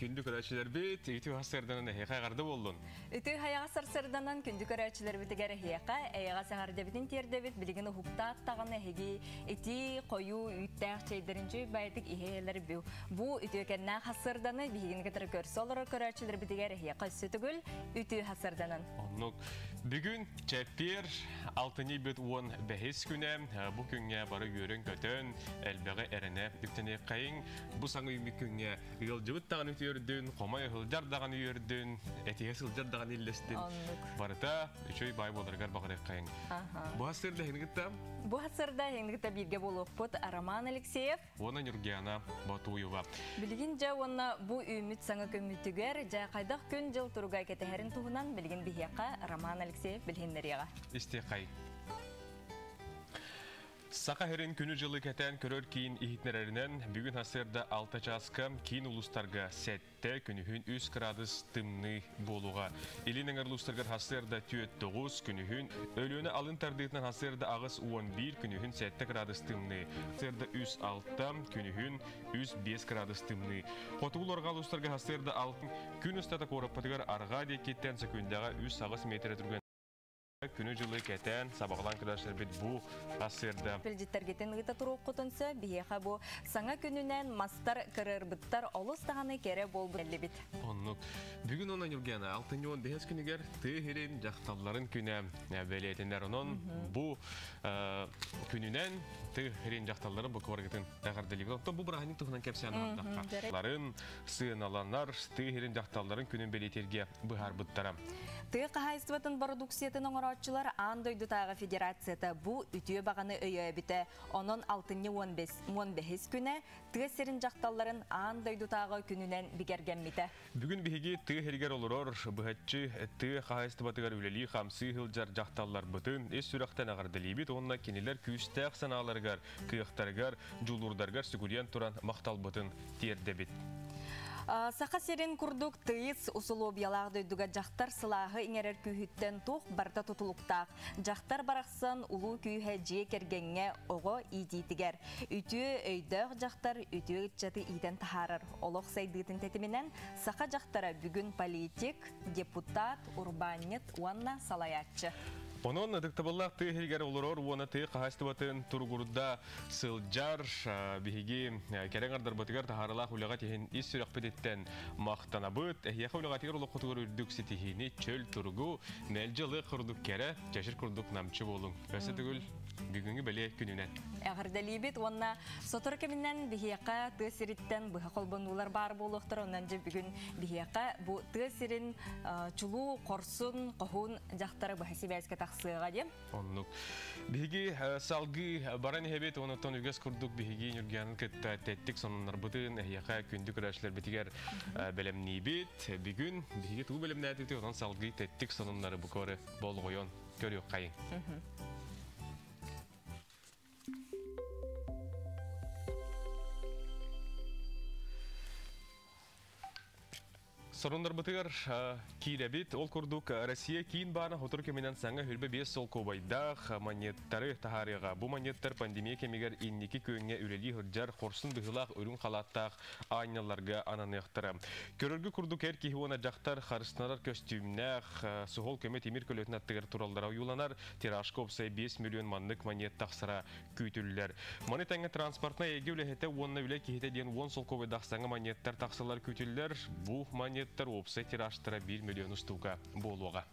kündük öğrenciler bit, ütü hasırdan heyka gardı boldun. Ütü hayağa sarsırdanan kündük öğrenciler bitigere heyka, ayağa saharda bitin tiyerde bit, bilgini hukta tağını hegi, eti koyu üttağ çeyderinci baydık iheyeleri bu ütü kendine hasırdanı bilgini getire görse olarak öğrenciler bitigere heyka sütügül ütü hasırdanan. Onluk. Bugün çepir 6. bit 15 güne bu günye barı yürün kötün elbege erene dükteni kayın bu sanı ümit günye yılcıbıt dağını ütürdün, komaya hılcar dağını yürdün, etiye hılcar dağını illestin. Barıta üçöy bay bolargar bakırek kayın. Bu hasırda hengitta? Bu hasırda hengitta birge boluqput Roman Alexeyev. Ona Nurgiana Batuyeva. Bilgince ona bu ümit sana kömütüger, ja qaydak gün jıl turgay keteherin tuğunan bilgin bihiyaka Roman Alexeyev bilhinleriga. İstekay. Sakaherin günü jılı keten körör kiyin ihitnererinden bugün hasırda 6 çaskam kiyin ulustarga sette günühün 3 gradus tımны boluğa. İlinin ulustargar hasırda tüet 9 günühün ölüğüne alın tardığından hasırda ağız 11 günühün 7 gradus tımны. Hasırda 3-6 günühün 3-5 gradus tımны. Hotuğul ulustarga hasırda altın gün ustada korapatıgar arga deketten sekündaga 3 ağız metre turgan. Күні жылы кәтен, сабағылан кедашыр бет бұл асырды. Білжеттер кетін ғыта тұруқ құтынсы, бейеқа бұл саңа күнінен мастар кірір бұттар олыстағаны кері бол бұлі бет. Онлық. Бүгін онан елгені 6-15 күнігер түйірін жақталарын күні бәлетіндер оның бұл күнінен түйірін жақталарын бұл көваргетін дәғардылығы. Бұл бірағының тұғынан кәпсияны ғандаққа. Ларын сыын аланар түйірін жақталарын күнін бәлетерге бұғар бұттара. Тыйы қағайыстыбатын продукциятының оратчылар андойды тағы федерацияты бұл үтіе бағаны өйі біті. Оның 6-15 күні тыйы серін жақталарын андойды тағы күнінен бігерген біті. Бүгін бігі тыйы хергер олырор, бұғатчы тыйы қағайыстыбатығар үлелі қамсы ғылжар жақталар бұтын ес сүрақтан ағардылы бет. Онына кенелер күйістәқ саналарғар, күйіқтарғар, жулурдарғар сүгілен тұран мақтал бұтын терді бет. Сақа серен күрдік тыйыз ұсылу биялағы дөйдіға жақтар сылағы еңерер күйіттен тоқ барда тұтылықтақ. Жақтар барақсын ұлу күйіге же кергенге оғы идейтігер. Үтіе өйдөг жақтар үтіе үтчаты иден тахарыр. Олық сайдығытын тәтіменен сақа жақтара бүгін политик, депутат, урбанет, уанна салаятчы. Onun dıktабыллақ тыйгер олырор, оны тый қағастыбатын тұрғырда сылжар бігігі кәреңардар бұтығар тахарылақ ұлыға тейін ес сүрек бедеттен мақтана бұд. Әйеқі ұлыға тегер ұлы құтығыр үрдіксі тейіні чөл тұрғу мәлжілі құрдық кәрі, жәшір құрдық намчы болың. Өсі түгіл бүгінгі бәле күнінен. Әғірдәлі бет, онына сотыр кемінен бігеқа тыйсіріттен бұға қолбандулар бар болуқтыр. Оннан же бүгін бігеқа бұл тыйсірін чулу, қорсын, қоғын жақтары бұхасы бәйске тақсыға дем. Оннық. Бігі салғы баран ебет, оны тон үгес күрдік бігі нүргенін кітті тәттік сонынлар бұтын әйеқа күнді күрәшілер бітігер бәлемні бет. Бүгін бігі тұл бәлемні әтікті, онын салғы тәттік сонынлары бұл көрі бол ғойон көрі қайын. Sorunlar bıtır kirebit ol kurduk Россия kiin bana hotur keminden sanga hülbe 5 sol kobayda manyettari tahariga bu manyettar pandemiya kemiger inniki köyüne üleli hırjar korsun bihilaq ürün xalattaq aynalarga ananıqtara. Körürgü kurduk her ki ona jaqtar xarısnarar köstümnaq suhol köme temir kölötüne tığır turallara uyulanar tiraj kopsa 5 milyon manlık manyet taqsara kütüller. Manetanga transportna egevle hete onna üle kihete den 10 sol kobayda sanga manyettar taqsalar kütüller bu manyet опса тираштыра 1 миллион штука болуға.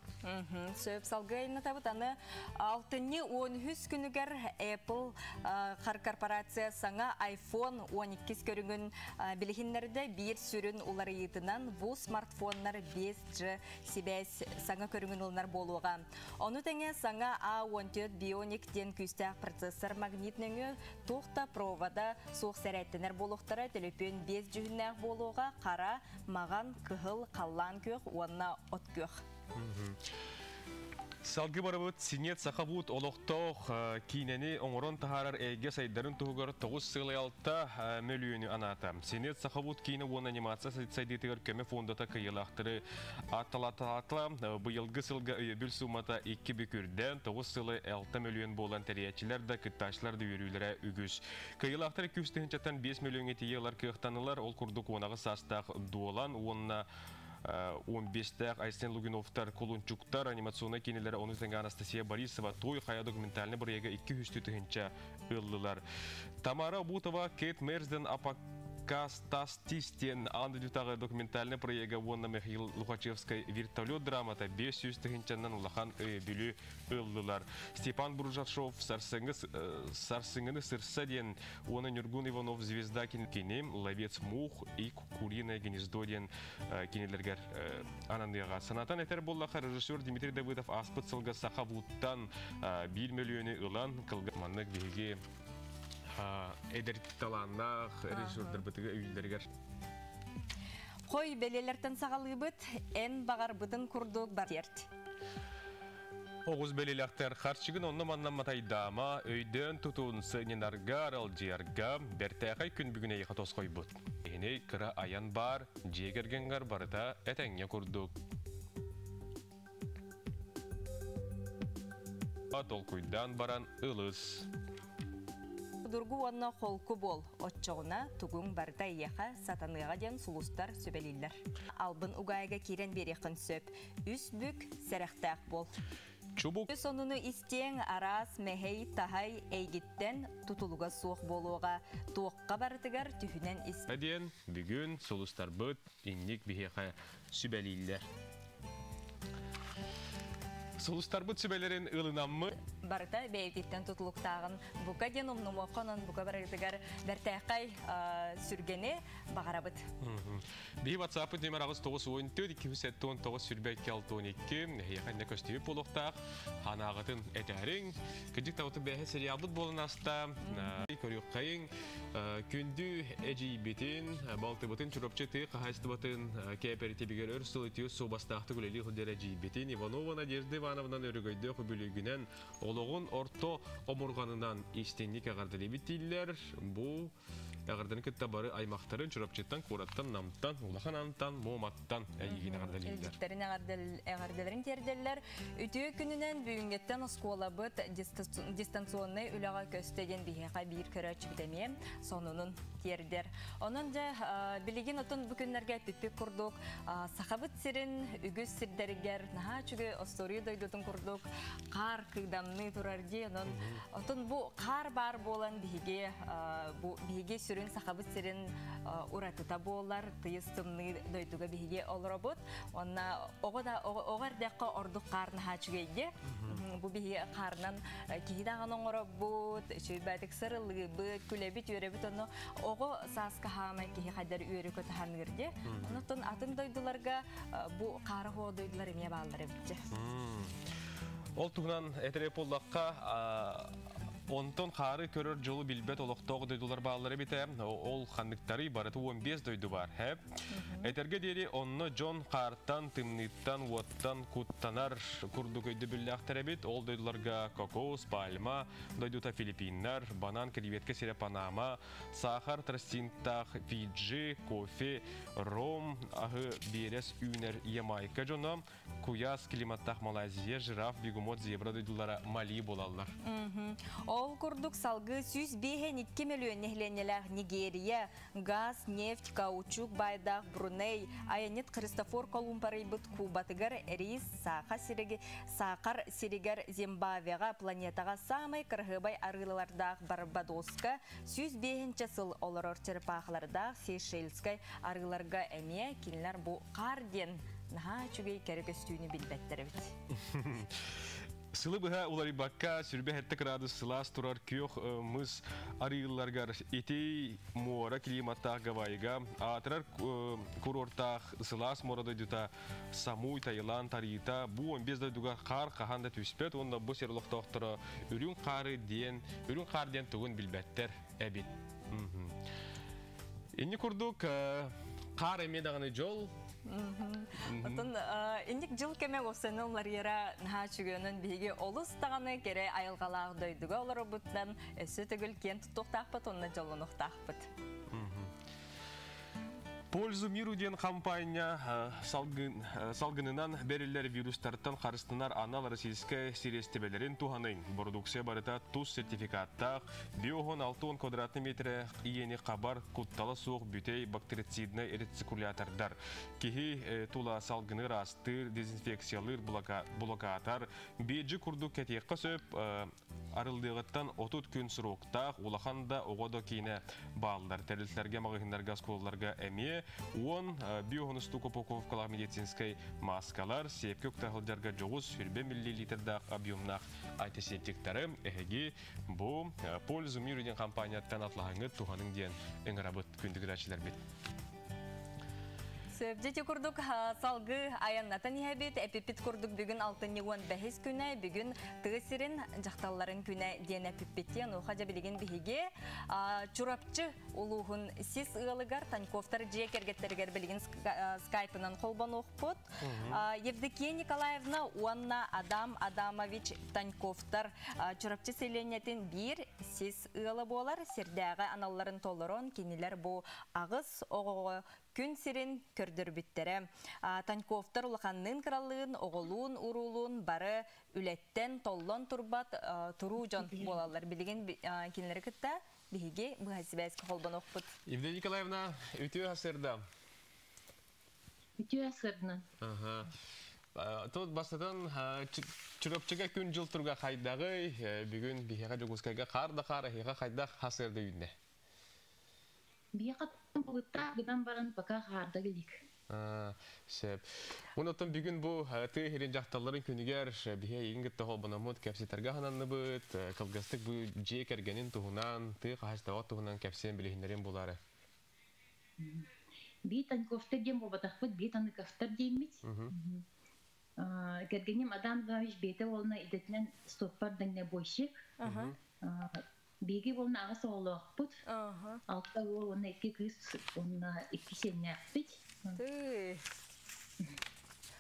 Сөп салғайына табыт аны 6-13 күнігер Apple қар корпорация саңа iPhone 12 көріңін білігінлерді бір сүрін олары етінен бұл смартфонлар 5G себәс саңа көріңін олар болуға. Оны тәңе саңа A14 Bionic ден күстәк процессор магнитніңі тоқта провода соқ сәрәттінер болуқтары телепен 5 жүгіннәк болуға қара маған кығыл қаллан көк, онна от көк. Салгы барабыт синет сақабут олықтоқ кейнені оңырын тахарар әйге сайдарын тұғығыр 9 сылы алта мөліөні аната. Синет сақабут кейні он анимация сайдетігір көмі фондата кайылақтыры аттала бұйылғы сылға өйебіл сумата 2 бүкірден 9 сылы 6 мөліөн болан тәриятчілер да күтташлар да өрілері үгіз. Кайылақтыры күстігінчаттан 5 мөліөн етейелар күйіқтанылар ол күрдік онағы састақ дуолан, онына 15-тәк Айсен Лугиновтар, Колунчуктар, анимационный кинелері онытынға Анастасия Борисова, той қая документальный бірегі 200 түхінші ыллылар. Тамара Бутова, Кейт Мерзден, Апокастастистен, анды дютағы документальный бірегі онна Михаил Лухачевскай вертолет драмата 500 түхіншіннен ұлақан бүлі ыллылар. Степан Буржашов, Сарсыңыны сырса ден, оны Нюргун Иванов, Звезда кинем, Ловец Мух и Куриное гнездо ден кинелерге анандыға. Санатан әтер боллаға режиссер Дмитрий Давыдов аспыт сылға сақабуттан 1 миллионы ұлан қылғыманлық бейге әдіртталаннақ режиссердер бұтыға үйілдергер. Қой белелерден сағалы бұт, ән бағар бұдың күрдік бар ерт. Оғыз белелектер қаршығын онны маннан матайдама өйден тұтуынсы ненарға аралжиярға бәртәқай күн бүгіне еқа тосқой бұд. Әне кіра аян бар, жегергенғар барыда әтәңе күрдік. Атол күйдан баран ұлыс. Дұрғы онна қолқы бол, отчауына тұғын барда еқа сатаныға ден сұлыстар сөбелілер. Албын ұғайға керен береқін сөп, үс бүк сәріқтәқ бол. Сонуны истең арас, мәхей, тахай, әйгіттен тұтылуға суық болуға, туыққа бардығар түхінен іс. Әден, бүгін сұлыстар бұд, иннік бігеқа сөбелілер. Сұлыстар бұд сөбелерін ұлынамы? Барыта бәйдіктен тұтылықтағын бұқа ден ұмнымоқонын бұқа барыдығар бәртәқай сүргені бағара бұд. Бей WhatsApp нөмір ағыз 9-14-2-7-9 сүрбәк-6-12 яқанна көстебіп болуқтақ ханағытын әтәрің күндік тауытын бәйхе сериалбыд болын аста көрек қайың күнді әжей бетін балты бұтын чүрапчы тұй қағайсты бұтын кәпереті бігер өрсілі түйі собастақты күлелі құлдер әжей бетін Иванова Надежда Ивановнан өрігөйді құбілігінен олығын орто омырғанынан естенlik ағардылы біттейлер бұл ағардының күтті бары аймақтарын чүрапчыттан, қораттан, намтан, улахан антан, моматтан әйгін ағардылылар. Әлдіктерін ағардыларын терделер. Үтігі күнінен бүгінгеттен ұскола бұд дистанционный үліға көстеген бігеға бір көрәч бідемем, сонының тердер. Onun da bilgin otun bugünlerge pipik kurduk, sahabıt sirin, ügüz sirderger, naha çünkü o soruyu doydutun kurduk, kar kıydamını turardi. Otun bu kar bar bolan bihige, bu bihige sürün sahabıt sirin uratıta bolar, tıyıstımını doyduga bihige ol robot. Ona oğar dakika orduk kar naha çünkü bu bihige karnan kihidağın robot, şöyle sarılı bıt, külebit, yürebit onu oğu saska hamay ki kadar üyeri kötü hanırdı. Ondan atın doydularga bu karı ho doydular emiye bağları bitti. Oltuğunan eterep oldakka ondan karı körür jolu bilbet olaqtoq doydular bağları bite. Ol xanlıkları barıtı 15 doydu var hep. Eterge deri onu John Kartan, Timnittan, Wattan, Kuttanar kurduk öydü billahtere bit. Ol doydularga kokos, palma, doyduta Filipinler, banan, krevetke, sire Panama, sahar, trastintaq, Fiji, kofe, rom, ahı beres, üner, Yamaika jonam, kuyas, klimattaq, Malazya, jiraf, bigumot, zebra doydulara Mali bolallar. Ol kurduk salgı 102 milyon nehlenyeler Nigeriya, gaz, neft, kauçuk, baydaq, Brunei, Ayanet, Kristofor Kolumbaribut, Kubatıgar, Eris, Sakar Sirigar, Zimbabwe'ga, planetaga samay kırgıbay arılardaq Barbadoska, 105 sıl olurur çırpaqlardaq Seychelskay arılarga emiye kinler bu karden naha çügey kerek üstüğünü bilbetleri bit. Sılı bıha ulari bakka sürbe hette kırada sılas turar kiyok mız arıyıllargar eti muara klimatta gavayga atrar kurortaq sılas morada düta Samuy, Tayland, Tarita bu 15 duga kar kahanda tüspet onda bu serloqta oqtara ürün kar diyen tuğun bilbetter ebit. Inni kurduk kar emedağını jol Отон инник жыл кеме осының ларьера наха чүгөнün биге олус таганы кере айылгалаах дойдуга олар буттан өсө төгүл кен туттуктакпыт онна жолунуктакпыт. Пользу миру ден компания салгынынан берилер вирустарттан қарыстынар анал российская сирестебелерин туханын. Продукция барыта туз сертификаттақ, биохон 6 квадратный метре иени қабар кутталы суық бүтей бактерицидный рециркулятордар. Кихи тула салгыны растыр, дезинфекциялыр блокатар, бейджи курдук кетеққа сөп арылдығыттан 30 күн сұруқтақ, улаханда оғадо кейіне балдар. Тәрілтлерге мағығынларға сколларға әме, он биохонустук упаковкалар медицинской маскалар, сепкөк тағылдарға жоғыз 40 миллилитрдақ объемнақ антисептиктары әхеге бұл пользу миру ден компанияттан атлағыңы туханың ден өңірабыт күндігір әчілер бет. Сөбдеті күрдік салғы аяннатын ехебет, әпепет күрдік бүгін 6-10 бәхес күні, бүгін тұғысырын жақталарын күні ден әпепеттен оқаja білген бігі чурапчы ұлуғын сіз ұғылығар Таньковтар жекергеттергер білген скайпынан қолбан оқпыт. Евдокия Николаевна Уанна Адамович Таньковтар чурапчы селенетін бір сіз ұғылы болар, сердәғы аналарын толырын кенелер бұл ағыз оғығы күн сирин көрдөр биттері. Таньковтар улақанның краллығын, оғылуын, урулуын бары үлеттен толлон турбат туру жон болалар. Білген кенелері күтті бігі бұғасыбәскі қолбан оқпыт. Евдокия Николаевна, үтіу асырда? Үтіу асырдынан. Тут бастадан чүрөпчіге күн жыл тұрға қайдағы, бүгін бігеға жүгізкайға қарды-қары, хеға қайдақ асырды үйінне? Бия қаттың бұғытта ғыдан баран бақа қарда келік. Сәп. Онықтан бүгін бұл түйірін жақталарын күнігер бия егін күтті қолбанамыд кәпсетарға ғананны бұд, қылғыстық бұл жек әргенін тұғынан, тұй қағаштаға тұғынан кәпсен білігіндерін болары. Бия Таньковтар дем болбатақпыд, бия Таньковтар дейміз. Кәргенем адам ғавиш бейті олына идетінен стоппар дәңне бойшық. Беги болна ағасы олы ақпыд. Алтта ол оны 2 күз, оны 2 сенне ақпыд.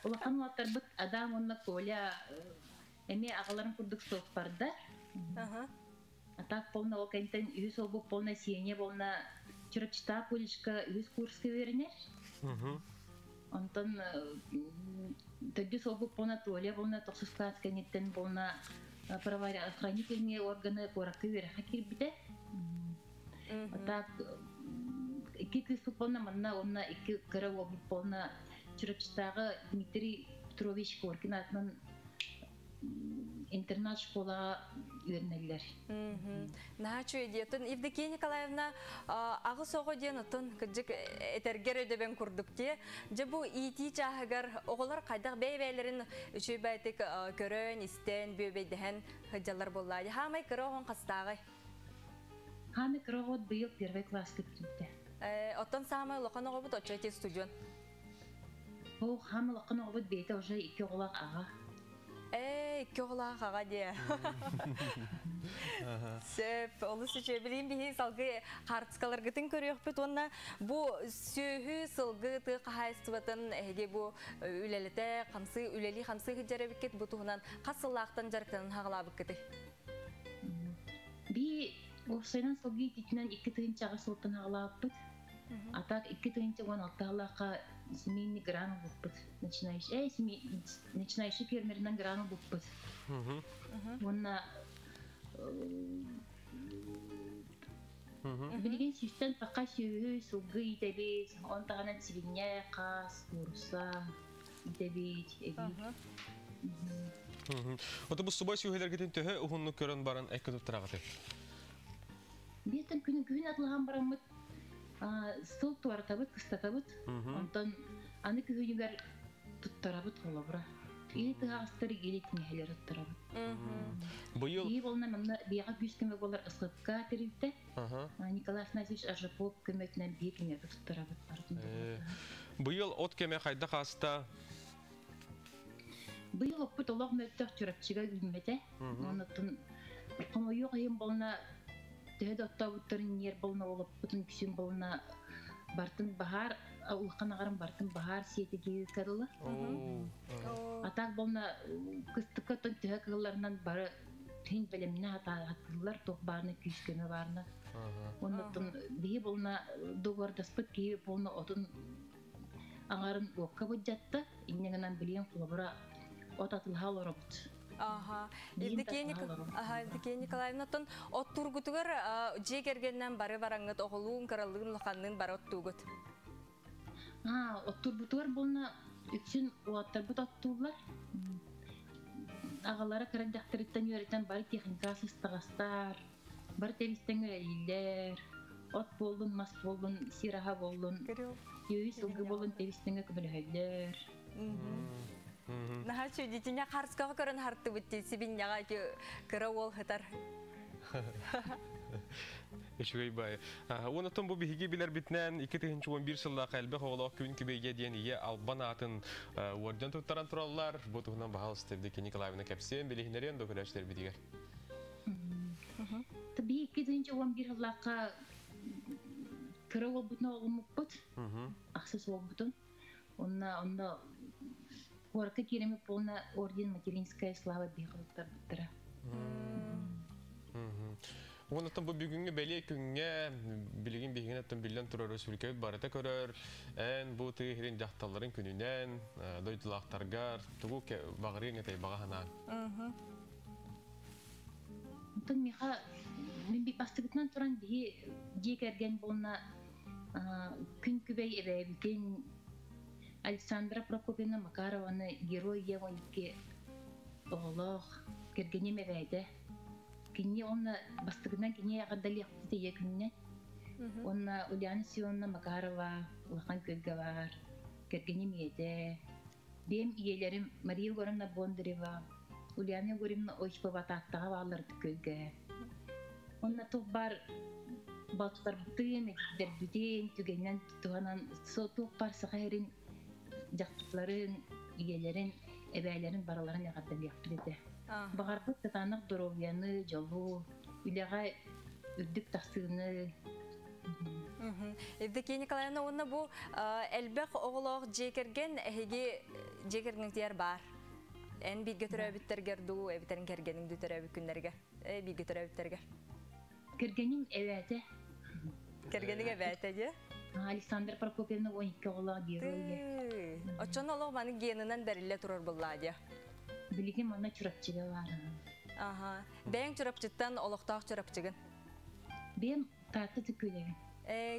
Олақан олаттар бұд адам оны көля әме ағаларын күрдік стоппарда. Атақ болна ол кәнтен үйіз ол бұп болна сене болна чырачта полишка үйіз курсқа верінер. Онтан төді сол бұп болна толя болна тоқсысқа әскәнеттен болна правоохранительные органы коракы верха кирбиде. Так 2 күз полна манна онна 2 кара полна чурачтагы Дмитрий Петрович Коркин атынан интернат школа үйренелер. Нахачу едетін Евдокия Николаевна ағы соғы ден ұтын күджік этергер өдебен күрдікте. Жабу ити чағығар оғылар қайдақ бәй-бәйлерін үші бәйтік көрін, істен, бөбейдіген хүджалар болады. Хамай кірі оғын қастағы? Хамай кірі оғыд бұйыл 1 класс күттімді. Оттан самай лоқан оғыбыд очайты студион? Ол хамай лоқан оғыбыд бейті уже 2 оғылақ аға. Көғылақ аға де. Сөп, олы сүче білейін бейі салғы қартысқалар ғытын көрек бет, онна бұл сөйі сылғы тұқ қайыстыбатын әйге бұл үлеліті, үлелі қамсы ғыджары бікет бұтығынан қасыллақтан жарықтанын хағылабық кеті? Би осайнан сылғы ететінен 2 түйін чаға сылттан хағылабық бұд. Атақ 2 түйін 16 халақа семейный гранул буппыт, начинающий фермернан гранул буппыт. Онна білген сүйістен пақа сүйі, сылғы етебет, он тағанан свиня, қас, курса, етебет, егет. Оты бұл сұбай сүйелергетін төхі ұғынны көрін барын әккі тұттырағаты? Беттен күн атылған барамыд, стол туартабыт, кыстатабыт, онтан аны күгінігер тұттарабыт қолабыра. Или тағастары елетін әлер тұттарабыт. Ей болна мәмна бейға күз көмек олар ұсқытқа терілді. Николай Афанасьевич Аржапов көмекінен бейкінерді тұттарабыт. Бұйыл от кеме қайда қаста? Бұйыл оппыт олақ мөлттіқ чүрапчыға үймеді. Онытын қымойы қиын болна төхеді оттау бұттырын ер болна олып бұтын күсін болна бартын бағар улхан агарым бартын бахар сиетеги кадылы. Атак болна кыстыккатын төһәкылларынан бары тин белемне аталар ток барны күскене барны. Оннан бии болна дугордаспыт ки болна отун аңарын окка буджатта иннегенен билген кулабыра отатылхал оробут. Евдокия Николаевна тон от тургутугар жегергеннен бары бараңыт оголуун каралыгын лоханнын бары от тугут. От тургутугар болна үксүн уаттар бут оттуулар. Агалары карадактырыттан үйрөтен бары техника сыстагастар, бары тебистен үйрөйлер, от болдун, мас болдун, сираха болдун, үйүс ылгы болдун, тебистенге көбөлөйлер. Наха чудитиня харскага көрөн хартты бутти сибин яга кыра ол хатар. Эшгей бай. Онотон бу биһиги билер битнен 2011 жылда калбы хоолок күн кибеге диен ие албан атын орден туттаран тураллар. Бу тугунан баһал Евдокия Николаевна кепсен билихнерен докулячлар бидигер. Таби 2011 жылга кыра ол бутна олмуппут. Аксыз ол бутун. Онна Орка кереме полна орден материнская слава бихалыктар буттара. Онотон бу бүгүнгө беле күнгө билигин бигин аттан билен турар республика барата көрөр. Эн бу тыгырын жакталарын күнүнөн дойтулактарга тугу багырын этэй багаханан. Тон миха мен би пастыгытнан туран би жекерген болна күн күбей эбебитин Александра Прокопьевна Макарованы герой Евоньки оғылық кергене мәвәйді. Кенне онна бастығынан кенне яғаддали яқтыды екінне. Онна Ульяна Сионна Макарова ұлақан көлгі бар, кергене мәйді. Бем иелерім Мария Горовна Бондарева, Ульяна Горовна Ойшпова таттыға бағыларды көлгі. Онна тұқ бар балтықтар бұттығын, дәрбүден, түгеннен тұғанан тұқ бар сақайырын жақтықларын, иелерін, әбәйлерін бараларын яғаддан яқтырды. Бағарқы тұтанық дұровияны, жолу, үліға үрдік тақсығыны. Евдокия Николаевна, оны бұл әлбәқ оғылық жекерген әйге жекергендер бар. Ән бейге түрі өбіттергер ду, әбіттерін кергенің ду түрі өбіт күндерге. Бейге түрі өбіттергер. Кергенім әвәті. Кергенің әвәті, де? Александра Прокопьевна 12 оғылығы геройы. Очон олық маны генінен бәрілі тұрыр бұлладе? Білген мана чүрапчыға бар. Бәйін чүрапчыттан олықтақ чүрапчыгын? Бәйін тарты түкөлеген.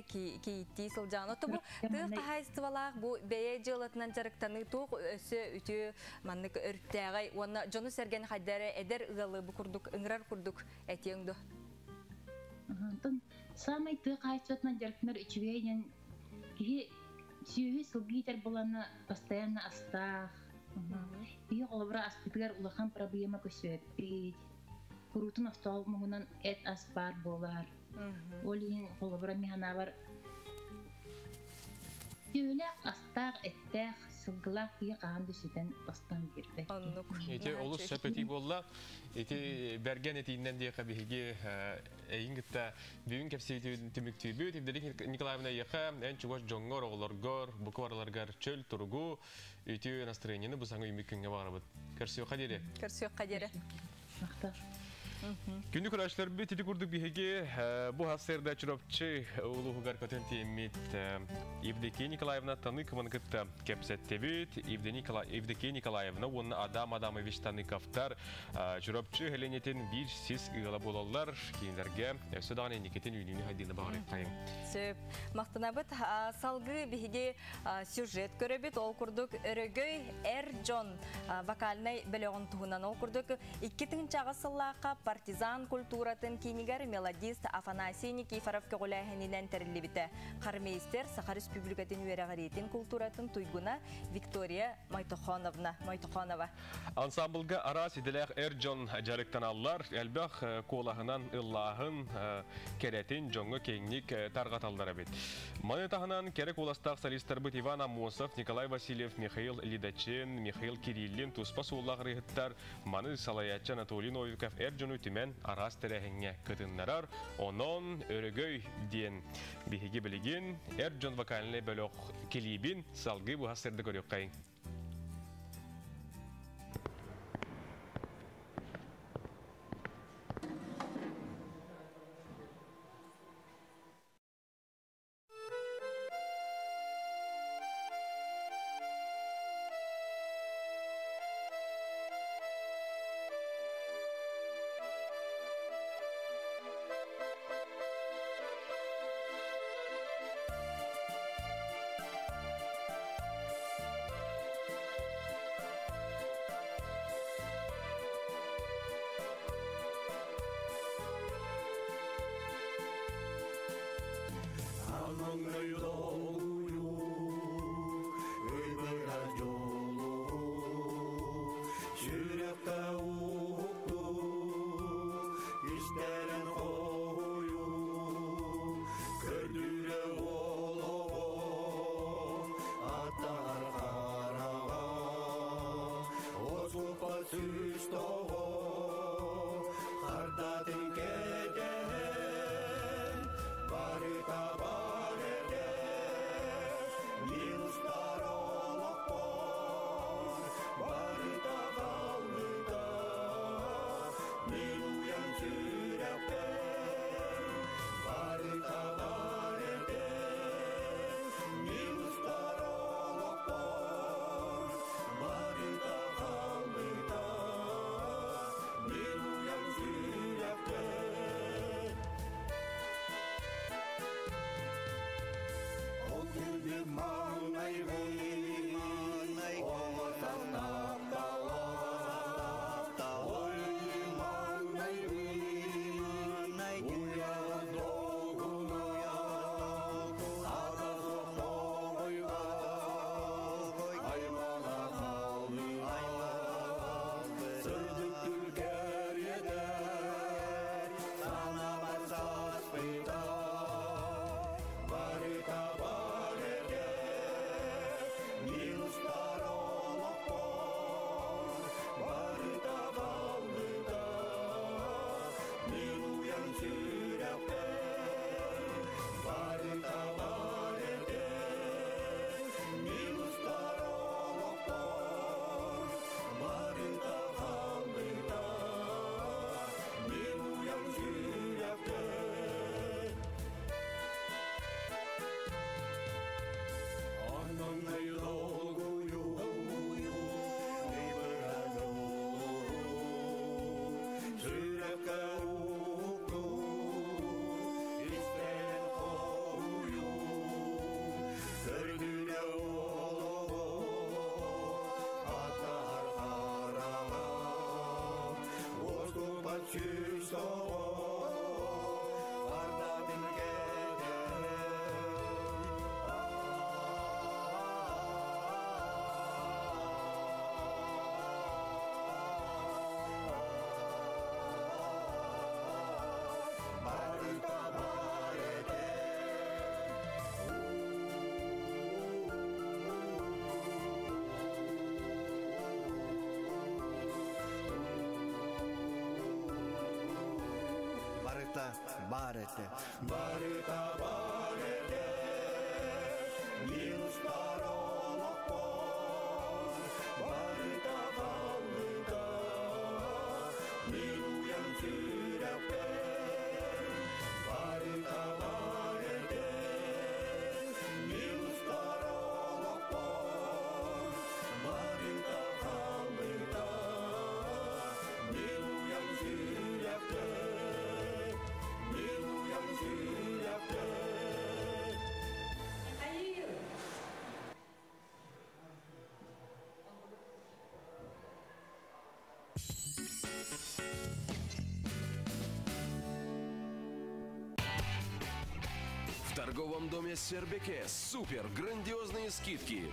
Кейтті сылжан. Оты бұл тұқ қайыстывалақ бұл бәйе жылытынан жарықтаны тұқ өсі үті маннық өрттәғай. Оны жоны сәрген қайдары әдер ұғалы бұл күрдік, ұңырар күрдік әтеңді. Самый тұқ қайыстыватынан жарықтынар үчігейден сүйі сылгейтер боланы постоянно астақ. Бейі қолыбыра аспытығар ұлақан проблема көсөппейд. Құрутын автуал мұғынан әт аспар болар. Олейін қолыбыра механа бар. Сөйләк астақ, әттәқ, сылғылақ бейі қағанды сөйтен бастан берді. Эти олус сәпети болла, эти берген этиннен дейқа бейге әйін күтті бүйін кәпсейті түміктүй бүйт. Евдокия Николаевна еқа ән чуғаш жоңғар оғыларғар, бұқварларғар чөл тұрғу, өйті настроенені бұсаңы үміккінге бағыр бұд. Кәрсіу қадері? Кәрсіу қадері. Мақтар. Күнді күрәшлер бі теді күрдік бейге бұ хасырда чүрапчы ұлығығар көтен теймет Евдокия Николаевна таны кымын күтті кәпсәтті бейт. Евдокия Николаевна оны адам-адамы вештаны кафтар чүрапчы ғаленетін бір сіз ұғыла болалар кейіндерге сөдағын әнекетін үйнені хайдыны бағыр қайын. Сөп, мақтана бұд салғы бейге сюжет көрі бет ол күрдік өрігөй Эр-Джон вокалінай білеғын тұғынан ол күрдік 2-ті сыллаға партизан культуратын кинигер мелодист Афанасий Никифоров көгіләхінінен тәрілі Қармейстер Саха Республикатын үйерағаретін культуратын туйгуна Виктория Майтохонова. Ансамблға арас иделәқ Эр-Джон жарықтан аллар, әлбәқ қолағынан ұллағын керетін жоңғы кеңнік тарғаталдары бет. Манетағынан керек оластақ солистер бұд Иван Амосов, Николай Васильев, Михаил Лидачин, Михаил Кириллин, Туспас олағыр егіттар, Маны Салаятчы Анатолий Новиков, Эр-Джон көтүмен арас терехиңе кытыннарар, онон өрөгөй диен биһиги билигин Эрджон вокальный бөлөк келибин салгы бу хасырды көрөккай. Barete. Barita barete, minusta rolopon. Barita kallita, minujen sydäpeen. Barita barete, minusta rolopon. Barita kallita, minujen sydäpeen. В торговом доме Сербике супер грандиозные скидки.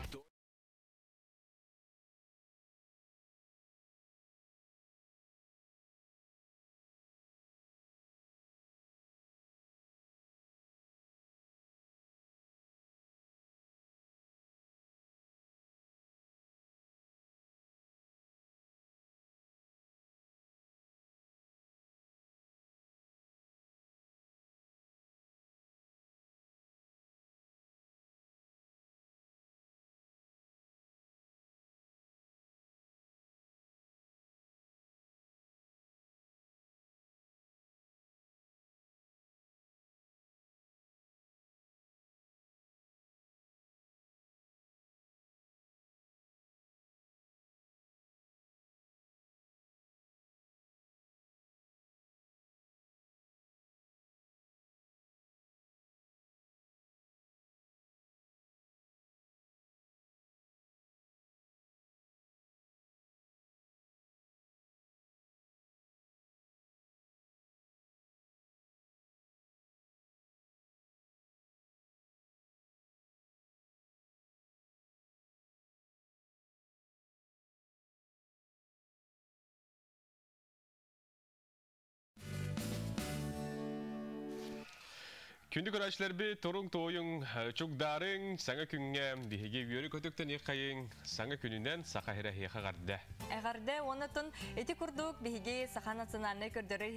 Күндік көрәшілер бі тұрың тойың чүкдарың саңа күнге бігеге үйері көтіктен еқайың саңа күнінен сақайра хеқа қарды. Әғарды онытын еті күрдік бігеге Сақа национальный көрдері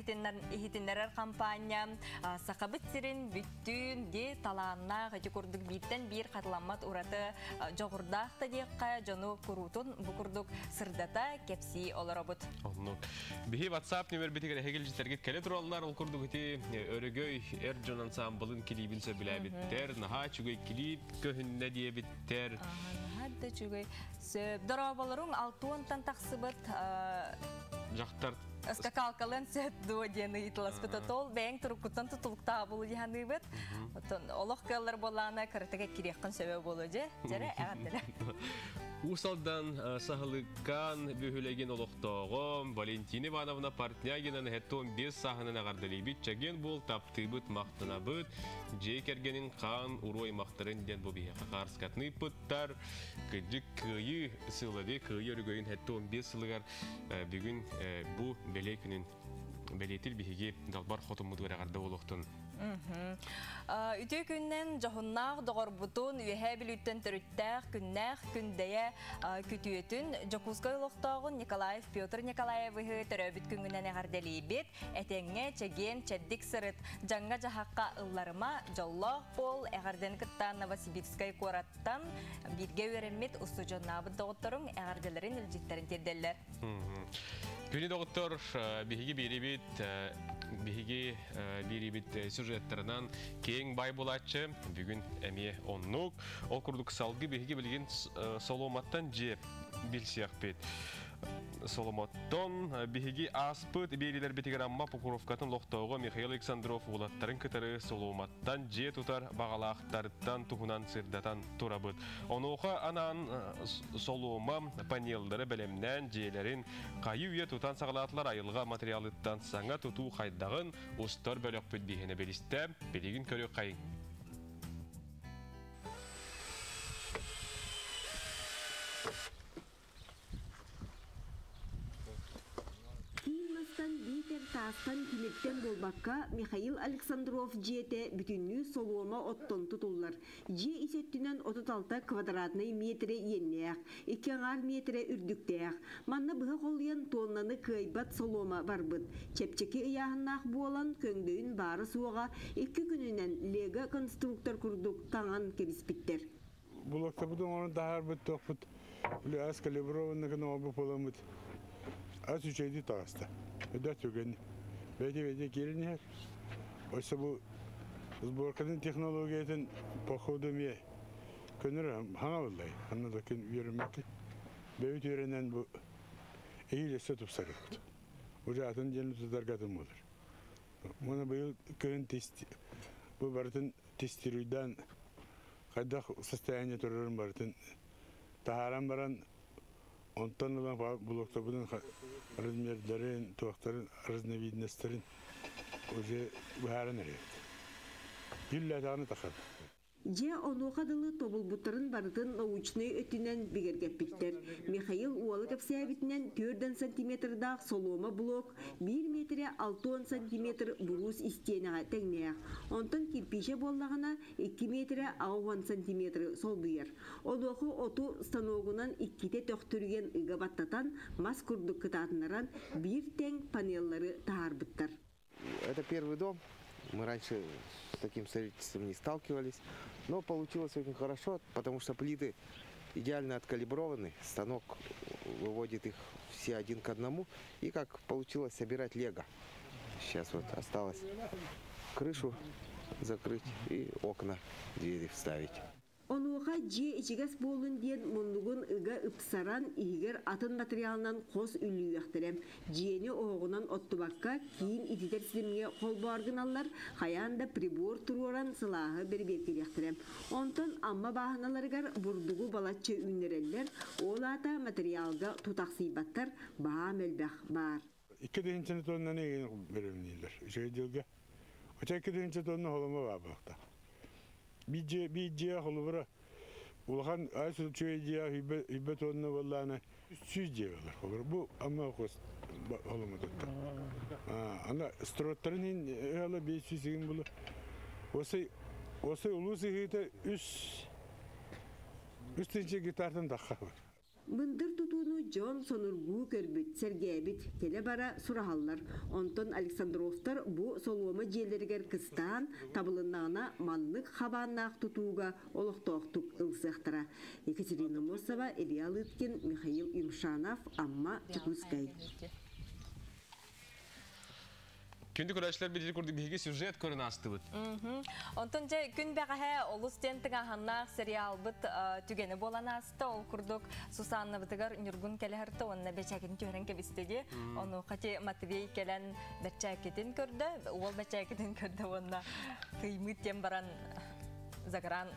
ихетінлерер компания сақа бітсерін бүттін де таланна еті күрдік биттен бір қатыламат ұраты жоғырдақты деққа жону күрутын бұл күрдік сырдата кепси олар обыт. Бігі WhatsApp нөмір бітігер әгел жетергет кәлі тұралылар ол күрдік еті өрігөй әр жон ансамблын килибилсе билебиттер, наха чугай килип көһүннә диебиттер. Наха да чугай сөп дорабаларың 6-тан тақсыбыт Жақтар скакалкалын сөп дуа дені итыласпыты тол бәң тұрыққыттан тұтылықта болу дегені бет. Олық кәлілер болағына кіртіге керекқін сөбе болу де, жәрі әғаттылы. Усалдан сахылыккан бөхілеген олықтоғым Валентина Ивановна Портнягинан әттон 5 сахынын ағардылейбіт чаген бол таптыбыт мақтына бұт, жекергенін қан урой мақтырын ден бұбияқа қарскатны бұттар, күдік күйі сылады, күйі өргөйін әттон 5 сылығар бүгін бұ бәлей күнін бәлейтіл бігеге далбар қотымыдығыр ағарды олықтың. Үті күннен жоғыннақ доғырбутун үйе білуттен түріттәқ күннәқ күндәе күтуетін Жокускай ұлықтағын Николаев Петр Николаевы түрөбіт күнгінен әғарделейбет әтеңе чәген чәддік сырыт жаңға жағаққа ұлларыма жоллақ бол әғарден күттан Новосибирскай қораттан бірге өремет ұсты жоннабыд доғыттырың әғарделерін үлжеттерін терделер. Күні доғыттыр бігі беребет сюжеттерінен кейін бай болатшы, бүгін әме оннук. Ол күрдік салғы бігі білген соломаттан жеп білсияқ бет. Соломаттан бігі аспыт берелер бетігер амма Покуровкатын лоқтауға Михаил Александров олаттарын күтірі соломаттан же тұтар бағалақтарыттан тұғынан сырдатан тұрабыт. Онуға анан солома панелдары бәлемнен жейлерін қайы үйе тұтан сағалатылар айылға материалыттан саңа тұту қайдағын ұстар бөлік бүт бейхені белісті белегін көрі қайын. Таастан кинеттен болбаққа Михаил Александров жете бүтінні солуома оттон тұтулар. Же исеттінен 36 квадратный метре еннеяқ, 2 метре үрдіктеяқ. Манна бұға қолыян тоннаны кайбат солуома барбыд. Чепчеке ұяғыннақ болан көңдөйін бары суыға 2 күнінен лега конструктор күрдік таңан кебіспіттер. Бұлақта бұдың оны дағар бұд тоқпыд. Бұлі аз калиброванныгын обы поламыд. Аз үшейді тағаста. Өдә түген. Бәде келінер. Oysa bu sborkadın технологиятын походу ме көнөр хаңалдай. Аннадакын үйренмекли. Бәйт үйренен bu eyle satıp sarıktı. Ocağın canı tutargadın olur. Bunu bu köyün testi bu barın testiriden kadar состояние turarım barın. Taharan baran ondan olan blokta bunun размерlerin, tuğakların, разновидностьlerin уже баарын эрет. Билләтаны тахар. Же онуқадылы тобылбуттарын барытын научный өтінен бігергеппіттер. Михаил Уалыков сәбітінен 4 сантиметрдақ солома блок, 1 метре 6 сантиметр бурус истенеға тәңнеяқ. Онтын кирпише боллағына 2 метре 6 сантиметр сол бұйыр. Онуқы оту станогынан 2-те төқтірген ұға баттатан мас күрдік кытатынаран 1 тең панеллары тағарбыттар. Это первый дом. Мы раньше с таким строительством не сталкивались. Но получилось очень хорошо, потому что плиты идеально откалиброваны. Станок выводит их все один к одному. И как получилось собирать лего. Сейчас вот осталось крышу закрыть и окна, двери вставить. Онуға же ичигас болын ден мұндығын ұға ұпсаран игер атын материалынан қос үлі өқтірем. Жені оғынан оттубаққа кейін ититер сізімге қол барғын алар, қаянда прибор тұруаран сылағы бір-беркер өқтірем. Онтан амма бағыналарғар бұрдығы балатчы үнерелер, ол ата материалға тұтақсыйбаттар баға мөлбәқ бар. 2 тонна не беремнейлер. Жүйделге. Өте 2 тонна холыма бар бақта. Бейдия холыбыра. Улахан айсы чөйдия хиббе тонна валланы 300 дия болар. Бұл амма қос холыма тұтты. Ана строттарын ала 500 егін бұлы. Осы улус ихите үстінче гитартын таққа бар. Бындыр тутууну Джон сонургуу көрбүт, сергебит, теле бара сурахаллар. Онтон Александровтар бу солуома жерлергер кыстан табылыннана маннык хабаннак тутууга олохтоохтук ылсыахтара. Екатерина Мосова, Илья Лыткин, Михаил Юмшанов, Амма Чекускай. Күнді көрәшілер бедері көрді бейге сюжет көрін асты бұд. Онтон же күн бәғі олыс тентің ағаннақ сериал бұд түгені болан асты. Ол күрдік Сусанна бұтығар нүргін кәліғірті, онына бәчәкетін түрін кәбістеді. Оны қати Матвей кәлін бәчәкетін көрді. Ол бәчәкетін көрді, онына қимыттен баран Загран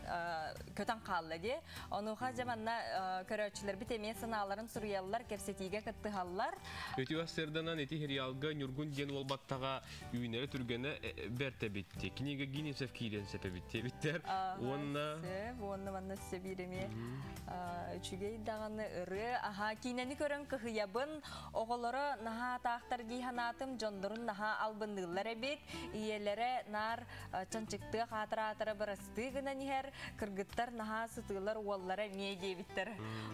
көтан қалды де. Онуға жаманна көрәтшілер бітеме саналарын сұруялылар, кәпсетиге кіттіғалылар. Өті өстерденен еті хериалға нүргін ден олбаттаға үйінері түргені бәрті бітті. Книга Гинесов кейден сәпі бітті. Біттер. Онны манна сөз береме. Үчігей дағаны ұры. Кейнені көрін кіғиябын. Оғылары наға тақтар дейханатым, жондырын наға албындығылар әбет. Иелері нар чанчықты қатыра-атыры бірісті нихер кыргыттар наха сытылар уоллара медиа биттер.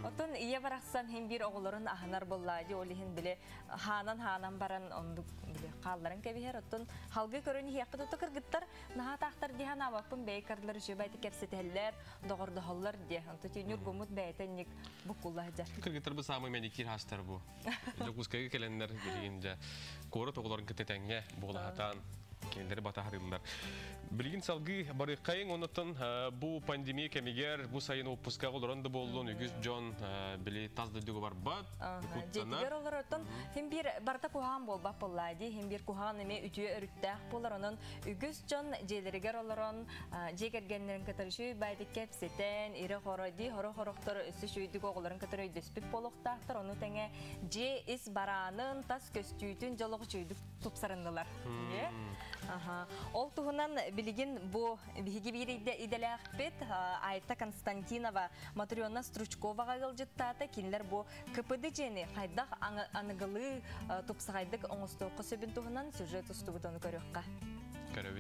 Отон ие барахсан хем бир оголорун аханар боллади олихин биле ханан баран ондук биле калларын кебихер. Отон халгы көрөн хиякты то кыргыттар наха тахтар дихан абапын бейкарлар жебайты кепсетеллер догордохоллар де. Онто тенюр гомут бейтенник букулла жа. Кыргыттар бу самый медикир хастар бу. Жокускайга келеннер дегенде кора тоголорун кететенге булахатан кендері батахарылар. Білген салғы барыққайын онытын бұл пандемия кемегер, бұл сайын оппуска олырынды болуын, үгіз Джон білі тазды дүгі бар бат. Жетігер олар өттін, хем бір барда куған бол бап боллайды, хем бір куған еме үтіе өріттәқ болар оның. Үгіз Джон желерігер оларын жегергенлерін кітірші байды кепсетен, ері қорайды, хоро-хороқтар үсі шүйдігі оғыларын кітірі дөспіп болуқтақтыр. Оны тәңе же іс баранын тас көстүйтін жолығы шүйдік тұпсарындылар. Ол туғынан білген бұл бігі бір иделәқ бет Айта Константинова Матриона Стручковаға ғылжыттаты кенлер бұл күпіді жені қайдақ анығылы тұпсағайдық оңыстуқы сөбін туғынан сюжет ұсты бұтыны көріққа. Көрі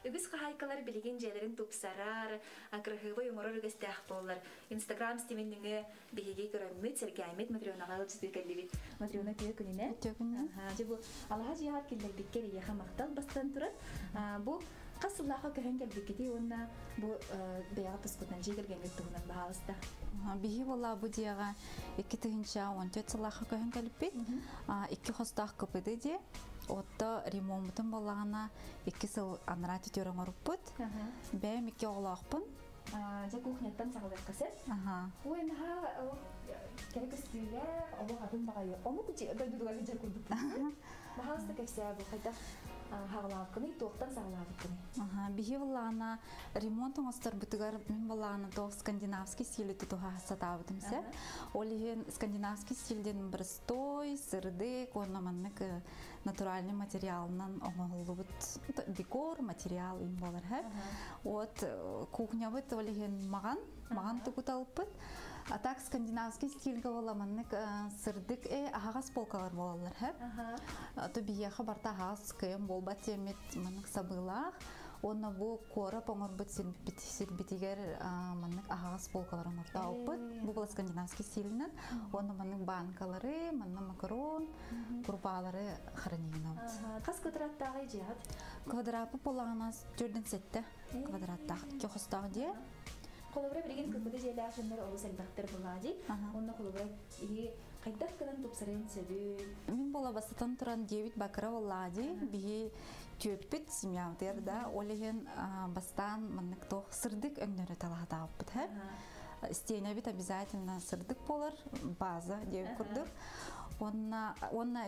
Үгіз қағайқалар білеген жайларын тұпсарар, ақырғығы өмірі үгістәқ болар. Инстаграм стеменіңі бігеге көріммет, сәргәймет Матрионаға ғылжысты кәлдебет. Матриона көй күніне? Төкінне. Бұл алға жиғат келдер беккер еға мақтал бастан тұрат. Бұл қасыллаға көхен кәлбеккеде онына бұл бәяғы тұскутынан жегілгенгі тұғынан бағалысты. Биһи болла бу диага 2-14 сыллаха көхен кәлбет. 2 хостақ көпіді де. Отто ремонтын болағына 2 сыл аныраты төрің ұрыппыт. Бәйім 2 оғылақпын. Жа кухнеттан сағылар қасыр. Ой, наға керек үстілі олық адын бағайы. Оны күчі дойдудуға жа көрдік. Бағалысты кәксі бұл қайда хағылағы күні, тоқтан сағылағы күні. Биһи болағына ремонтын остар бұтығар мен болағына тоқ скандинавский стилі тұтуға сатабыдымсы. Олеген скандинавский стилден бір стой, сырдық, орнаманнық натуральный материалынан оңғылы бұд декор, материал им болар. От кухня бұд олеген маған тұғыт алып бұд. А так скандинавский стильге боламаннык сырдык ағас полкалар болалар. То бияха барта ағас кем болбат темет маннык сабылақ. Оны бұл кора поңыр бұд сирбетігер маннык ағас полкалар оңырда аупыд. Бұл бұл скандинавский стилінен. Оны маннык банкалары, манны макарон, курбалары хранеген ауд. Қас квадраттағы жиғат? Квадрапы болағанас 4-7 квадраттағы. Кехостағы де. Қолыбыра білген күпіді желі ашынлар олыс әлбақтар болады. Онына қолыбыра қайдақ кынан тұпсарен сөбі? Мен бола бастатан тұран 9 бақыра болады. Бігі төппіт семьяудер да. Олеген бастан маннык тоқ сырдық өңнері талағада ауыппыд. Стене бит обязательно сырдық болар, база деп күрдік. Онна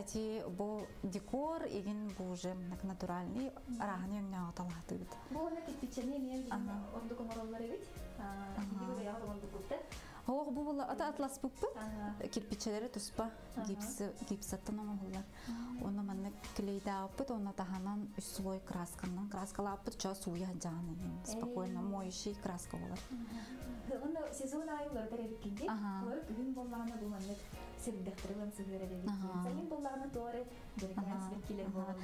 эти бұл декор, еген бұл уже натуральный, арағын өңне ағыталады бит. Бұл оны кетпетчені мен онды көміроллары бит? Оқ бұл бұл атлас бұппы, кирпичелері тұспа, гипсаттан оңғылар. Оны мәнні клейді ауыппыд, оны тағанан үш слой красканан. Краскалы ауыппыд, жа суя жаны, спокойно моющий краска олар. Оны сезон айылар беребикинде. Олар күн болланы бу манны сирдектирген сыгыры. Сайын болланы торе берген спекилер боллар.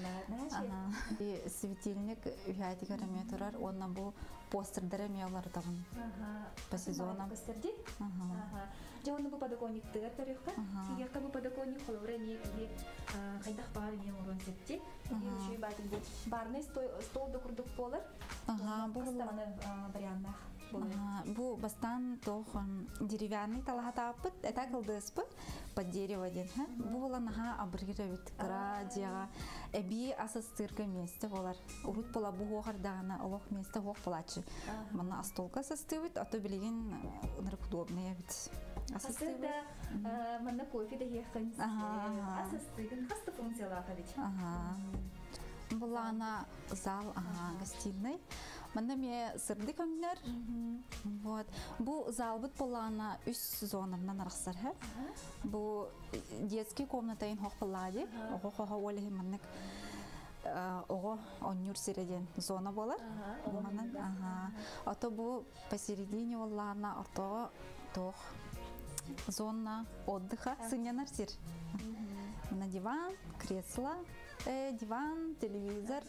Светильник үһәтигәреме турар, онна бу постердере миялар табын. По сезонам. Постерди? Жауны бу подоконник тыгар тарихка. Кигәккә бу подоконник холора не киге кайдах бар не урын сетти. Еще и батын бу барный стол да курдук болар. Бу вариантах. Бу бастан тох деревянный талахатапыт, это кылдыспы под дерево ден. Бу буланаха абргировит крадига. Эби асастырка месте болар. Урут пола бу хардана олох месте хох плачы. Мана астолка состывит, а то билеген удобнее ведь. Асастырда мана кофе да ехань. Асастырган хаста функциялаха ведь. Булана зал, гостиной. Мана ме сырды көмлер. Вот. Бу зал бит булана үс зонанан араксар. Бу детский комната ин хох палади. Ого оле маннык ого университет зона болар. Бу манан ато бу посередине булана ото тох зона отдыха сынянарсир. На диван, кресло, диван, телевизор.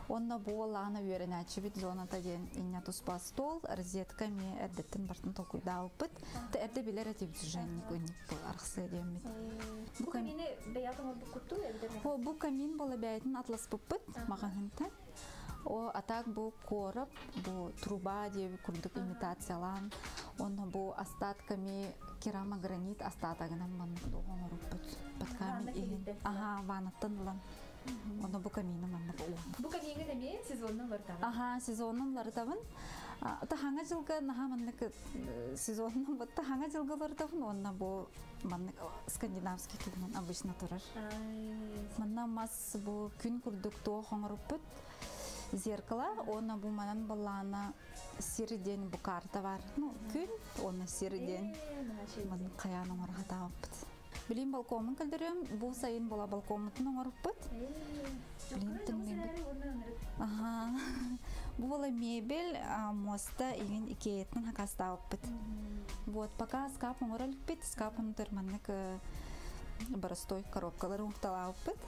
Онна булана вереначи вид зона таден иння туспа стол, розетками эрдеттен бартын токуйда алпыт. Та эрде билер этип жженник уник был архсы демит. Бу камины беятын орду кутту эрдеме? Бу камин бола беятын атлас пыппыт мағанынтан. О атак бу короб, бу труба деви курдук имитациялан. Онна бу остатками керамогранит остатагынан маннык доғын оруппыт. Подкамин иген. Ванаттан лан. Онна бу камина маннык олан. Бу каминга деме сезоннан лартабын? Сезоннан лартабын. Та ханга жылга наха маннык сезоннан бутта ханга жылга лартабын. Онна бу маннык скандинавский килман обычно турар. Манна мас бу күн курдук доғын оруппыт. Зеркало, онна бу манан балана сирден бу карта бар. Ну, күн, онна сирден. Манан каяның орхата аппыт. Билим балконын кылдырым, бу сайын бола балконын орхпыт. Билим тыңмен. Бу бола мебель, моста иген икееттен хакаста аппыт. Вот, пока скапын оралпыт, скапын тырманнык барастой коробкалары уктала аппыт.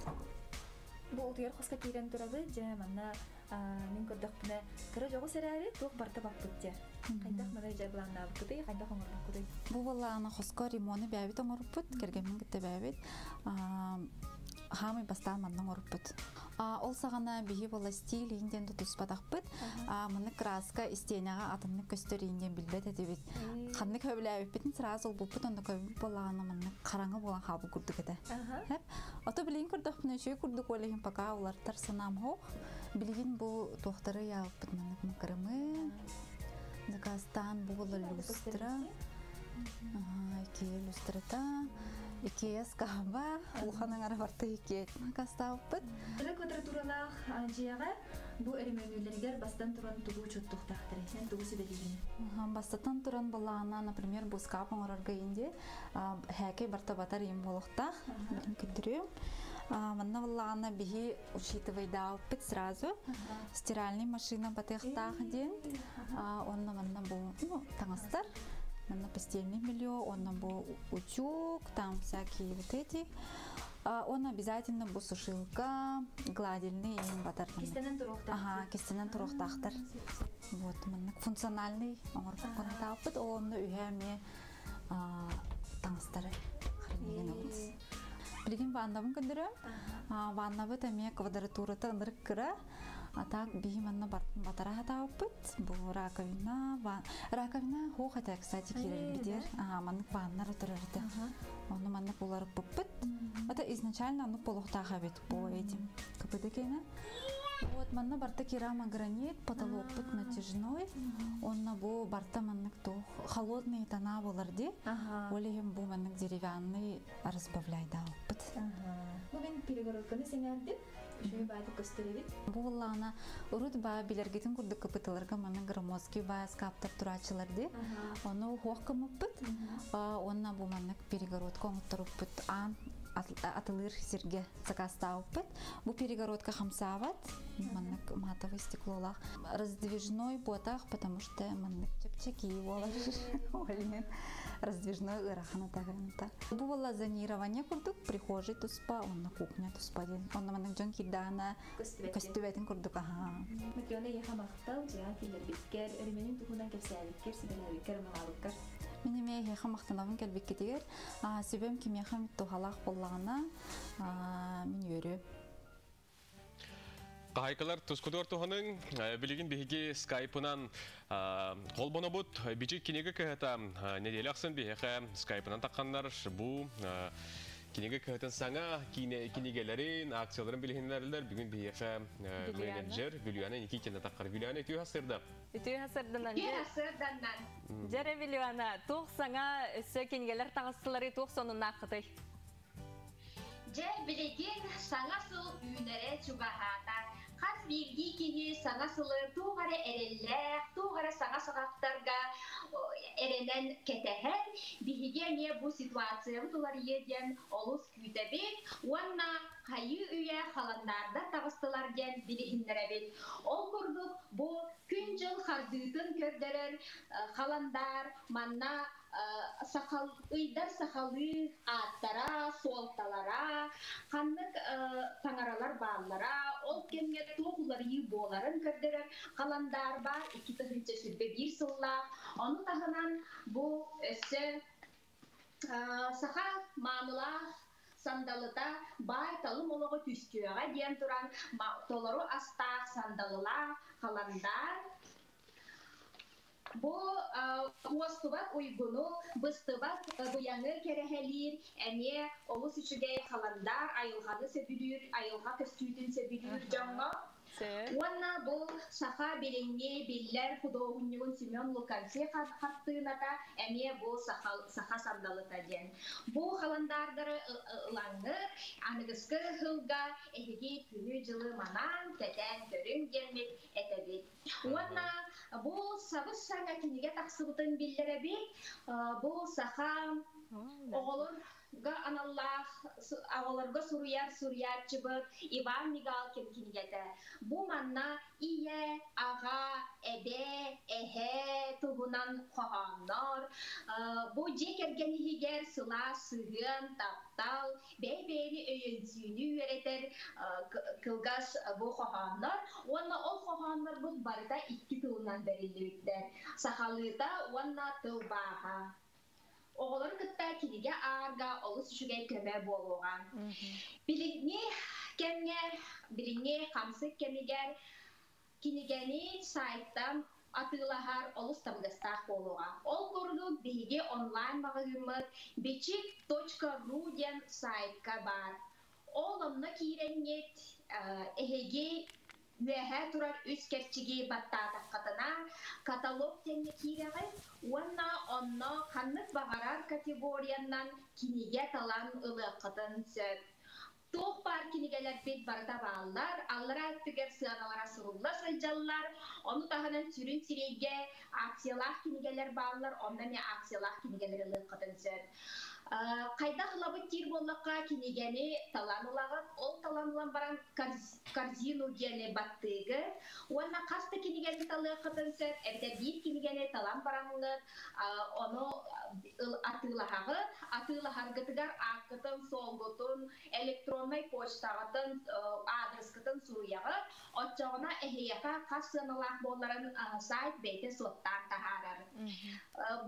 Бу утуяр хоска кирен турабы, же манна мен көрдөх бүне кыра жогу серәри тук барта бакпытте. Кайдах мына же буланна бакыты, кайдах оңордук кудай. Бу булана хоска ремоны бәбит оңорпут, кергенмен китте бәбит. Хамы бастан манның орпут. Ол сағана бейі бола стиль инден тұтыспадақпыт. Мұны краска истеняға атымны көстер инден білбет әдебет. Қанны көбілі әбіппетін сразу ол бұлпыт, онда көбіл болағына мұны қараңы болан қабы күрдік әді. Ото білейін күрдік бұны шөй күрдік олығын пақа олар санам хоқ. Білейін бұл тоқтары яғыппыт мұны мұқырымы. Закастан бұл люстра. Ики люстрата. Икея скаба, улханың арабарты икеет кастауппыт. Ірі квадратуралақ жияға бұл әременулергер бастан тұран тұғу чөттіқтақтыры, сен тұғысы бәлеген? Бастан тұран балағына, например, бұл скапың орарға енде хәке барта-батар ем болуқта, білім күдірем. Манна балағына бейі учитывайда алпыт сразу. Стиральный машина батықтақ ден. Онна манна бұл таңыстар. На постельное белье, он был утюг, там всякие вот эти. Он обязательно был сушилка, гладильный и батарный. Кистенен турохтахтар. Ага, кистенен турохтахтар. Вот, функциональный. Он үйәме таңыстары хранеген ауыз. Білген ваннабын көндірі. Ваннабы тәме квадратураты ындырып кірі. Так бейманна батара хатауппыт, бу раковина, раковина хохата, кстати, кирен бидер, маннык ваннар отырарды. Оны маннык булар пуппыт. Это изначально оно полухтаха бит по этим капыдыкена. Вот манна барта керамогранит, потолок пыт натяжной. Он на бу барта маннык то холодные тона буларды. Олегем бу маннык деревянный разбавляй дауппыт. Ну мен перегородканы сеңәрдим. Шөй байды көстөребит. Буллана урут ба билергетин курдук капыталарга мана громоздкий ба скаптар турачыларды. Оны хохкамыппыт. Онна бу маннык перегородка оңтуруппыт. атылыр сирге закастауппыт. Бу перегородка хамсават, маннык матовый стеклолах. Раздвижной ботах, потому что маннык чепчаки волаш. Раздвижной ырахана тагынта. Бу была зонирование курдук, прихожей туспа, он на кухне туспа ден. Он на маннык жон кидана костюбетин курдук, ага. Матрёна яха мактал, жа килер биткер, эременин тухунан кепсәликкер, сибеләбиккер, мағалыккер. Минеме яха мактанабын келбеккетигер, себем ким яха миттухалах боллагана, мин йөрү. Қайқалар тұскудор тұғының білеген бейге скайпынан қолбоны бұд бейчік кенегі кәйті неделі ақсын бейге скайпынан таққандар бұл кенегі кәйтін саңа кенегелерін, акцияларын білгенлерлер бүгін бейге менеджер Бүлюана неке кені таққар. Бүлюана өтеу хасырды? Өтеу хасырдынан. Жәрі Бүлюана, тоқ саңа өсі кенегелер тағысылары тоқ сонын нақытай. Же билеген саңасыл үйнәре чугахата. Хас билги кини саңасылы туғары эрелләк, туғары саңасығақтарға эренен кетәһәр. Биһиге не бу ситуация бұтылар еден олыс күйтәбек. Уанна қайы үйе халандарда тағыстылар ден билігіндерәбек. Ол күрдік бу күн жыл қардыйтын көрдерін халандар манна ыйдар сақалы аттара, солталара, қаннық таңаралар бағылара, ол кемге тоғылар үй боларын көрдірір, қаландар бар, 2-3 сүрбе бір сылла. Оны тағынан бұл өсі сақа мамыла сандалыда бай талым олығы түскеуға ден тұран, толару астақ сандалыла қаландар. Бу уостубак уйгуну, быстыбак буяңы керехелир, әне олыс үшіге халандар, айылғаны сөбілір, айылға көстүйтін сөбілір жаңға. Уанна бұл саха белеңе беллер худоғынығын Семен Лукансе қаттығыната, әне бұл саха сандалыта ден. Бұл халандардары ұлаңы, анығысқы ғылға әтеге күні жылы манан, тәтән көрін дермек әтәбет. Уанна бұл сабыз саңа кенеге тақсыбытын белдері бек, бұл саха оғылырға аналарға сұруяр чыбыт, Иван Мигалкин кенегеті. Бұл манна ие, аға, әбе, әхе, тұғынан қоғанлар. Бұл жекерген егер сыла, сығын, таптал, бәй-бәйні өйінсүйіні өретер кылгас бұл қоғанлар. Онна ол қоғанлар бұл барыда 2 тылынан бәрілі өттер. Сақалыда онна тыл баға. Оғылыр күтті кенеге арға олыс үшіге көмі болуған. Біліңе кемгер, біліңе қамсы кемегер кенегені сайттан атылағар олыс табыдастақ болуған. Ол көрді бейге онлайн бағығымыз bechik.ru ден сайтқа бар. Ол онны кейренет әхеге Вәһә турар үз кәрчеге баттатақ қатына каталог тәңе кейрәғай, онна қаннық бағарар категорияннан кинеге талан ұлы қытын сөп. Тоқ бар кинегелер бет барда бағалар, аллара әттігер сығаналара сұрулла сылжалылар, оны тағынан сүрін сирейге акциялақ кинегелер бағалар, онда не акциялақ кинегелер ұлы қытын сөп. Қайда қылабы тир боллаққа кенегені таланылағын, ол таланылан баран корзину дені баттығы. Онна қасты кенегені талы қытын сөп, әбді бір кенегені талан баранылық, оны атылағарғытығар ақытын, солғытын, электронный почтағытын, адрескытын сұруяғы, отчағына әхейеқа қас сынылақ боларын сайт бейті соттан тағарар.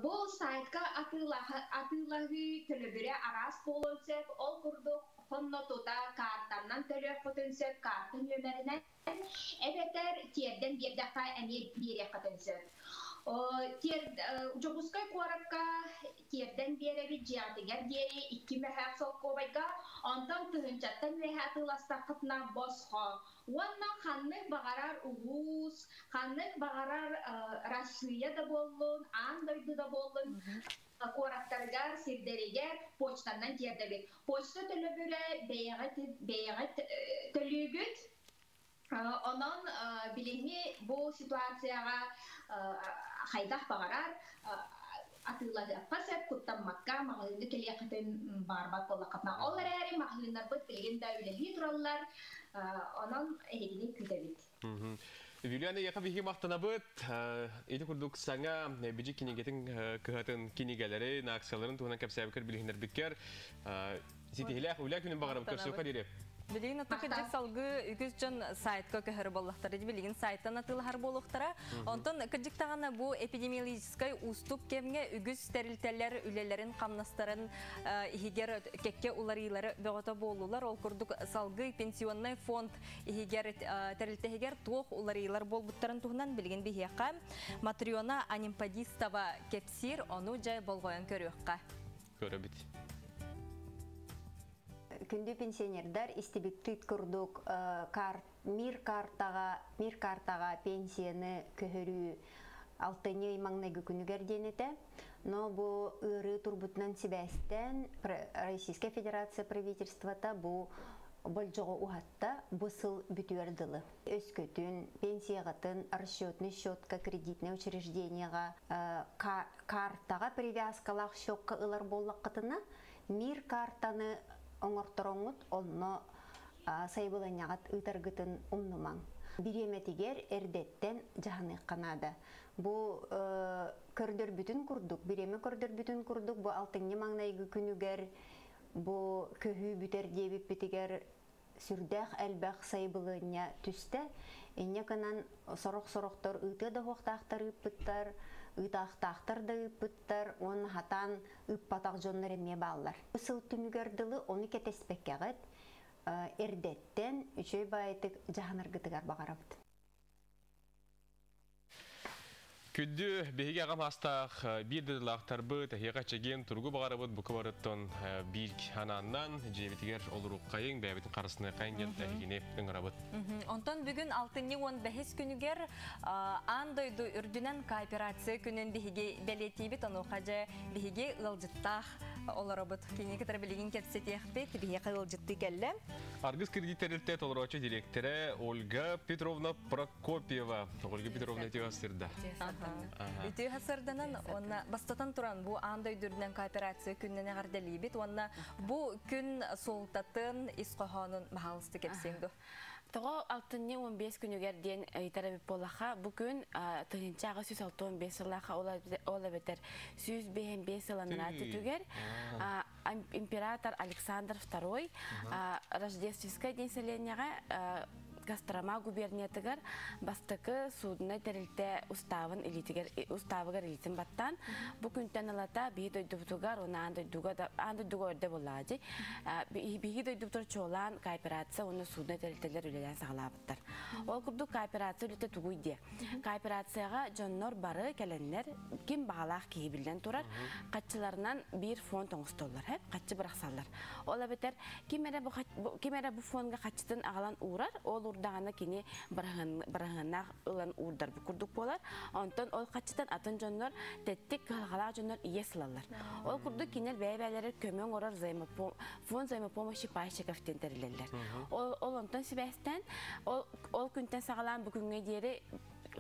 Бұл сайтқа атылағы төлөбүрө арас болонсеп, ол курдук коннотута картаннан төлөп потенсеп, картын нөмеринен эбетер тиерден бердаққа әне бере қатынсеп. Жобускай қуарапқа тиерден береби жиятыгер дери 2 мәхәк сол кобайға, онтан түхінчаттан мәхәті ластақытна босқа. Онна қаннық бағарар уғыз, қаннық бағарар расыя да болын, андойды да болын. Қуарақтарғар, сирдерегер, почтаннан тиердебек. Почта төлі бөрі бейіғі төлігіт. Онан біліңе бұл ситуацияға қайдақ бағарар, атылады қасып, құттанмаққа Ата мағылынды келияқытын барбат болақатна. Олар әрі мағылындар бұд білген дәулелі тұралар, онан әйгіне күдәбет. Юлиана яқа бихи мақтана бұд, еті күрдік саңа бейджі кенегетін күхатын кенегелері, нақсаларын туғынан кәпсәбікір білгендер біккер. Сетихіләқ, үләк үнін бағарым көрсіуқа дереп. Билигин атты кырдык салгы үгүз жон сайтка көһөр боллактары билигин сайттан атылар болуктара. Онтон кырдык тагана бу эпидемиологический уступ кемге үгүз стерилтелер үлелерин камнастарын игер кекке уларыйлары бөгөтө болулар. Ол курдук салгы пенсионный фонд игер терилтегер туох уларыйлар болбуттарын тугунан билигин бихяка Матриона Анимпадистова кепсир ону жай болгоен көрөкка. Көрөбит. Күнді пенсионердар истебиктит курдук мир картага пенсияны көһөрүү алтыны маңнайгы күнүгер денете. Но бу ыры турбутнан сибәстен Российская Федерация правительствата бу болжого ухатта бысыл бүтүердылы. Өскөтүн, пенсиягатын, расчетный счетка, кредитное учреждениега, картага привязкалах счетка ылар боллаккытына мир картаны оңортороңут онно сайбыланягат ытаргытын умнумаң. Биреметигер эрдеттен жаханы канада. Бу көрдөр бүтүн курдук, биреме көрдөр бүтүн курдук, бу алтыны маңнайгы күнүгер, бу көһүү бүтер дебип битигер сүрдэх элбэх сайбылыня түсте, эне канан сорох-сорохтор ыты да хоқтақтар ыппыттар, ытақтақтар да ыппыттар, он хатан ыппатақ жоннар эме баллар. Сыл түнүгердылы оны кетеспеккегет эрдеттен үчөй байтык жаханыргытыгар багарабыт. Күдді бейге ағам астақ бейділақтар бұд, еға чеген тұрғы бағары бұд, бұқы барыттон бейк хананнан, жебетігер олыру қайын, бәйбетін қарысыны қайын ген әйгіне үңіра бұд. Онтон бүгін 6-10 бәхес күнігер андойды үрдінен кооперация күнін бейге бәлетейбет, оны қажа бейге ғылжыттақ олары бұд. Кенекетер білеген кәпсетеқпет, бейге ғылжытты кәлі. Аргыз кредитерілті толырочы директоры Ольга Петровна Прокопьева. Ольга Петровна тегастырда. Үтü hasırdanan ona bastatan turan bu anda üdürünen kooperasiya künnene gardelibit ona bu gün soltatın iskohanın mahalısты kepsengdu. Тоғы 6-15 күнігерден итарабып болаға бүгін тұхынчаға 165 сылаға ола бетер 105 сыланын аты түгер. Император Александр II рождественская день соленияға Кострома губерниятыгар бастыкы судына терилте уставын уставыгар илитин баттан бу күнтен алата бии дойдубутугар оны андойдуга өрде боллади бии дойдубутур чолан кооперация оны судына терилтелер үлелен сагалабыттар. Ол курдук кооперация үлете тугуйди. Кооперацияга жоннор бары келеннер ким багалак кейбилден турар катчыларынан бир фонд оңустоллар хеп катчы быраксаллар. Ол бетер кимере бу фондга катчытын агалан урар ол урдагана кини бараханнак ылан урдар курдук болар. Онтон ол качтан атын жоннор теттик калгала жоннор иеслалар. Ол курдук кинер бәйбәләре көмөң орар фонд взаимопомощи пайщиков тентерилерлер. Ол онтон сибәстән ол күнтен сагалан бүгүнгө диери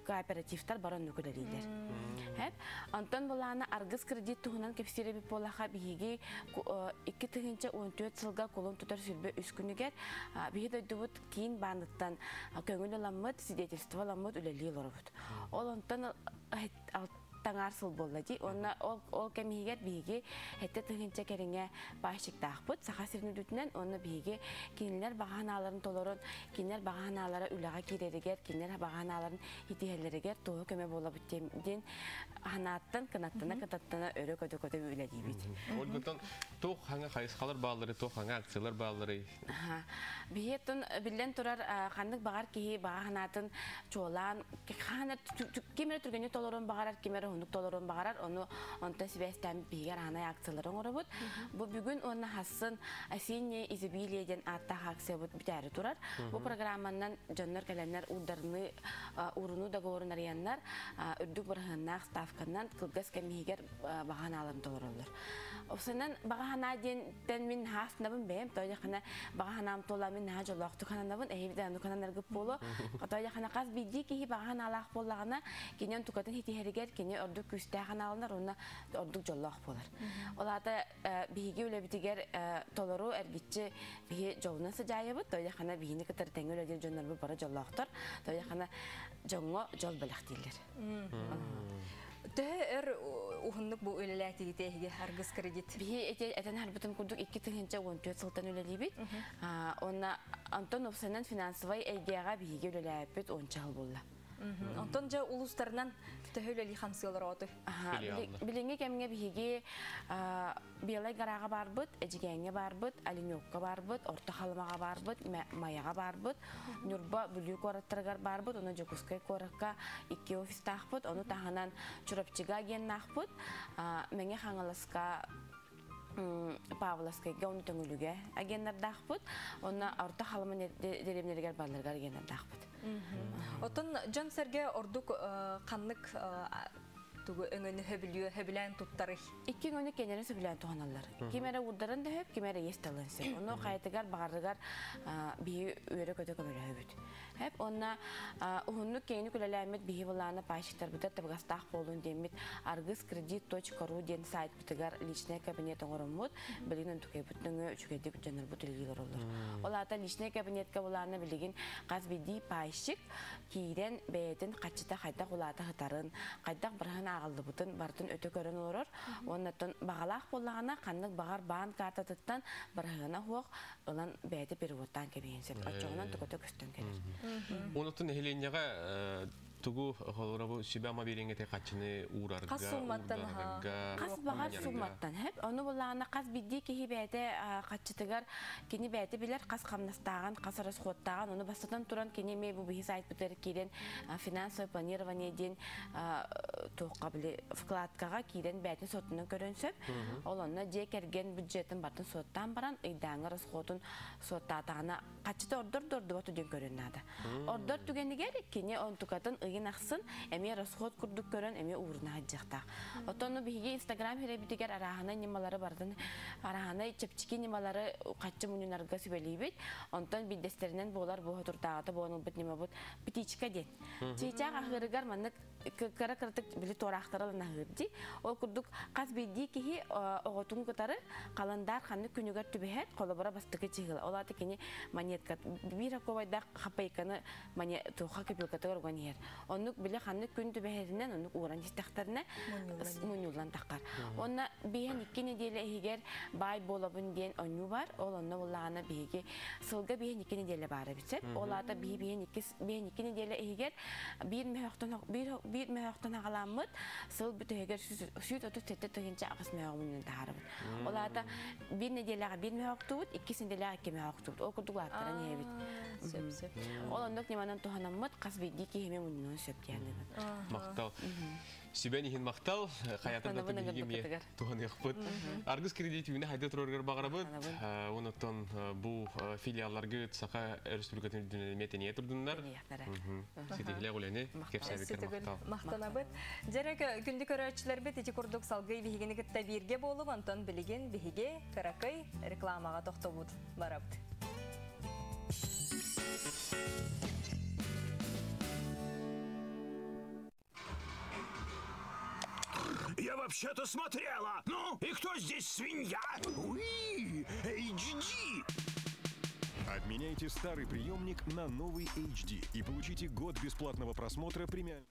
кооперативтар баран нүкөлөрүлөр. Антон буланы аргыс кредит туһунан кепсире бит болаха биги 2014 жылга колон тутар сүрбө үскүнүгер биги дебут кийин бандыттан көңүл аламмыт свидетельство аламмыт үлели лорбут. Ол антон таңарсыл боллади. Онна ол кемигер биги хетте тыгынча кереңе башыктакпыт. Сахасырны дүтүнөн онна биги кинилер баганаларын толорон, кинилер баганалары үлага киреригер, кинилер баганаларын итиһеллеригер тоо көмө болобут ден ханаттан кынаттана өрө көдө үледи бит. Ольгатан тох ханга хайскалар баалары, тох ханга акциялар баалары. Биеттен билен турар хандык багар ки баганатын чолан хана кимер түргөнү толорон багарар кимер хундук толорон багарар оны онта сибестен бигер хана акцияларын оробут. Бу бүгүн оны хасын осенне изобилиеден атта акция бут битәре турар. Бу программанан жоннор келеннер ударны уруну договорун арияннар үрдүк барганнак ставканан кылгас кемигер баганаларын толороллар. Осынан багахана ден мин хаснабын бем тояхана багаханам тола мин хажа лохту кананабын эйбден кананаргып боло тояхана каз биди ки багахана алах боллагана кинен тукатын хитихеригер кине ордук күстә каналнар уна ордук жоллох болар. Олата биги үле битигер толору эргитче би жолна сажаябы тояхана бини кытыр теңөл өдер жоннар бара жоллохтор тояхана жоңго жол белехтилер. Тәһәр ухыннык бу үлеләти тәһиге харгыс кредит. Би этен харбытын курдук 2 тыгынча 14 сылтан үлелибит. Онна Антонов сенен финансовый әйгәгә биге үлеләпет 10 жыл булды. Антон жа улустарынан тәһөлели хансылар аты. Билеңге кемгә биге белай гарага барбыт, эҗигәнгә барбыт, алинёкка барбыт, орта халмага барбыт, маяга барбыт, нурба бүлү кораттыргар барбыт, оны жокускай коракка 2 офис тахбыт, оны таханан чурапчыга ген нахбыт, менге хаңаласка Павловская гауны төңүлүгө агеннер дахбыт, оны орта халмын деревнелер барларга агеннер дахбыт. Отон Жан Серге ордук каннык тугу өңөнү хөбүлү хөбүлән туттары. Икки өңөнү кенерин сөбүлән туганалар. Кимере урдарын да хөп, кимере есталынсы. Оны кайтыгар багарыгар бии өрө көтө көмөлө хөбүт. Хеп онна ухунну кейни күләләмет бии буланы пашиктар бутат табгастак болун демит argskredit.ru ден сайт бутыгар личный кабинет оңоромут билигин тукай бүтүнгө үчүгедик жанар бутылгылар олар. Оларда личный кабинетке буланы билигин казбиди пашик кийден бетин качыта кайта кулата хатарын кайта бирхан агылды бутун бартын өтө көрөн олорор. Оннан багалак боллагана каннык багар баан картатыттан бирхана хуак ылан бети переводтан кебенсеп ачугунан тукөтө көстөн келер. Онотун эхеленняга тугу холорабу сибама береңете качыны урарга. Кас сумматтан кас багар сумматтан хеп. Оны буллагана кас бидди ки бете качытыгар кини бете билер кас камнастаган, кас расходтаган, оны бастан туран кини ме бу би сайт битер кирен финансовый планирование ден тоққа биле вкладкага кирен бетин сотунан көрөнсөп, ол онна же керген бюджеттин батын соттан баран ыйдаңы расходун соттатагана качыты ордор бату ден көрөннады. Ордор түгенигер кини он тукатын ыйын аксын, эме расход курдук көрөн, эме урна хаджакта. Отону биге Instagram херебитигер арахана нималары бардын, арахана чепчики нималары качы мунунарга сөбелейбит, онтон биддестеринен болар бу туртагаты бонун бит нима бут птичка ден. Чечак ахырыгар маннык кара кыртык били торактаралына хырди. Ол курдук каз бидди ки оготун кытары каландар ханны күнүгөр түбехет колобора бастыкы чыгыла. Олаты кини монетка бир ковайда хапайканы мане тоха кепилкатыр органер. Онук биле ханны күн түбехетинен онук уран дистактарына мунюлан таккар. Онна бehen 2 неделе эгер бай болобун ден оню бар. Ол онна буллагана биге сылга бehen 2 неделе бары битсеп. Олата бehen 2 неделе эгер бир мөхтөн агаламыт сыл бүтөгөр сүт өтүп тетте төгенче агыс мөгүнүн таарыбыт. Олата бир неделеге бир мөхтүбүт, 2 неделеге 2 мөхтүбүт. Ол курдугаттар не бит. Сөп. Ол ондок неманан туханамыт касбиди ки хеме мунун сөптянды. Мактал. Сибенихин мактал, хаятында төгеме туханы якпыт. Аргыс кредитивине хайда тургар багарабыт. Онотон бу филиалларга сака республикатын дүнемете турдундар. Ситегле гөлени кепсәбекер мактал. Мактанабыт. Жарак күндү көрөчүлөр бит эти курдук салгы бигени кытта бирге болуп, антон билеген биге каракай рекламага токтобут барабыт. Я вообще-то смотрела. Ну, и кто здесь свинья? Уи, HD. Обменяйте старый приемник на новый HD и получите год бесплатного просмотра премиального.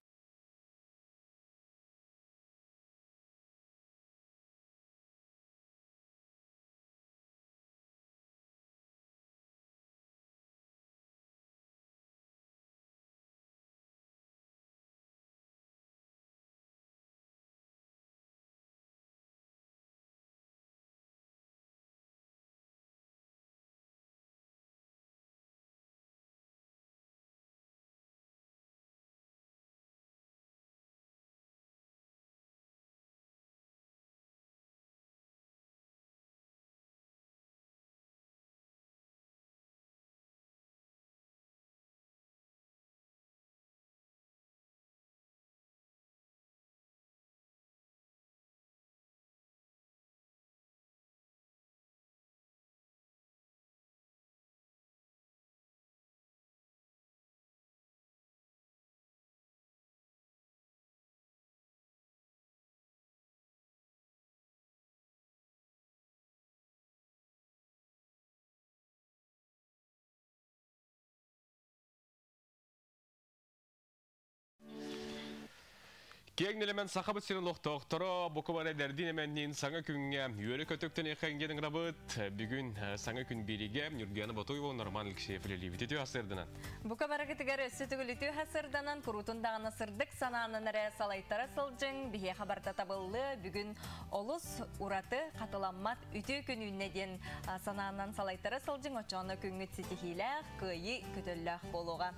Keң elemen сақабыт сирин лоқтоқтыры, бұқыбары дәрдин еменнен саңа күнге үйері көтөктен еқенгенің рабыт, бүгін саңа күн береге үргені Батуева норман ilkşefileli bitetiyor hasırdınan. Бұқыбары кітігер өсі түгіліту hasırdanan kurutundağına sırdık sananın әрі салайтары сылжың, біге қабарта табылы бүгін олыс ураты қатыламмат үті күнінеден сананын салайтары сылжың очаны күнгі цитихиләқ, күйі көтілләқ болуға.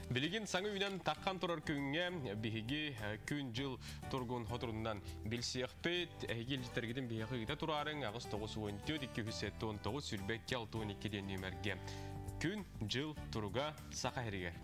Білеген саңа үйнен таққан тұрар күнге бігеге күн жыл тұрғын отырындан білсияқпет әйгел жітергеден бейіғі тұрарын ағыз 9-10-2-2-9 сүрбек кел 12-ден нөмерге. Күн жыл тұруға сақа әрігер.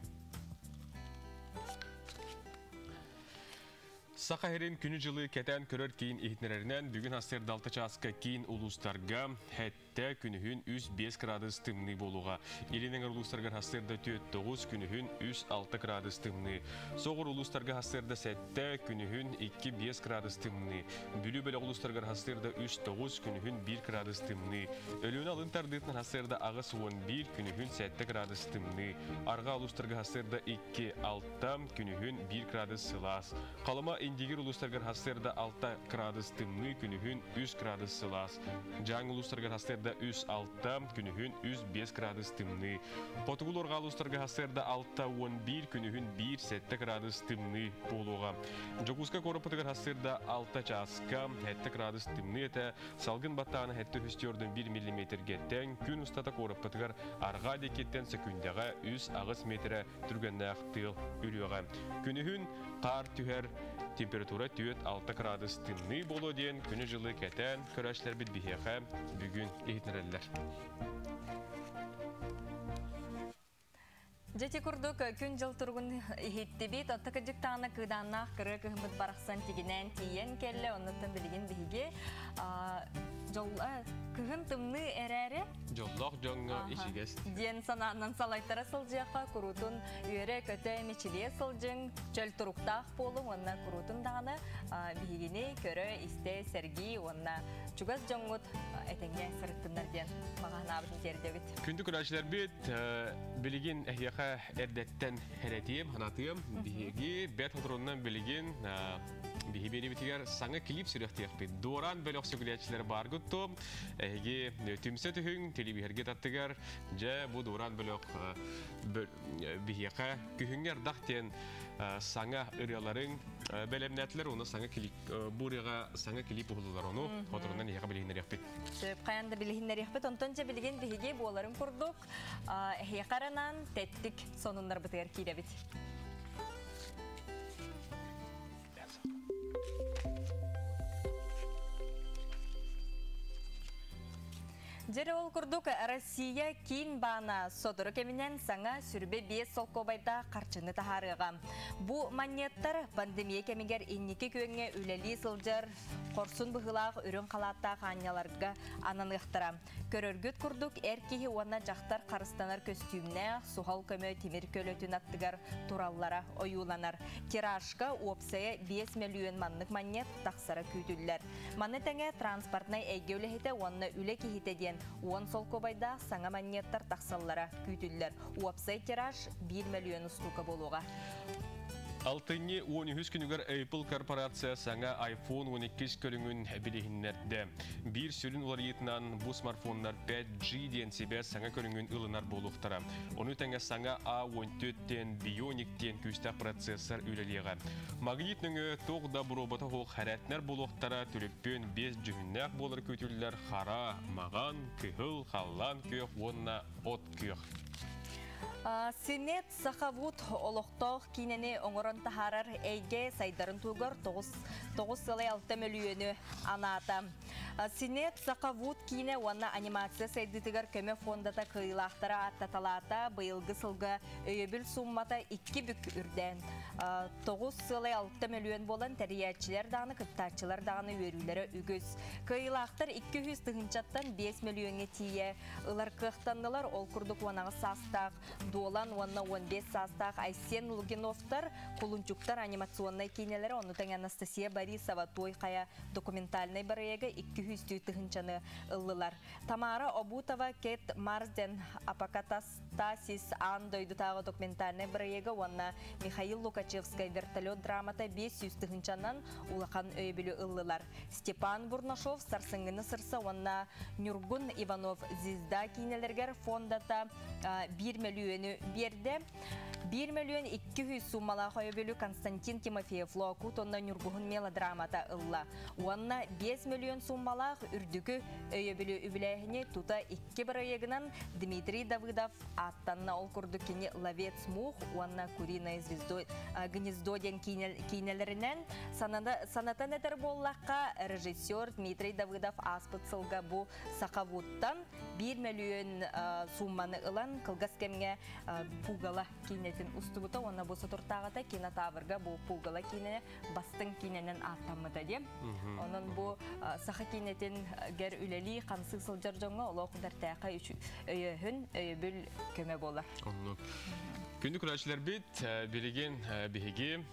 Сақа әрін күні жылы кәтән көрір кейін ехтінерінен бүгін астерді 6 часқа кейін ұлыстарға әтті күнігін 5 градус тымны болуға. Елінің ұлыстарға астерді 9 күнігін 6 градус тымны. Соғыр ұлыстарға астерді сәтті күнігін 2-5 градус тымны. Бүлі бөлі ұлыстарға астерді 3-9 күнігін 1 градус тымны. Өліні алынтардығын астерді ағыз 11 күнігін 7 градус тымны. Арға ұлыстарға астерді 2-6 күнігін 1 градус сылас. Қалыма Индигер улустаргар хастерда 6 градус тымны күнігін 3 градус сылас. Жаң улустаргар хастерда 3-6 күнігін 5 градус тымны. Потугул орға улустаргар хастерда 6-11 күнігін 1-7 градус тымны болуға. Жокуска корапытыгар хастерда 6 часка 7 градус тымны еті салгын баттағаны хетті хүстеордың 1 мм геттен күн ұстата корапытыгар арға декеттен секундяға 3 ағыз метрі түргенді ақтыл үріға. Күнігін қар түхер температура 6 градус тымны болу ден күні жылы кәтән көрәшлер біт бігеға бүгін ехтінерелер. Жеті күрдік күн жыл тұрғын ехетті бет, оттықы жүктағына қыданнақ кірі күхіміт барақсан тегінен тиен кәлі, оннаттан білген біге күхім тымны әрәрі? Жоллақ жоңы ішігес. Ден сананын салайтары сылжияқа күрутын үйері көті мечіле сылжың, чөл тұрықтақ болу, онна күрутын дағаны бігені көрі істе сәргі, онна чугас жоңғыт әтенге сұрыттындар ден маған абын терді бет. Күнді күрәшілер бет, білген әйеқа әрдеттен әрәтейім, ханатыйым, бігі бәт отыруынан білген биһи бери битигер саңа клип сүрәхтәк бит. Доран бөлөк сөгләчләр бар гытты. Әге түмсә төһүң телевизорга таттыгар. Жа бу доран бөлөк биһига күһүңнәр дактен саңа ыряларын белемнәтләр уны саңа клип бурыга саңа клип булдылар уны. Фоторуннан яга белгәннәр яхпит. Сөп каянда белгәннәр яхпит. Онтонча белгән биһиге буларын курдук. Яқаранан тәттик сонуннар битер килә бит. Жері ол күрдік Россия кейін бана содыры кемінен саңа сүрбе 5 солқобайда қарчыны тахарыға. Бұ монеттар пандемия кемігер иннеке күйіңе үлелі сылжар, қорсын бұғылақ үрін қалатта қаняларға ананықтыра. Көріргіт күрдік әркеге оны жақтар қарыстанар көстюмне суғал көмі темір көлөтін аттығар тураллара ойуланар. Тиражға опсая 5 миллион маннық монет тақсара күйтілілер. Монетаңа транспортнай әйгеулі оны үлі кехетеден 10 солқобайда саңа монеттар тақсаллара күйтілілер. Уапсай тираж 1 миллион ұстуқа болуға. Алтыны 13 күнігер Apple корпорация саңа iPhone 12 көріңін білігінлерді. Bir сүрін олар етінен бұл смартфонлар 5G ден себе саңа көріңін ұлынар болуқтара. Оны тәңе саңа A14-тен Bionic-тен күстәк процессор үлелеға. Магнитніңі тоғда бұл робота хоқ әрәтнер болуқтара түліппен 5 жүгіннәк болыр көтілілер қара, маған, күхіл, қаллан көк, онына от көк. Синет сақавут олықтоқ кейнені оңырын тахарар әйге сайдарын туғыр 9,6 миллионы аната. Синет сақавут кейне уанна анимация сайдытығыр көмі фондата қиылақтара аттаталата бұйылғы сылғы өйебіл суммата 2 бүк үрден. 9,6 миллион болан тәриятчілер дағыны, кыптарчылар дағыны өрілері үгіз. Қиылақтар 200 тұғынчаттан 5 миллионы тие. Ұлар қықтандылар ол күрдік уанағы састақ. Долан онна 15 састақ Айсен Лугиновтар, Кулунчуктар анимационный кинелері, оны таң Анастасия Борисова той қая документальный барыяға 200 тыгынчаны ыллылар. Тамара Обутова Кет Марсден Апокатастасис Андойду тағы документальный барыяға, онна Михаил Лукачевская вертолет драмата 500 тыгынчанан улақан өйбілі ыллылар. Степан Бурнашов сарсыңыны сырса, онна Нюргун Иванов Звезда кинелергер фондата 1 миллионы берді. 1 миллион 200 суммала қойбілі Константин Тимофеев локу тонна Нюргуғын мелодрамата ылла. Онна 5 миллион суммала үрдігі өйбілі үбіләйіне тута 2 бір өйегінен Дмитрий Давыдов аттанна ол күрдікіне Ловец Мух, онна Куриная гнездоден кейнелерінен санатан әтір боллаққа режиссер Дмитрий Давыдов аспытсылға бұ сақавуттан 1 миллион сумманы ылан кылгас кемге пугала кинетин устубута, онна бұсы тұртағыта кинотавырға бұ пугала кинене бастың киненен аттамыда де. Онын бұ сақа кинетин гер үлелі қансық сылжар жоңға олауқындар тәқа өйіхін өйібіл көме болар. Күнді күрәшілер бет, береген бігеге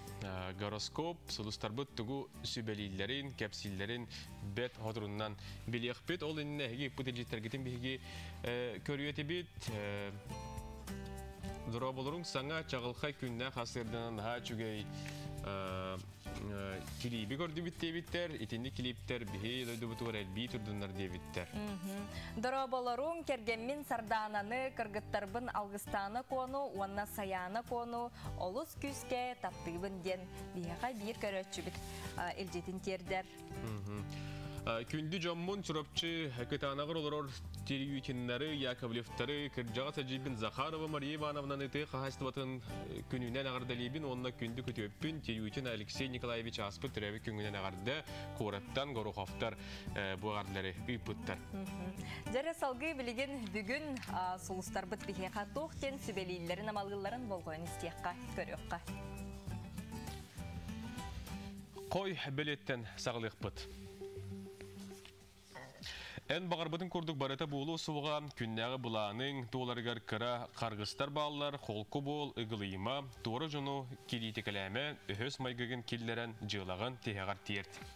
гороскоп, сұлыстар бұт тұғу сөбелейлерін, кәпсілерін бет ғадырыннан білеқ бет. Ол еніне әге бұтелжеттергетін бігеге көріеті бет. Дұра болырың саңа чағылқай күнне қасырдынан ға чүгей клипі көрді біттер, итінді клиптер бігі дөйді бұтығыр әлбей тұрдынлар дебіттер. Дұра болырың кергенмен сардананы кыргыттарбын алғыстаны кону, онна саяны кону, олыс күске таптығыбын ден бияға бір көрөтші біт елжетін тердер. Күнді жаммын чұрапчы көтанағыр олар терюйтінлері, Яковлевтары, Кырджаға Сәджибін Захарова, Мария Ивановнан еті қағастыватын күнінен ағырдалебін, онына күнді көтөппін терюйтін Алексей Николаевич Аспы түрәбі күнінен ағарды қораттан Гороховтар бұғардылары үйпыттар. Жәрі салғы білеген бүгін сұлыстар бұт бігеға тоқтен сөбелейлерін амалғыларын болғойын істеққа көріққа. Қой білеттен сағылық бұт. Ән бағарбытын көрдік барыта болу суға күннәғы бұланың туоларғар кіра қарғыстар балылар, қолқы бол, ұғылыйма, туыры жону келейті кәләмі, өз майгығын келдерін жылағын тегағар тиерді.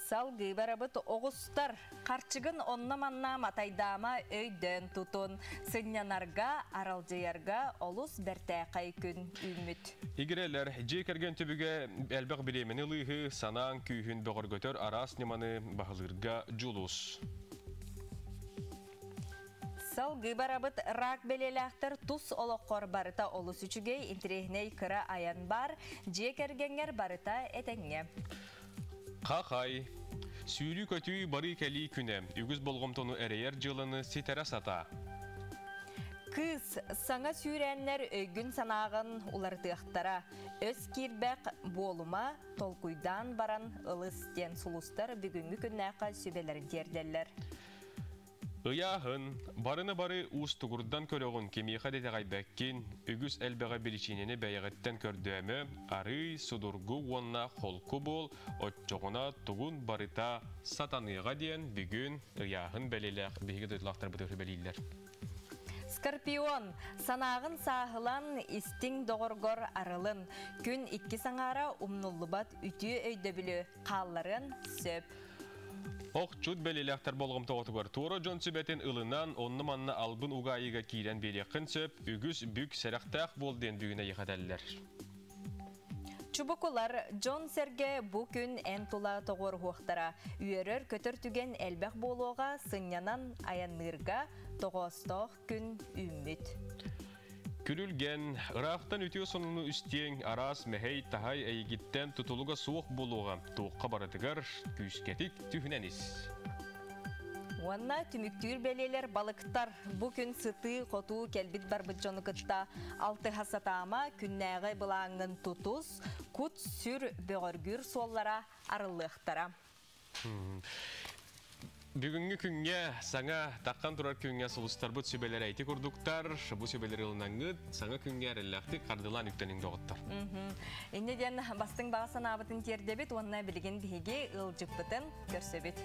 Салғы барабыт оғыстар, қарчығын онна-манна матайдама өйден тұтын, сыннянарға, аралжайарға олыс бәртәқай күн үміт. Игерелер, жей кәрген түбіге әлбәқ білемені лығы санаң күйін бұғыр көтер арас неманы бағылырға жұлыс. Салғы барабыт рак белеләқтір тұс олыққор барыта олыс үшіге интерегней кіра аян бар, жей кәргенгер барыта әтәңе. Қақай, сүйілі көтүй бары кәлі күні, үгіз болғымтону әрейер жылыны сетәрі сата. Кыз, саңа сүйрәнлер өйгін санағын улардықтара. Өз кирбәк болума толкуйдан баран ылыс ден сұлыстар бүгінгі күннәқа сөбелерін терделер. Ыяғын, барыны бары уыз тұғырдан көріғын кемейқа деді ғайбәккен, үгіз әлбәға білішенені бәйіғіттен көрдіәмі, ары сұдырғы онна қолқы бол, отчоғына тұғын барыта сатаныға дейін бүгін ыяғын бәлеләқ бейгі дөйтлақтар бұтығы бәлейлер. Скорпион, санағын сағылан истің доғырғыр арылын, күн 2 саңара умнуллыбат үті өйдөбілі қалларын сөп. Оқ чуд бәлеләқтар болғым тоғытығыр. Тура жон сөбәтен ылынан онны манна албын уғайыға кейлен береқін сөп, үгіз бүк сәріқтақ болден бүгіне еқадәлілер. Чубукулар Джон Серге бұ күн ән тұла тоғыр хуақтара. Үйерір көтір түген әлбәқ болуға сынянан аяннырға тоғыстық күн үміт. Күрілген, ұрақтан өтеу сонуны үстең арас мәхей тахай әйгеттен тұтылуға суық болуға туыққа баратығар күйіскетік түхінәніз. Онна түміктүйір бәлелер балықтар бұ күн сыты қоту кәлбіт барбыт жоны күтта алты хасатама күннәғі бұлаңын тұтыз күт сүр бөғіргүр соллара арылықтара. Бүгінгі күнге саңа таққан тұрар күнге сұлыстар бұт сөбелер әйті көрдіктар, бұ сөбелер ұлынаңғыд, саңа күнге әрілләқті қардылан үктенің доғыттар. Енеден бастың бағасан абытын тердебет, онына білген біге ұлжып бұтын көрсөбет.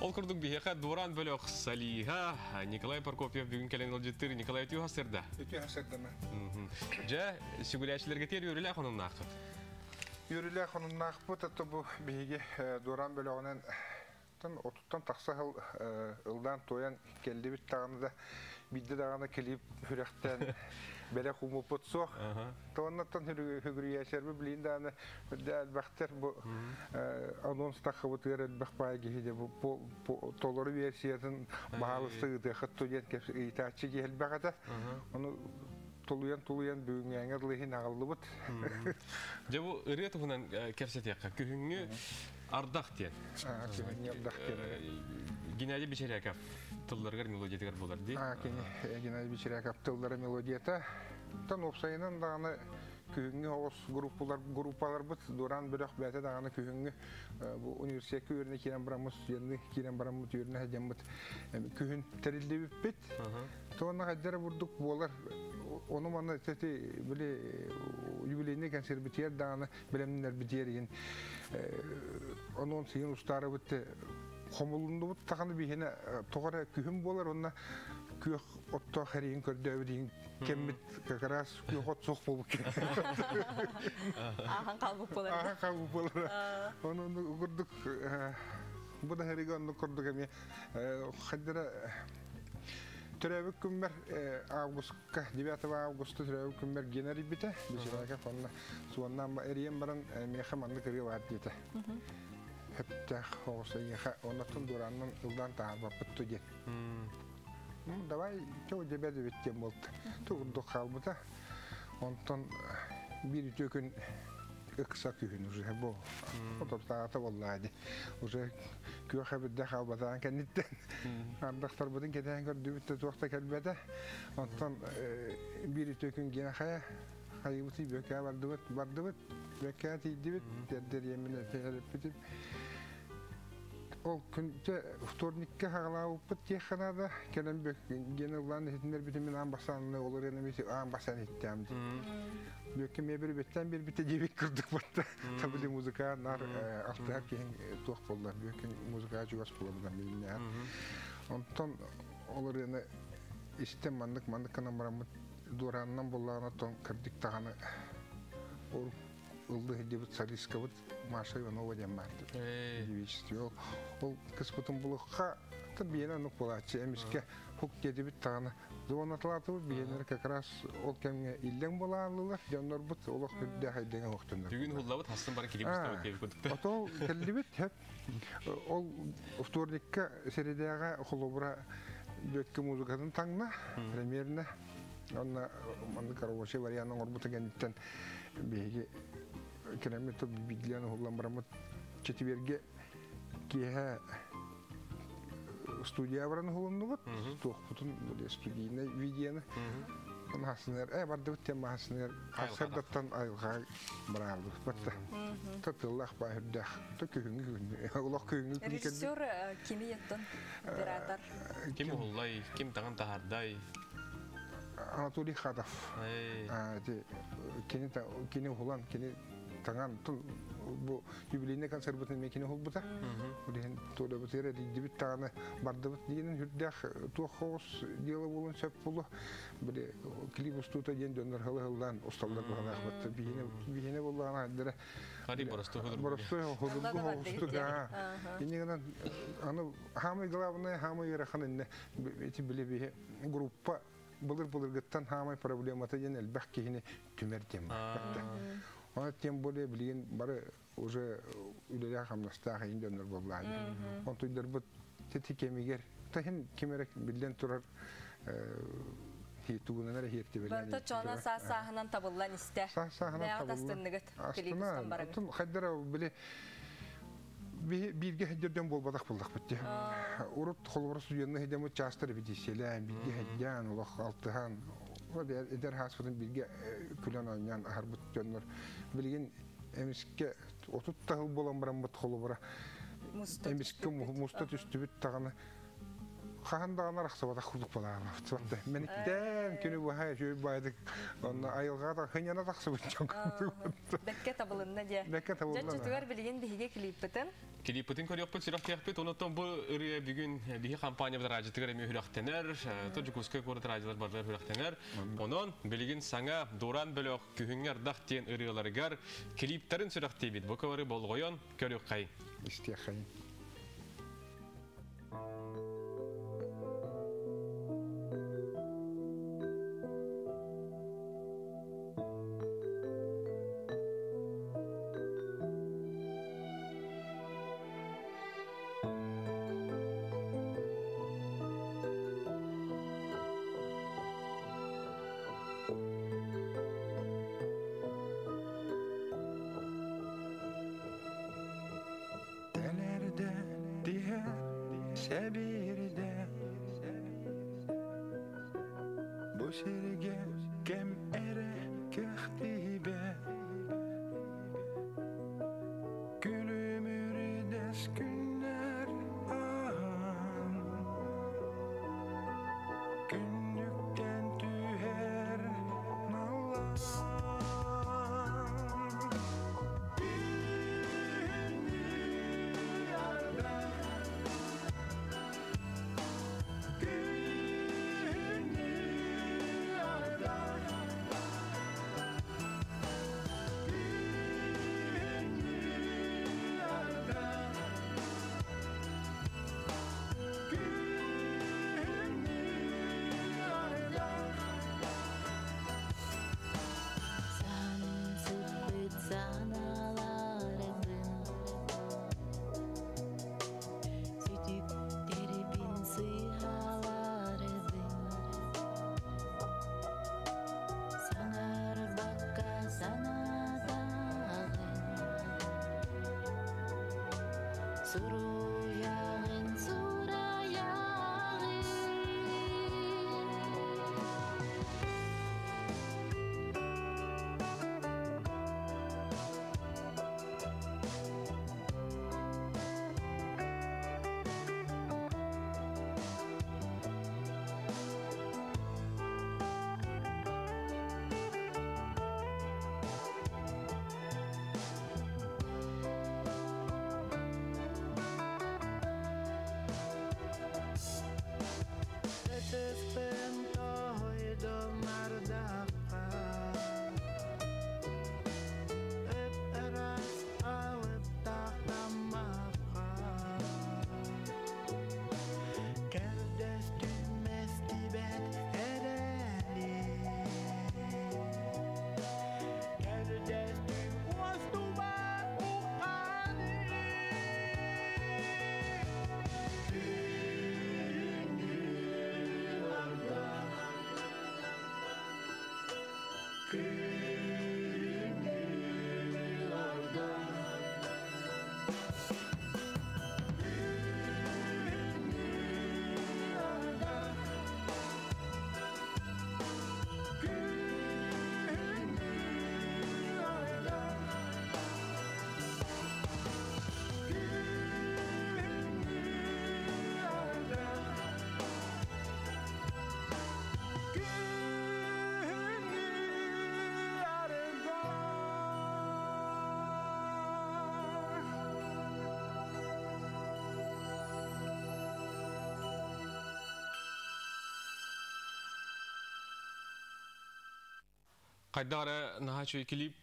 Ол күрдік бейеқа Дуран бөліқ Салиха, Николай Прокопьев бүгін кәлен ұлжеттір. Николай өтеу хасырда? Өтеу хасырда ма. Жа, сүгіләшілерге тер өрілі қонын нақып? Өрілі қонын нақып өтті бұл бейге Дуран бөліғынан отуттан тақса ылдан тоян келді біт тағаны да бидді дағаны келіп хүректен бәлі құмы бұтсоқ. Тоғаннаттан хүрі яшербі білейін дағаны әлбәқтер бұл анонс тақы бұтығыр әлбәқ бай кейде бұл толыры версиятын бағалысты ұдықы тоян итачы келбәқ ата. Оны толуян бүгін әңірлігін ағылды бұт. Жа бұл үрет ұғынан кәпсетеққа күхіңі ардақ тен. Геннадий Бичеряков тылларғар мелодиятығар болар дей? Геннадий Бичеряков тыллары мелодията. Тан опсайынан дағаны күхіңі оғыз группалар бұд. Дуран бөліқ бәті дағаны күхіңі университет көріне керен барамыз, керен барамыз өріне әден бұд. Күхін тәрілді бүп бет. Тоғына қаддары бұрдық болар. Onu bana böyle юбилейный концерт bitiyor dağını bilemler bitiyor yen. Onun şeyin ustaları bitti. Komulunda bu takını bir hene toğara kühüm bolar onunla küh otta heriyin kördüğü deyin kemmit kakaras küh ot soğuk bulup. Ahan kalbuk bolar. Ahan kalbuk bolar. Onu kurduk. Bu da heriyi onu kurduk hem ya. Haddara Türevik günler Ağustos'ta 9 Ağustos'ta türevik günler genel bite. Bizlere falan sondan eriyen baran mehamanlık eriyor vardı. Hep de hoşayı onatın duranın yıldan daha battı diye. Davay çok cebede bittim oldu. Tuğdu kalmadı. Ondan bir gün kısa gün уже bu. Otobüste vallahi. Уже köye bir daha bazen kenditten. Ardaktar budun giden gördü bitti tuğda kelbede. Ondan bir gün gene hayıbıtı böke vardı böke tiydi bit der yeminle fehlep bitip. O günde vtornikka hağlaup bit yakınada gelen gene ulan hitler bitimin ambasanlığı olur enemisi ambasan hittem. Böke mebir bitten bir bitte cebik kırdık batta. Tabii müzika nar altı herkesin tuğ bollar. Böke müzika jugas bollar bilin ya. Ondan olur yani mandık kanamaramı durandan bollarına ton kırdık tağını. Oldu hediyet saliska bit maşa Ivanova demardı. Diyor. O kısmıtın bulukha tabii yine nuk bolatçı emiske huk hediyet tağını. Zonatlatı bir yerler как раз o kemge ilden bolarlılar. Canlar bit olak bir de haydene vaktinler. Bugün hullavut hastın bana kilimizde bakıyorduk. Oto kelibit hep o vtornikka seridaga hulubra dökkü muzikasının tangna premierine. Ona karavaşı var yanın orbuta genitten bir kilometre bilgilerini hullamıramı çetiverge kihe stüdya varan hulundu var. Tohputun böyle stüdyine videonu. Onun hasınlar, vardı bir tema hasınlar. Hasırdattan ayılğa bırakıldı. Batta. Tatıllah bayırda. Töküğünü günü. Allah köyünü günü. Rejissör kimi yattın? Operator. Kim hullay, kim tağın taharday? Anatoly Khadov. Kini hulan, kini tangan bu jubileyne konserbatın mekini hulbuta. Ulen toda bitire dibit tane barda bit diyenin hürdeh tuğos diyala bulun sep bulu. Böyle klip ustuta yen döner halı ustalar bana akbatta bihine bullana adere. Hadi barastu huduga. Yine kadar anı hamı glavne hamı yarakanın eti bile bir gruppa bulur gittan hamay problemata yen elbaq kihine tümertem. Ona tem böyle bilin bare уже üleler hamlasta hayin döner bolladı. On tuydur bu tetikemiger tahin kimerek bilden turar hitunlara hirti bilen. Barta çona sahanan tabullan iste. Sahanan tabullan. Aslında tüm haddara bile bilgi hedderden bolbadak bulduk bitti. Urut kolvarası yanına hedemi çastır bir selam bilgi hedyan ulak altıhan. O da eder hasfının bilgi külen oynayan harbut dönür. Bilgin emiske otut tahıl bolan baran bat kolvara. Emiske mustat üstü bit tağını Қағандағына рақсабада құрдық балағына. Тұватты. Мен иттен күні бұхай жөй байдық. Оны айылға да хыняна тақсыбын жоң. Бәкке табылынна де. Бәкке табылынна. Жачытығар білген бігі клиппетін. Клиппетін көрек бұл сұрақ тияқпет. Онықтан бұл үрі бүгін бігі компания бұда радиотығыр әме хүрақтенер. Тұжы көзгі көрді радиолар барлар хүрақтенер. Онын білген саңа доран бөлік күхіңер дақ тен үріғаларығар клиптерін сұрақ дейбет. Бұл көвары бол ғойын көрек қай. Істияқ қайын. Sebirde bu sirge kem ere köhtibe gülümürdes günler an günlükten tüher nallan Qaydara nahaçı klip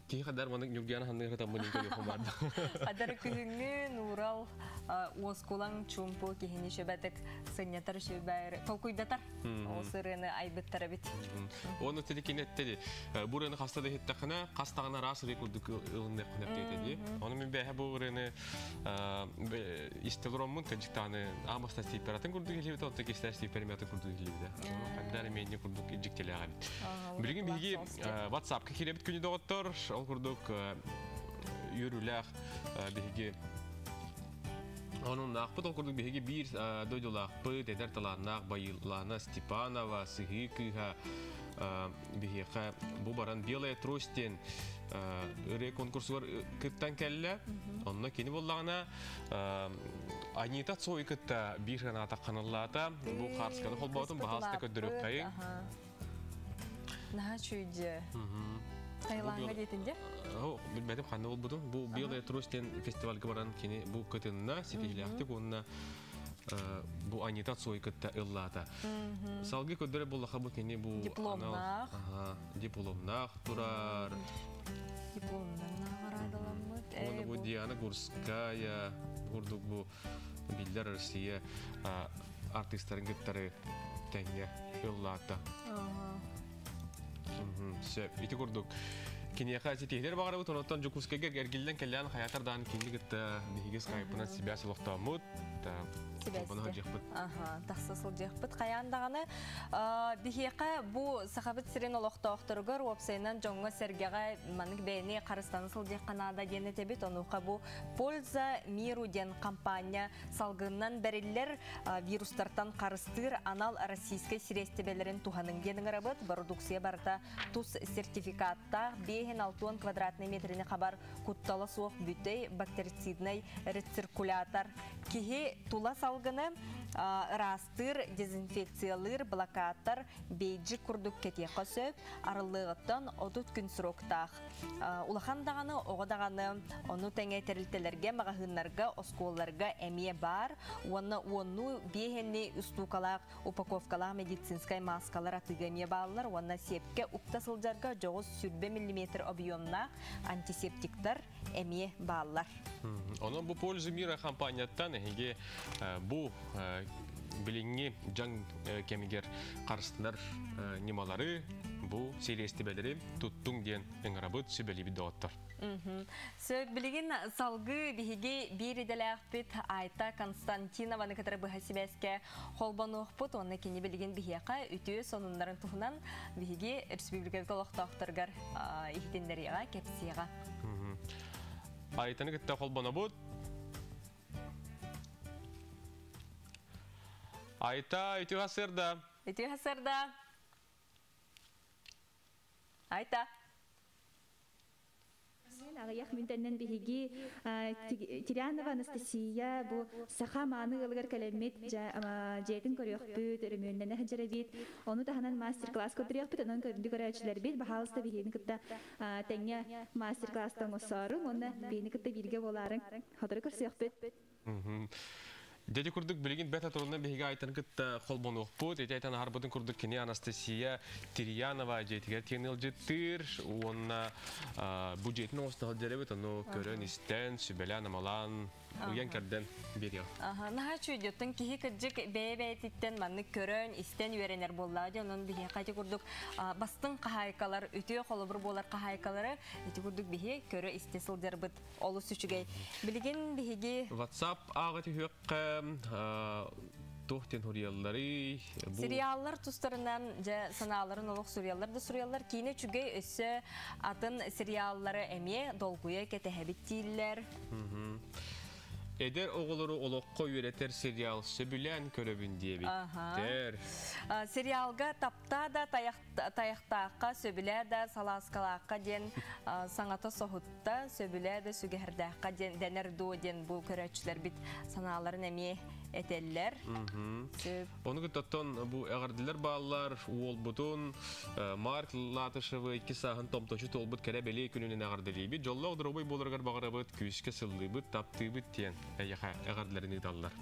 ki kadar manık Nurgana hanımı tamamını koyuyor vardı. Kadar kühünü Nural Oskolan çumpo kihini şebetek sanyatar şeber kokuydatar. O sırrını aybet tarabit. Onu telekinet dedi. Buranın hasta da hittakına kastağına ras rekorduk ılınlık dedi. Onu min behe buranı Instagram'ın tacıktanı amasta siperatın kurduk ilgili de ki ister siperatın kurduk ilgili de. Kadar meni kurduk ilgili abi. Bilgin bilgi WhatsApp kirebit günü doktor ol kurduk yürüler bilgi Onun naqpıt okurduk bihi bir doydulaqpıt eder talanaq bayılana Stepanova Sıhıkıha bihi bu baran Белая Тростен öre konkurs var kıttan kelle. Onunla keni bollağına Anita Tsoy kıtta bir ganata kanallata bu qarskanı holbatın bahasta ködürük kayın. Naha çüyce. Tayland'a getince? Bilmedim qanday oldu. Bu Белая Тростен festivalga baran keni bu kıtınna sefijlaqtık onunla bu Anita Tsoy kıtta ıllata. Salgı ködüre bollaqa bu keni bu diplomnaq. Diplomnaq turar. Onu bu Diana Gurskaya, kurduk bu Biller Arasıya artistlerin gittarı tenge yıllata. İti kurduk. Kiniyaka sitihler bağırı bu tonottan Jukuskaya gergilden kelleyen hayatardan kinli gitta bihigiz kayıpına sibiyası loqtamut. Тахсасыл жекпит каяндаганы бихека бу сахабит сирен олоктоктургор вебсайнан жоңго сергега манык бени карыстанысыл жекканада дене тебит онука бу польза миру ден компания салгыннан бериллер вирустардан карыстыр анал российской сирестебелерин туханын денин рабыт продукция барда туз сертификатта 5-6 квадратный метрини хабар куттала суох бүтей бактерицидный рециркулятор кихи тула салгыны растыр дезинфекциялыр блокаттар бейджи курдук кетеқа сөп арылығыттан 30 күн сроктақ. Улахандағаны, оғадағаны, оны тәңе тәрілтелерге, мағахынларға, осколларға әмие бар. Оны бейхенне үстукалақ, упаковкалақ медицинскай маскалар атыгамие балылар. Оны сепке уктасылжарға 9 сүрбе миллиметр объемна антисептиктар әмие балылар. Onun bu Polzu Mira kampanyadan bu bilingi can kemiger karşısınlar nimaları bu seriyestibeleri tuttun diyen engrabıt sübeli bir dağıttır. Bilgin salgı bihigi bir idelakbit Ayta Konstantinovanı kadar bihasibeske holbanuqput onu kini bilgin bihiyaka ütü sonunların tuhunan bihigi Respublika'da loqtaqtırgar ihtinleriga kepsiyaga. Aytanı gitti holbana bud. Ayta, ütü hasırda. Ütü hasırda. Ayta. Ағаяқ мүнтәннен бігігі Тирянова Анастасия бұл сақа маны ғылығар кәлемет жетін көріяқ бүт, өрімөннен әхджері бет. Оны тағынан мастер-класс көтіріяқ бүт, оның көрінді көрәчілер бет. Бағалысты бігені күтті тәңе мастер-класстан осарың, оны бігені күтті бірге боларың. Хотыры көрсіяқ бүт. Dedi kurduk bilgin beta turundan bihiga aytan kıtta kolbonu okput. Aytan harbadın kurduk kini Anastasiya Tiryanova jetiger tiyanil jettir. Ona bu jetin olsun halderebet onu körün isten, sübelen amalan uyan kerden bir yıl. Naha çöydüktün kihi kırcık beybeetitten manlık körün isten üyerener bolladı. Onun bihiga kayti kurduk bastın kahaykalar, ütüye kolubur bolar kahaykaları. Eti kurduk bihi körü istesil derbit olu süçügey. Bilgin bihigi WhatsApp ağıtı hüyük tohten huriyalları seriallar tustlarından sanaların oluq seriallar da seriallar kine çügey össe atın serialları emiye dolguya ketehebit değiller. Eder oğulları oluqqa üreter serial söbülen köröbün diye bittir. Serialga tapta da tayaqtaqqa söbüle de salaskalaaqqa den sanata sohutta söbüle de sügeherdaqqa dener do den bu köröçler bit sanaların emiye eteller. Onu gıtattan bu ağırdiler bağlar, uol butun, Mark Latışıvı 2 sahın tomtoşu tolbut kere beli gününün ağırdiliği bit. Jolla odurabay bolargar bağır bit, küyüske sıllığı bit, taptığı bit diyen ağırdilerini dallar.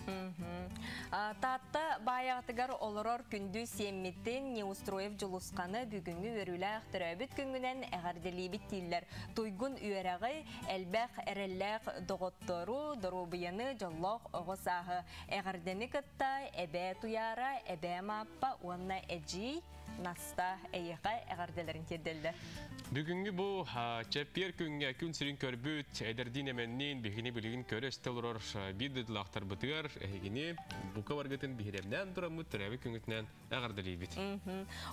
Tatta bayağıtıgar olurur kündü siyemmetin Neustroyev Juluskanı bügüngü verüle aktırı bit güngünen ağırdiliği bit değiller. Tuygun üyereği elbək erellək doğuttoru, dorubiyanı jollaq oğu sahı. Eğerdeni kıtta ebe tuyara, ebe mappa, ona eci, nasta eyeğe eğerdelerin kedelde. Bugünkü bu çepir künge kün sirin körbüt ederdiğin emennin bihini bilgin köre istelurur bir dıdılaqtar bıtır ehegini bu kavargıtın bihirem Итиннен дурамыт төрәбі күнгітнен әғардыр ебет.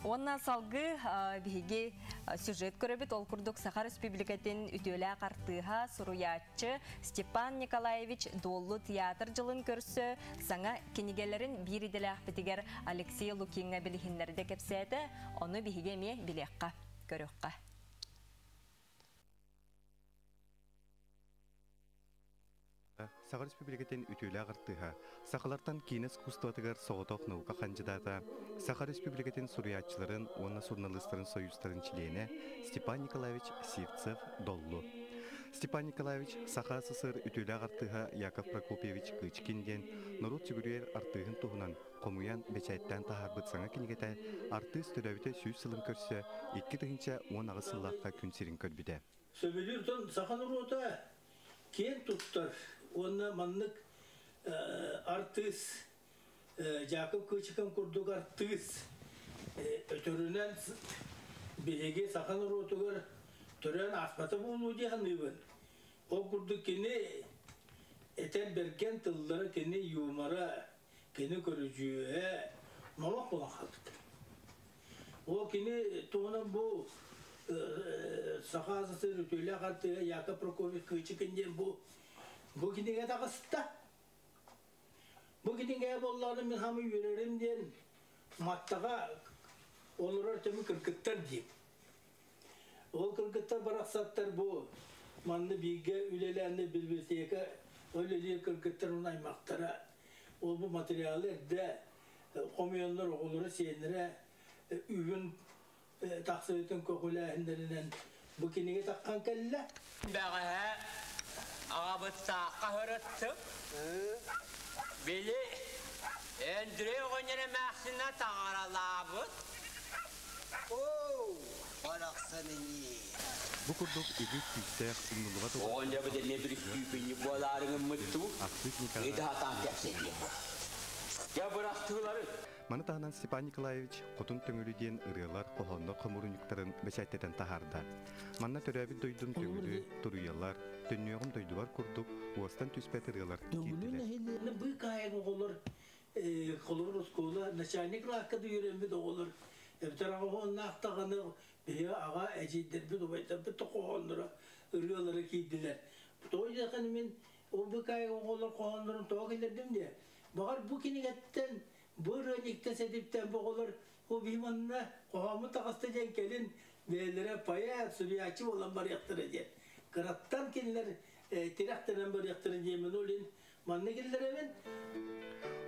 Онна салгы биһиги сюжет көрөбүт ол курдук Сахар Республикатын үтөлә картыга суруятчы Степан Николаевич Доллу театр жылын көрсө саңа кинигелерин бириделәк битигер Алексей Лукинга билихиннерде кепсәте, оны биһиге ме билекка көрөккә. Сахар Республикатын үтөлә картыга сахалардан кинес кустатыгар соғытоқ наука кандидата Сахар Республикатын суруятчыларын, онна журналистларын союзтарын члене Степан Николаевич Сивцев Доллу. Степан Николаевич Саха СССР үтөлә картыга Яков Прокопьевич Кычкинден народ тигүрер артыгын туһунан комуян бечайттан тахарбыт саңа кинигете артыс төлөбүтө сүйүс сылым көрсө 2 тыгынча 10 агысыллакка күнсирин көрбүдө. Сөбүлүртөн Сахан рота кен туттар онна маннык артыс Яков Кычкин курдук артыс өтөрүнөн биһиги Сахан ротогор төрөн аспаты болуу дегенибин. О курдук кини этен берген тыллары кини юмара кини көрүжүө молок болон калды. О кини туунан бу Сахасы өтөлө калды Яков Прокопьевич Кычкинден бу киниге тагыста. Бу киниге болланы мен хамы юреримден маттага олорор төмү кыргыттар дейм. Ол кыргыттар бараксаттар бу манны биге үлеләнне билбетеке өлеле кыргыттар унаймактара. Ол бу материалларда комуянлар оголору сенере үйүн таксыбытын көкөләһиндеринен бу киниге таккан келле. Бага агабытта кахырытты. Бели эндре гонере мәхсина тағаралабыт. Оу, барақсаныни. Бу курдук игит күстәк сыннылыга тоғы. Онда бі дәне бір күпіні боларыңын мұтту. Еді хатан кәпсенде. Я бұрақтығылары. Маны тағынан Степан Николаевич қотын төңілуден ұрыялар қоғанды қымырынықтарын бәсәттетен тахарда. Манна төрәбі дойдun төңілі, тұруялар, төннеғым дойдулар курдук, уастан түспәт ұрыялар кетілер. Бұл кайын оғылыр, қолыр ұсколы, начальник лаққыды үйренбі де оғылыр. Эптер ағын нақтағаны бейі аға әжейдербі добайтар бітті қоғандыра ұрыялары кейділер. Той жақын мен бұл кайын оғылыр қоғандырын тоға келердім де. Бағар бұл кенегеттен бұл рөникті сәдептен бұғылыр о бейманына қоғамы тағасты жән келін бәлері пая сұбиячы olan бар яқтыры де. Қыраттан келілер терақтынан бар яқтыры деймін олын манны келілер әмен.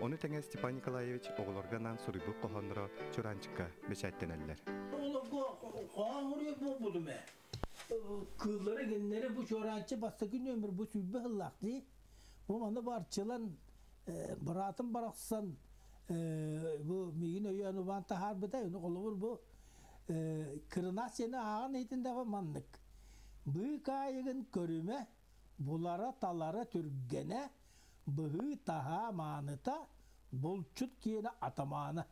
Оны тәңе Степан Николаевич оғылорганан сұрыбы қоғандыра чуранчыққа бәсәттен әлілер. Қоған ұры бұл бұды мә. Кыллары генлері бұл чуранчы басты күн өмір бұл сүйбі ғыллақты. Бұл маны барчылан Быратым барақсан bu migin öyanı vanta harbida onu olur bu kırına seni ağın etinde var manlık. Bu kayığın körüme bulara talara türgene bu taha manıta bolçut kiyene atamanı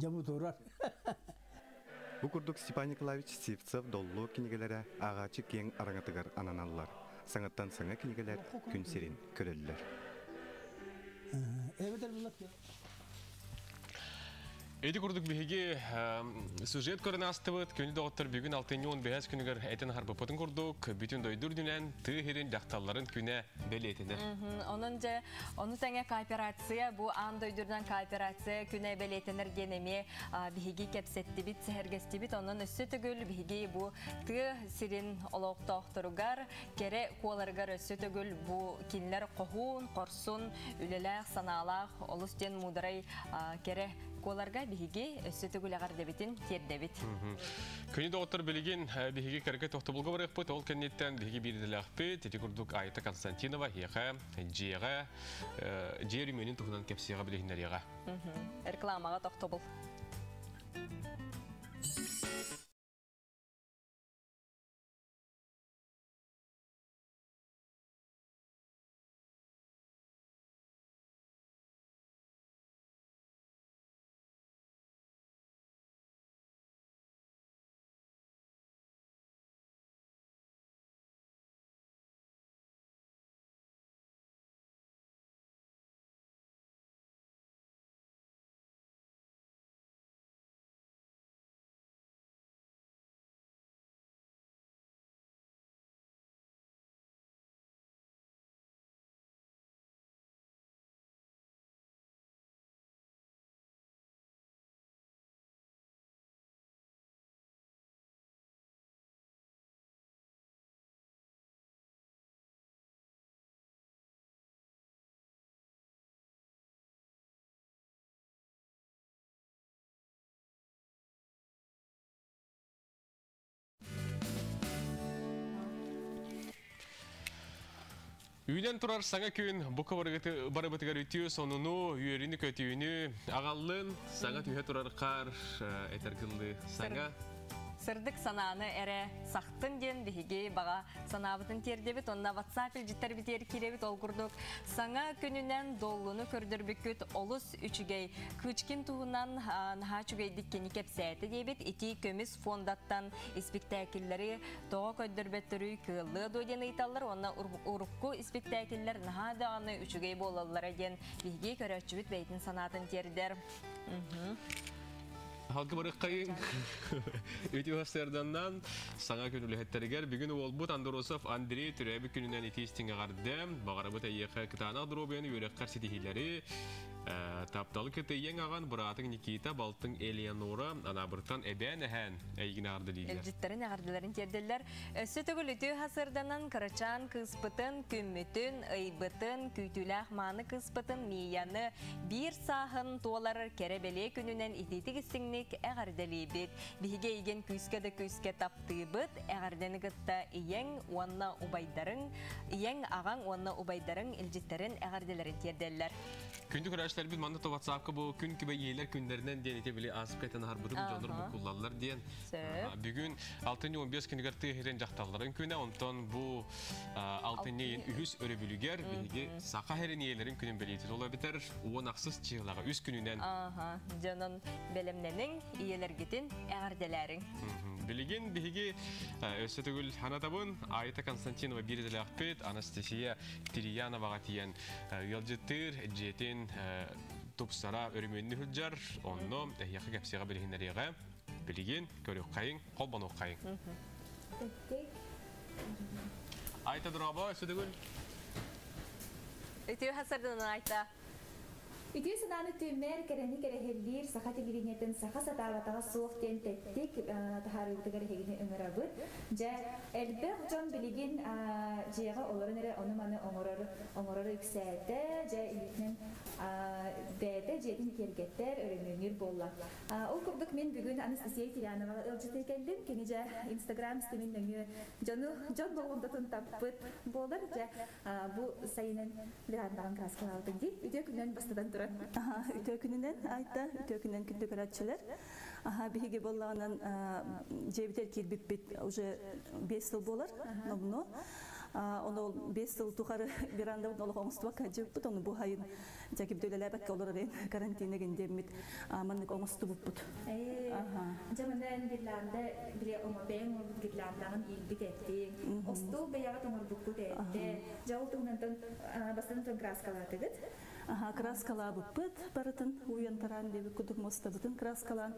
camı durar. Bu kurduk Степан Николаевич Сивцев Доллу кинигелere ağaçı keng arаңатыгар ананалар. Саңаттан саңа кинигелер күн серин көреллер. Evet elbette. Эди курдук биһиги сюжет көрүнө астыбыт күнү доктор бүгүн 6-10 күнүгөр этен харбапытын курдук бүтүн дойдур дүнен тыхирин жакталларын күнө белетине. Onu таңа кооперация бу ан дойдурдан кооперация күнө белетенер денеме биһиги кепсетти бит сехергести бит онун өссө төгүл биһиги бу ты сирин олок докторугар кере коларгар өссө төгүл бу кинлер кохун корсун үлелек саналак олустен мударай кере коларга биһиги өссөтөгүл агар дебитин тердебит. Күнү доктор билигин биһиги керге тохтобулга барыппыт ол кеннеттен биһиги бирделекпит эти курдук Айта Константинова хеха жега жерименин тухунан кепсига билигиннерга. Рекламага тохтобул. Үйден тұрар саңа күн бұқа барыбытығар үтію сонуну үйеріні көтүйіні ағалын саңа түйе тұрар қар әтергілді саңа. Сырдык сананы әрі сақтын ден бігеге баға санабытын тердебіт, онна WhatsApp-ил життер бітер керебіт олғырдық. Саңа күнінен долуны көрдірбіккіт олыс үшігей. Күчкін туғынан наға чүгейдік кені кепсәйті дебіт, ити көміс фондаттан спектакеллері тоға көддірбеттірі кылы дойден ыйталар, онна ұрыққу спектакеллер наға дағаны үшігей болалары ден бігеге көрәтчүбіт бәйтін санатын тердер. Halkı barıqayın ötü hastırdandan sana künülühetterger bugün olbut Androsov Andrei Türebi gününden itistinge gardem bağırabı tayyaqa kıtana drobiyonu yörekkar sitihilleri taptalı kıtayyen ağan Bıratın Nikita Baltın Eleonora anabırtan eben ehen eygin ardı lider. Elcitlerin ağırdıların terdiler. Sötөгül ötü hasırdanan kıraçan kıspıtın, kümmütün, ıybıtın, kütülak manı kıspıtın, miyanı bir sahın tuğaları kerebele gününden ititik istinlik eğardalibit. Bihige igen küske taptığıbıt, eğardani gıtta iyen onna ubaydarın, iyen ağan onna ubaydarın elcitlerin ağırdıların terdiler. Kündük araçlar biz mandato WhatsApp'ka bu gün gibi yeğler günlerinden denete bile asıp kaytan harbıdı bu canları bu kullanırlar diyen. Bugün 6-15 günü gerti heren jaktalların küne ondan bu 6-neyin ühüs örübülüger bilgi saka heren yeğlerin günün belirti olabilir. O naksız çığlağa üst gününden. Canın belemnenin iyeler gitin eğardelerin. Bilgin bilgi Ösetugül Hanatabun, Ayta Konstantinova Birdele Ahpet, Anastasia Tiriyanova gatiyen yolcutur, jetin topsara örümünü hüccar, onu yakı kapsıya bilginleriye bilgin, görüyor kayın, kolban okayın. Ayta duraba Ösetugül. Ötüyor hasırdan Ayta. Ütü sananı tümmer kereni kerehellir saha televizyonetten saha satavataga soğuk den tettik taharıgı kerehegini ömürabıt. Ja elbette hocam bilgin jega olarınere onu manı omorları yükseldi. Ja ilginin bede jedin kergetler öğrenir bolla. O kurduk men bugün Anastasia Tiriyanova ölçüte geldim. Keni ja Instagram siteminde John bolunda tapıt bollar ja bu sayının bir andan kraskalardı değil. Ütü günden bastadan Ütökününden ayta ütökünden kündük araççılar. Bihige bollağından cebiter kirbip уже 5 yıl bolar. Onu 5 yıl tuharı bir anda onu olağımızda kacıp onu bu hayın jakip dölelerek olarım karantina gendemit manlık olmazdı buput. Zamandan birlerde bile ama ben o birlerden ilbit etti. Ostu beyağı tamar buput etti. Jautundan bastan kraskalatıdı. Kraskala buput baratın uyantaran devi kuduk mostabatın kraskalan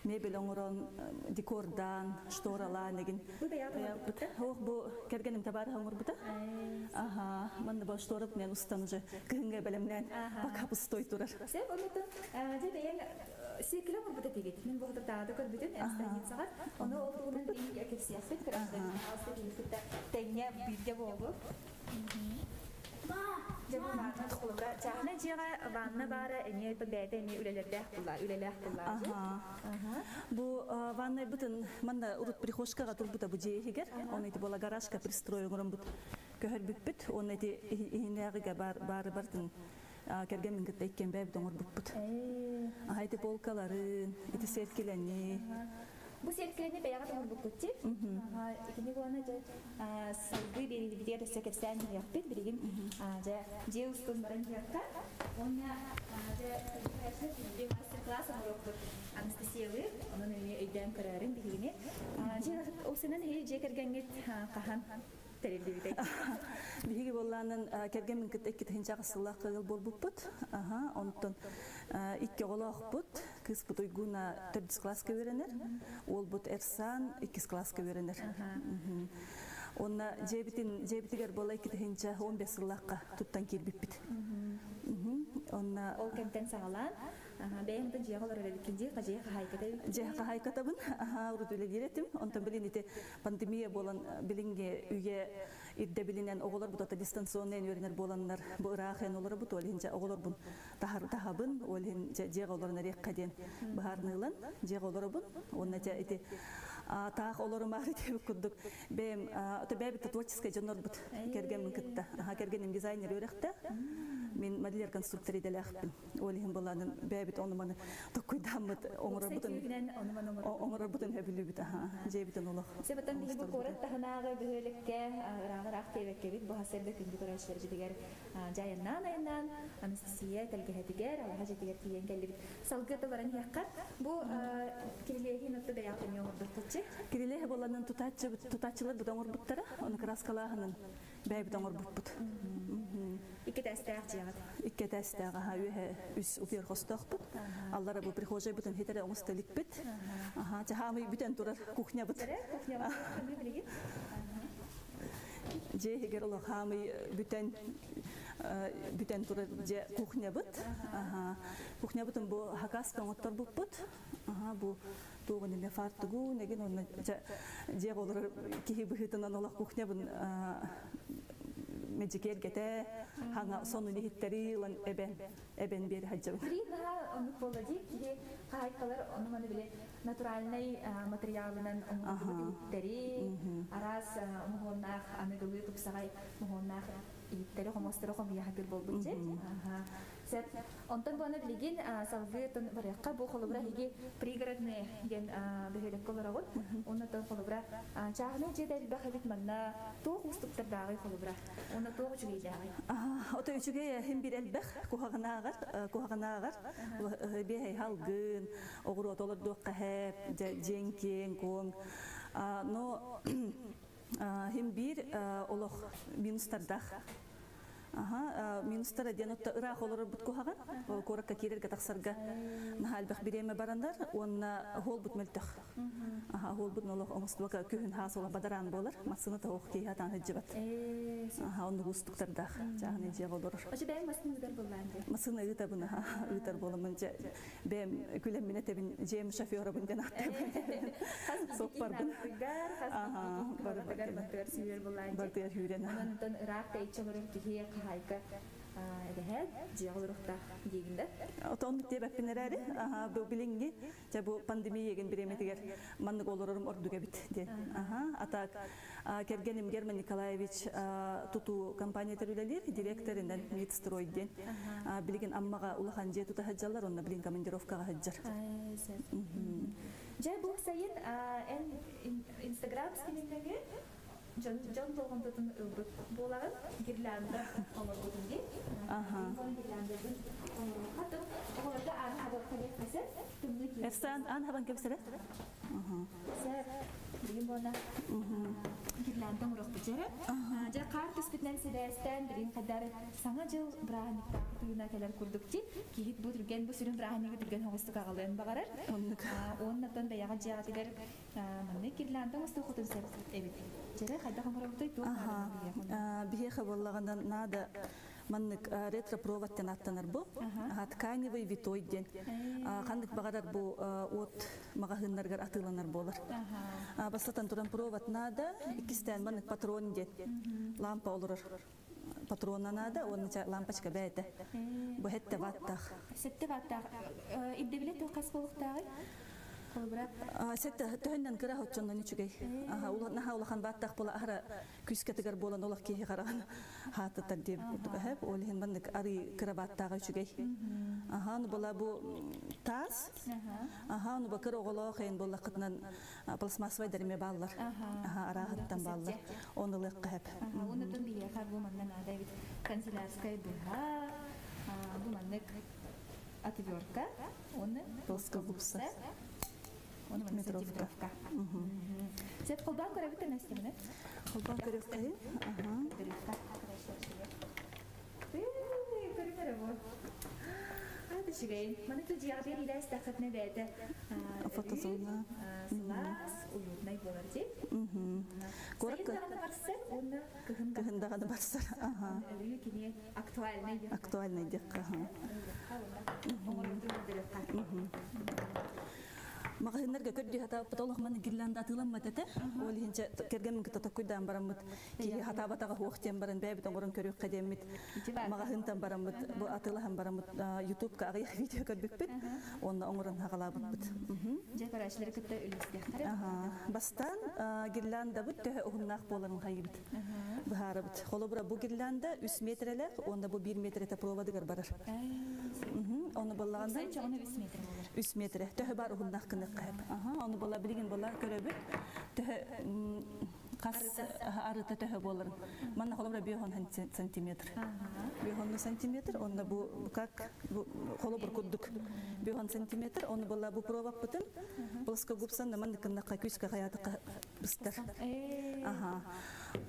mebel onuron dekordan ştoralar negin. Bu beyağı tamar buput. Bu kergenim tabar hamur buta. Manda baş torap ne ustanıcı kınga belemlen bakap stoy turar. Sen onu da beyağı Sikla mı burada değil? Ben bu kadar daha da kadar bütün enstanyit saat. Onu olduğunun bir yakasiyası krasdan. Aslında bir de tenya bir de oldu. Jabulan kulda cahne ciğer vanna bara eniye bede eniye üleler kullar. Bu vanna bütün manda urut prihoşka gatur buta bu ciğer. Onu iti bola garajka pристроюнгором but köher büpüt. Onu iti ihineriga bar bartın. Kergen minget tekken beb dongor buput. Haydi polkaların, iti serkileni. Bu serkileni beyağı dongor buputçi. İkinci bu ana salgı bir diğer sekretersen yapıp birigin Zeus kunların yaptı. Ona bir masterclass yaptı. Anestesiyalı, onun önüne ödem kararın birigini. O senin hiç kergenget kahan. Bihigi bollanın kergen minket ekkit hinca qısıllah qığıl bol buput. Ondan iki olaq but. Kız but uyguna 4 klaska verenir. Ol but Ersan 2 klaska verenir. Onna jebitiger bola ekkit hinca 15 yıllıqqa tuttan kirbipit. Onna ol kemten sağalan. Ben de ciğerler öğrendiğince kaçıya haykata. Ciğer haykata bun. Urdu öyle diyetim. Ondan bilinite pandemiye bolan bilinge üye idde bilinen oğullar bu da distansiyonel öğrenir bolanlar bu Irak'ın oğulları bu tolince oğullar bun daha bun olin ciğer oğullarına rekkaden bahar nılan ciğer oğulları bun. Onunla iti Тақ оларым ары деп күрдік. Бәйім, бәйбітті творческая жанор бұд керген мүмкітті. Кергенім дизайнер өріқті. Мен моделер конструктор еделі ақпын. Олығын боланың бәйбіт оны маны тоққойдамыд оңырар бұтын өбілі біт. Жейбітін олық. Себеттен бейі бұл қорат тағынағы бөлікке рағырақ тейбекке бит. Бұл хасырды күнді көрәшілер жедігер жайыннан айыннан Анастасия тәлгеһетігер, алаға жедігер тиен кәлі бит. Салғыты баран яққат. Бұл Кирилехи нотты бәяқтын yoğurdu tutçı. Kirilehe bolanın tutacçılar bu damur buttara, onu kraskalağının bәйбі damur butt. İki dəstəq cəğət. İki dəstəq, ha, üs uper xostaq but. Allara bu prixojay butun hetere oğustalik bit. Aha, hamı bütün durar kuchnya but. Kuchnya but. Heger Allah hamı bütün durar kuchnya but. Aha, kuchnya butun bu hakaska ottar but. Aha, bu doğru ne farklı negin onu cevap olarak ki bu hitanan Allah kuchnya bun Mejiker gete hanga sonu nihitteri lan eben bir hacım. Bir daha onu polacık ki kayıtlar onu bana bile naturalnay materyalından onu nihitteri aras muhonnak anadolu tupsay muhonnak itteri homostero homiya bir bolbunca. Set ondan bana bilgin salgıtın barıqqa bu xolubra higi prigradne gen behele kolarawut onu da xolubra çağını jedel baxabit manna toq mustaqdardağı xolubra onu toq çügeyjağı o da çügey hem bir elbex kuhaganagar behey halgın oğru dolar doqqa hep jenken kon no hem bir oloq minustardaq Aha, minustara diyanutta ıraq olur but kuhagan, korakka kirerga taqsarga nahal bax bireme barandar, onna hol but meltaq. Aha, hol but noloq omustbaka kühün hasola badaran bolar, masını ta oqki hatan hajjibat. Aha, onu gustuqtardaq, jağını jiyaq olur. Oşu bəyim masını ıdar bolandı? Masını ıda buna, ıdar bolamınca bəyim külem minetebin jem şafiyora bundan aqtab. Sokpar bun. Aha, bartıyar hürena. Ondan ıraq da içoğurur ki hayka dehed cihazırıqta deginde. Otonluk diye bakpinlerari, aha bu bilingi, bu pandemiye gen biremetiger manlık olurum orduga bit diye. Aha, atak kergenim German Nikolaevich tutu kampanya terülelir direktöründen Mitstroy diye. Bilgin ammaga ulahan je tuta haccalar onna bilin komandirovkaga haccar. Jay bu sayın en Instagram stilindeki John Togan tutun boların girlanda olur bugün diye. Hatta orada an haber kalesi. Efsan an haber kalesi. Ser bugün bana girlanda murah bicara. Jadi kartus bitnen sedesten birin kadar sangat jauh berani tuyuna kelar kurdukci. Kihit bu turgen bu sürün berani turgen hostu kagalan bagarar. Onna ton bayağı jatiler mana girlanda mustu kutun ser evet. Jadi kadar hamurabda itu. Bihe xabarlağından nada manlık retro provattan attanır bu. Hat kaynıvay vitoyden. Kandık bağadar bu ot mağahınlargar atılanır bolar. Baslatan turan provat nada ikisten manlık patron den. Lampa olur. Patronana da onun lampaçka bəydə. Bu hette vattaq. Sette vattaq. İbde bile toqas boluqtağı. Sette töhündən qıra hotçondan içugay. Naha ulaqan vattaq bola ahra küsketigar bolan olaq kehi qarağın hatıtar deyip kurduqa hep. Olihin bandık arı qıra vattağı içugay. Onu bola bu tas. Onu bakır oğulaq eyin bola qıtnan plasmasvay derime ballar. Arağıttan ballar. Onu liqqa hep. Onu tun biye qar bu mandan adayit kansilarskay buha. Bu mandık atverka. Onu Polska gupsa. Он метровка. Зет холбан коревите на стене. Холбан коревте. Ага. Коревка. Кореверево. Hadi şurayı. Bana da cihazı ile istakhat ne bende. Fotozona. Slas, uyutmayı bolarcı. Korak. Sayın daha da varsa onda kıhında da varsa. Aha. Yine aktualne. Aktualne dik. Aha. Магазиннарга көрдү хата потолох мен гирланда атыламмат эте. Ол хинче кергем кытта койдан бараммыт. Ки хата батага хуктен баран бәбит оңорон көрүк кадеммит. Магазинтан бараммыт. Бу атылахам бараммыт. YouTube-ка агы видео көрбүкпүт. Онда оңорон хагалабыт. Жакарачлар кытта үлестехтер. Бастан гирланда бут тө угуннак боларын хайбыт. Бахарабыт. Холобура бу гирланда 3 метрлер, онда бу 1 метрете проводыгар барар. Оны боллаганда 3 метр. Тө бар угуннак кынак кайып. Оны болла билген болла көрөбүт. Тө кас арыта тө боларын. Мана холобура 5 сантиметр. 5 сантиметр, онда бу как холобур куддук 5 сантиметр, оны болла бу провод бутын. Плоско губсан да мана кынак кайкыска хаятка быстар.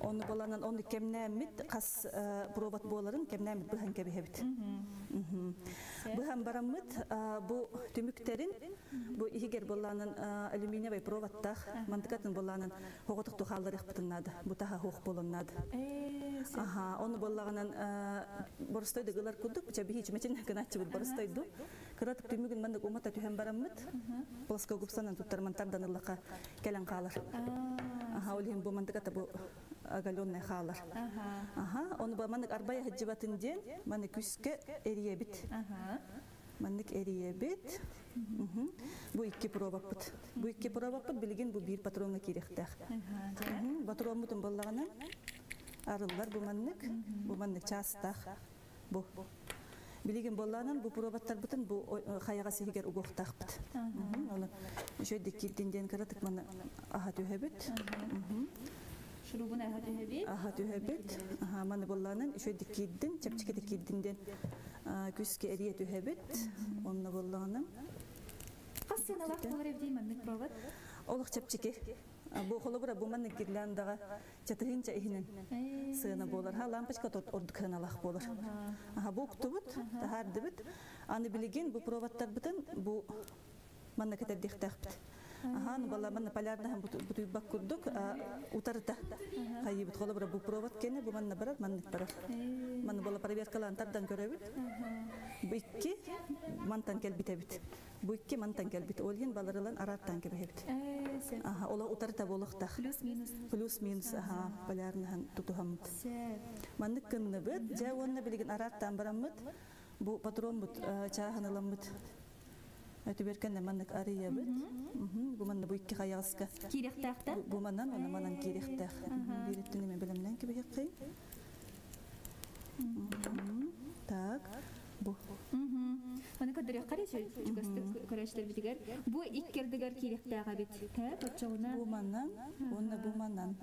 Оны боланан оны кемнәмит кас провод боларын кемнәмит быхан кебехебит. Быхан барамыт бу түмүктерин бу игер боланан алюминиевый проводтах мантыкатын боланан хоготук тухалларык бутыннады. Бу таха хох болоннады. Оны боллаганан борстойды гылар кудук чаби хич мечен каначы бут борстойду. Кыратык түмүгүн мандык умата түһен барамыт. Плоско губсанан туттармантардан ыллака келен калар. Олим бу мантыката бу агаленный халар. Оны ба мандык арбая хаджибатын ден маны күскө эриебит. Мандык эриебит. Бу 2 пробаппыт. Бу 2 пробаппыт билген бу 1 патронга керектер. Патронмутун боллаганан арылдар бу мандык частах. Бу билген боллаганан бу пробаттар бутун бу хаяга сигер угуктакпыт. Аны жөйдө кирдинден каратык маны аха төһөбүт. Шурубун аха төһөбүт. Аха төһөбүт. Маны боллаганан жөйдө кирдин, чапчыкete кирдинден күскө эрие төһөбүт. Онна боллаганан кассыналак болор эбди мандык провод. Олук чапчыке. Бу холобура бу маны гирландага чатыгынча ихинен сына болар. Лампочка тот ордуканалак болар. Бу ктубут, тахардыбыт. Аны билген бу проводтар бутын бу маны кетердихтахпыт. Аны бала маны полярнахын бутуйбак курдук, утарыта хайыбыт. Холобура бу провод кене, бу маны барар, маны барар. Маны бала проверкалан тардан көрөбүт. Бу 2 мантан келбитебит. Бу 2 мантан келбит. Олген баларылан араттан келбит. Ола утарыта болуктах. Плюс-минус, полярнахын тутухамыт. Маны кынныбыт, жа онна билген араттан барамыт. Бу патрон бут чаханыламыт. Өтүберкенде мандык арыябыт. Бу манда бу 2 каяска. Киректакта? Бу манан киректак. Бириттин мен билемден кебекей. Так. Бу. Аны кадыр карышы жүгөстү көрөштөр битигер. Бу иккердигер киректага бит. Точогуна. Бу манан, онна бу манан.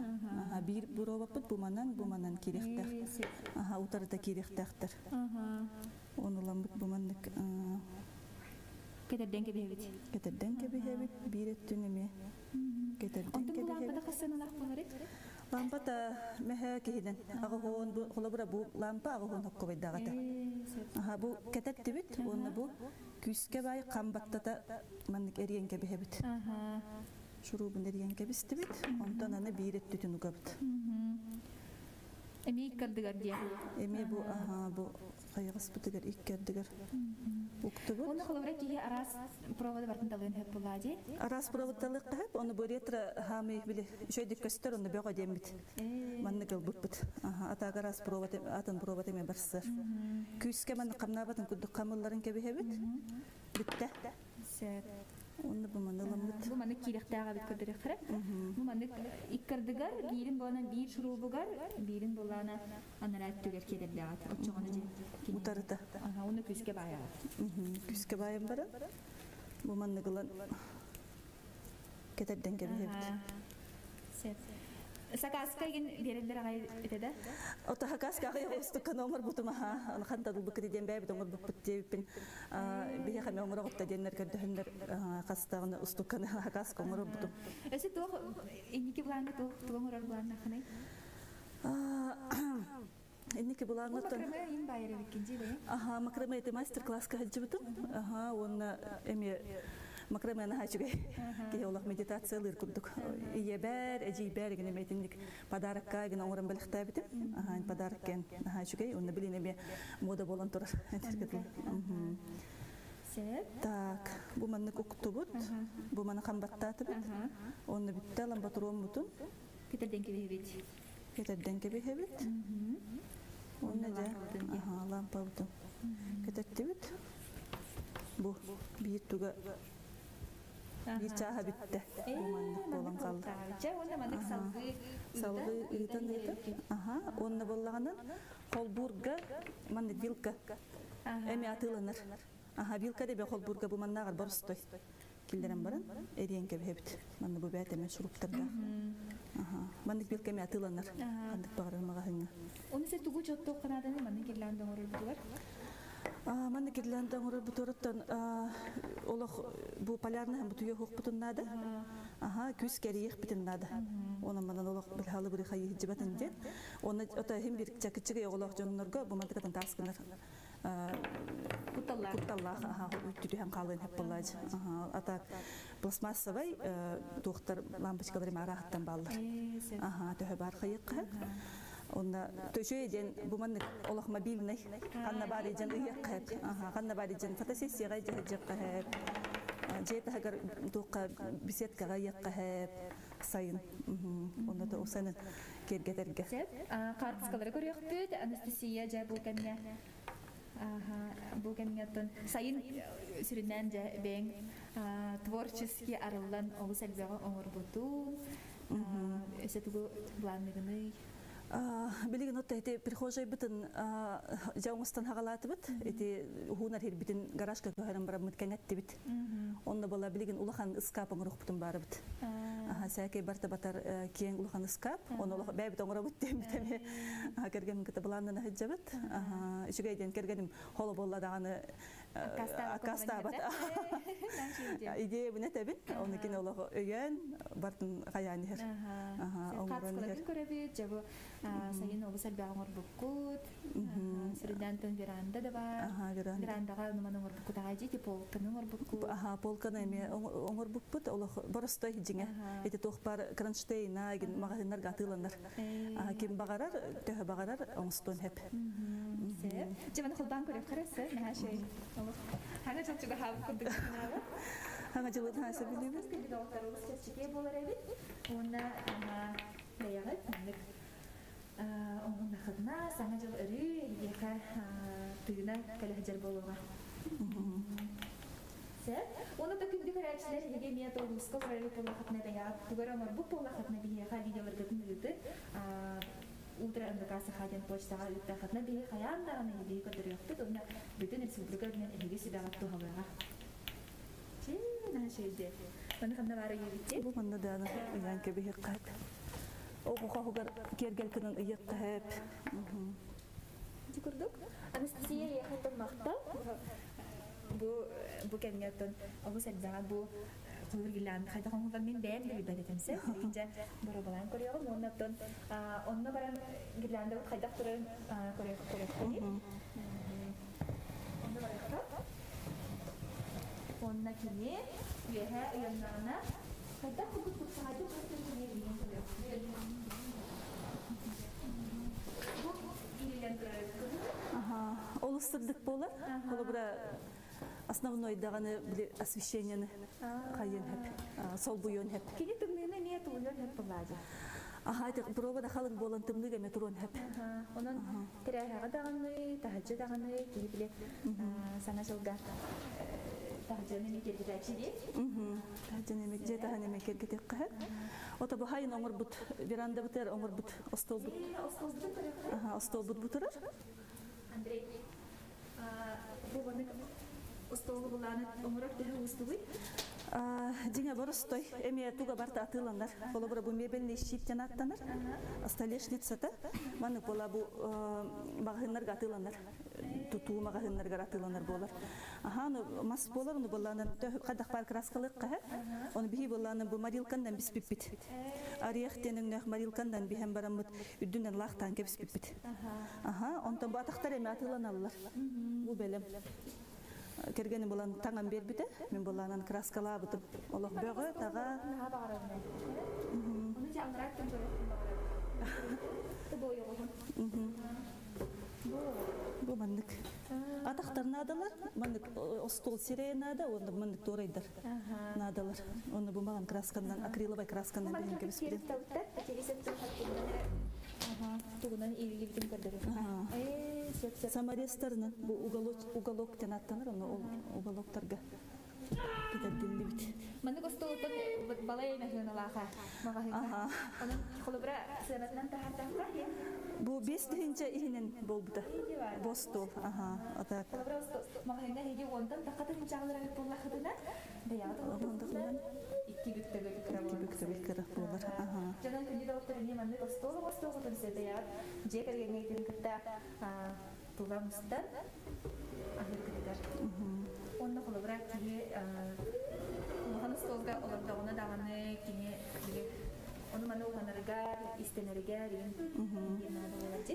Бир буробапыт бу манан киректак. Утарыта киректактыр. Онуламбыт бу мандык Кетерден кебехебит. Кетерден кебехебит, бириттин эме. Кетерден кебехебит. Лампада кассаналак болор эт. Лампада мехе кихиден. Агыхон бу холобура бу лампа агыхон хоккобайдагата. Бу кететтибит, онна бу күскө бай камбаттата мандык эриен кебехебит. Шурубун эриен кебистибит, онтан аны бирет түтүн угабыт. Эми иккердигер дия. Эми бу кайгыс бутыгер иккердигер. Уктубут. Оны холобура киге арас проводы бартын талын хеп булади. Арас проводталык хеп, оны бу ретро хами биле жөйдүк көстөр оны бөга дембит. Манны кылбыт. Атага арас провод атын провод эме барсыр. Күскө манны камнабатын кудук камылларын кебехебит. Битте. Оны бу манныламыт. Бу манны киректага бит көдөрөк кара. Бу манны иккердигер, бирин болана бир шурубугар, бирин болана анарат түгер кедердагат. Очогону же. Утарыта. Оны күскө бая. Күскө байым бара. Бу манны кылан кетерден кебехебит. Сакаска ген берендер агай этеде. Ота хакаска агай остука номер бутума. Аны хантадыл быкыды ден бәбит оңор бут дебипин. Бие хаме оңор отта деннер көрдөһөндөр кастагыны устуканы хакаска оңор бутум. Эсе тох инники буланы тох оңор буланы ханай. Инники буланы тох. Макраме ин байры бикинди бе. Макраме эте мастер-класска хаджыбытым. Онна эме Макраме нахачугай. Киолах медитациялар курдук. Иебер, эжибер гене метинник подаракка гене оңорун белихтабитим. Подараккен нахачугай. Онна билине бе мода болон турар. Так, bu manlık oktubut, bu manı kambattı bit. Onu bitti lambatron butun. Peterden gibi bit. Peterden gibi bit. Onu da aha lampa butun. Ketetti bit. Bu bir tuga bir çaha bitti. Bu manlık bolan kaldı. Onda manlık salgı ıйtan dedi. Aha, onu bollağının Holburga manlık vilka. Emi atılanır. Aha, vilka de be Holburga bu mannagar barstoy. Kildiren baran, eriyen kebe hebit. Manlı bu beyat hemen şuruptırda. Aha, manlık vilka emi atılanır. Kandık bağırmağa hınga. Onu se tugu çotto kanadan manlık irlandan orul budular. Manlık irlandan orul buduruttan olaq bu palarna hem butuya hok butunnadı. Aha, küs keriyek bitinnadı. Ona manan olaq bilhalı buri xayı hicbatın den. Ona ota hem bir çakıçıga yoğulaq jonlarga bu mantıkatan taskınlar. Kuttallah, aha, ütüdü hem kalın hep bullacı. Aha, ata plasmassavay doktor lampochkaları marahattan ballar. Aha, töhü bar xayık. Onda töşeyden bu manlık olaq mobilnay. Qanna bari jan ıyaq hep. Aha, qanna bari jan fotosessiyaga jahajaq hep. Jeta hagar tuqa bisetkaga yaq hep. Sayın. Onda da o senin kergeterge. Qartskaları görüyüq Anastasiya ja bu kemya. Bu кемнятон сайын сүрүнөн бең творчески арылдан олус элбега оңорбуту эсетугу планныгыны Билеген отта эти прихожий битин жауңыстан хагалаты бит эти хунар хер битин гаражка көһөрөн бара мыткаңатты бит онда бала билеген улахан ыскап оңорук бутун бары бит сәке барта батар кең улахан ыскап оны бәбит оңорук бит демитеме кергем кыта буландан хаҗабыт ишигейден кергеним холо болла даганы акаста бат идея буна табит оны кине улах өйөн бартын хаяны хер оңорон хер sayın olursa bir ağır bukut, sürüden tüm veranda da var. Verandaga numanın ağır bukut ağacı ki polkanın ağır bukut. Aha, polkanın emi ağır bukut, ola barıstoy hicine. Eti tohpar kranşteyna, egin mağazınlar gatılanlar. Kim bağarar, töhü bağarar, oңыстон hep. Cemanı koldan körüp karası, ne şey olur. Hangi çok çok hava kurduk ne var? Hangi cılık hası biliyoruz? Bir de orta olursa çıkıyor bolar evet. Ona dayağı onun nakadına sana çok eri yaka tüyüne kalahcar boluna. Sen onu da küçük öğrenciler hege miya toruska kararı pola katna dayağı tugara mar bu pola katna bir yaka videolar götürdü. Ultra andakası hajan poçta ultra katna bir hayan da ana hege kadar ona bütün hepsi programın hege sidahat to hava. Ne şeydi? Bana kadar var ya. Bu bana da yani ki bir kat. O kokugar kergel kının ıyık hep. Dikurduk. Anastasiya yakın makta. Bu kemiyatın o sebzana bu kulurgilan kayda konudan min ben de bir bedetemse. İnce barabalan koruyorum ondan onunla baran girlanda kayda kurun koruyorum. Onda baraka. Onunla kini yehe yanlarına kayda kutu sadece kutu niye Олыстырдык болар. Ол бара основной даганы освещениены кайын хеп. Сол буйон хеп. Кини тымныны не туйон хеп булады. Аха, тек пробада халык болан тымныга метрон хеп. Онон терәһәгә даганы, таһаҗҗа даганы, киле сана жолга. Таһаҗҗаны не киргә чиди. Таһаҗҗаны ме җета һәне ме киргә тек кә. Ота бу хайын оңор бут, веранда бутер оңор бут, остол бут. Аха, остол бут бутырыр. Андрей, bu bana ustalı bulanı umurak daha ustalı. Диня боростой, эми туга барта атыландар. Бола бара бу мебельный щит жанаттанар. Столешницата. Маны бола бу магазиннарга атыландар. Туту магазиннарга атыландар болар. Аха, ну мас болар, ну боланын кадак бар краскалык каһа. Оны бихи боланын бу марилкандан биспиппит. Ариехтенин нөх марилкандан бихем барамыт үдүнөн лахтан кеписпиппит. Аха, онтон бу атактар эми атыланалар. Бу белем. Кергени болан таңан бербите, мен боланан краскалабытым. Олох бөгө тага. Onu canlıraktım böyle. Bu boyu olun. Bu Bu mandık. Ataqtar nadalar, mandık ostol sirena onu mandık toraydır. Nadalar. Onu bu mağan kraskandan, akrilovay kraskandan benim gibi spirин. Тугунан ийлибитин көрдөрү. Самарестарынан bu уголок тен аттаныр, оны уголоктарга кидердилибит. Маны костолтон балай мәхленалаха. Магахига. Онун холобра сенатынан тахартанга. Bu 5 дегенче ихинен болбута. Бостол. Ата. Холобра магахига хеги ондан такатын чагылар боллахыдына. Баягы ондагынан 2 бүктөгө кирап болар. Жанан күндө доктор эне маны костол көрсөтө я. Жекерге мейтин кытта тугамстан ахыркыдар. Онда холобра киге маханыс толга олордогуна даганы кине onu manu hanargar istenergar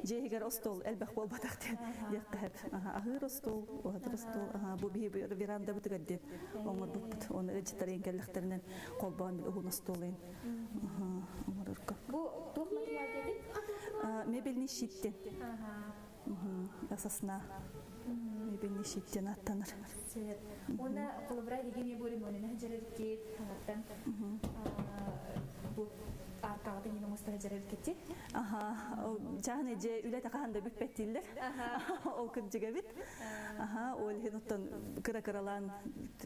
Jehgar ostol elbaq bolbataqti yaqhab ahir ostol o hadar ostol bu bihi veranda bitgaddi onlar but onu ejitaren kelliqterinden qolban bil ohun ostolin onlarga bu toq material dedik mebelni şitten asasna mebelni şitten attanır ona kolobra digini bori monena jarerki tanattan bu arkada yine mustahacer ketти. Jahne je üle takanda bütbettiler. O kıcıga bit. O henottan kırakıralan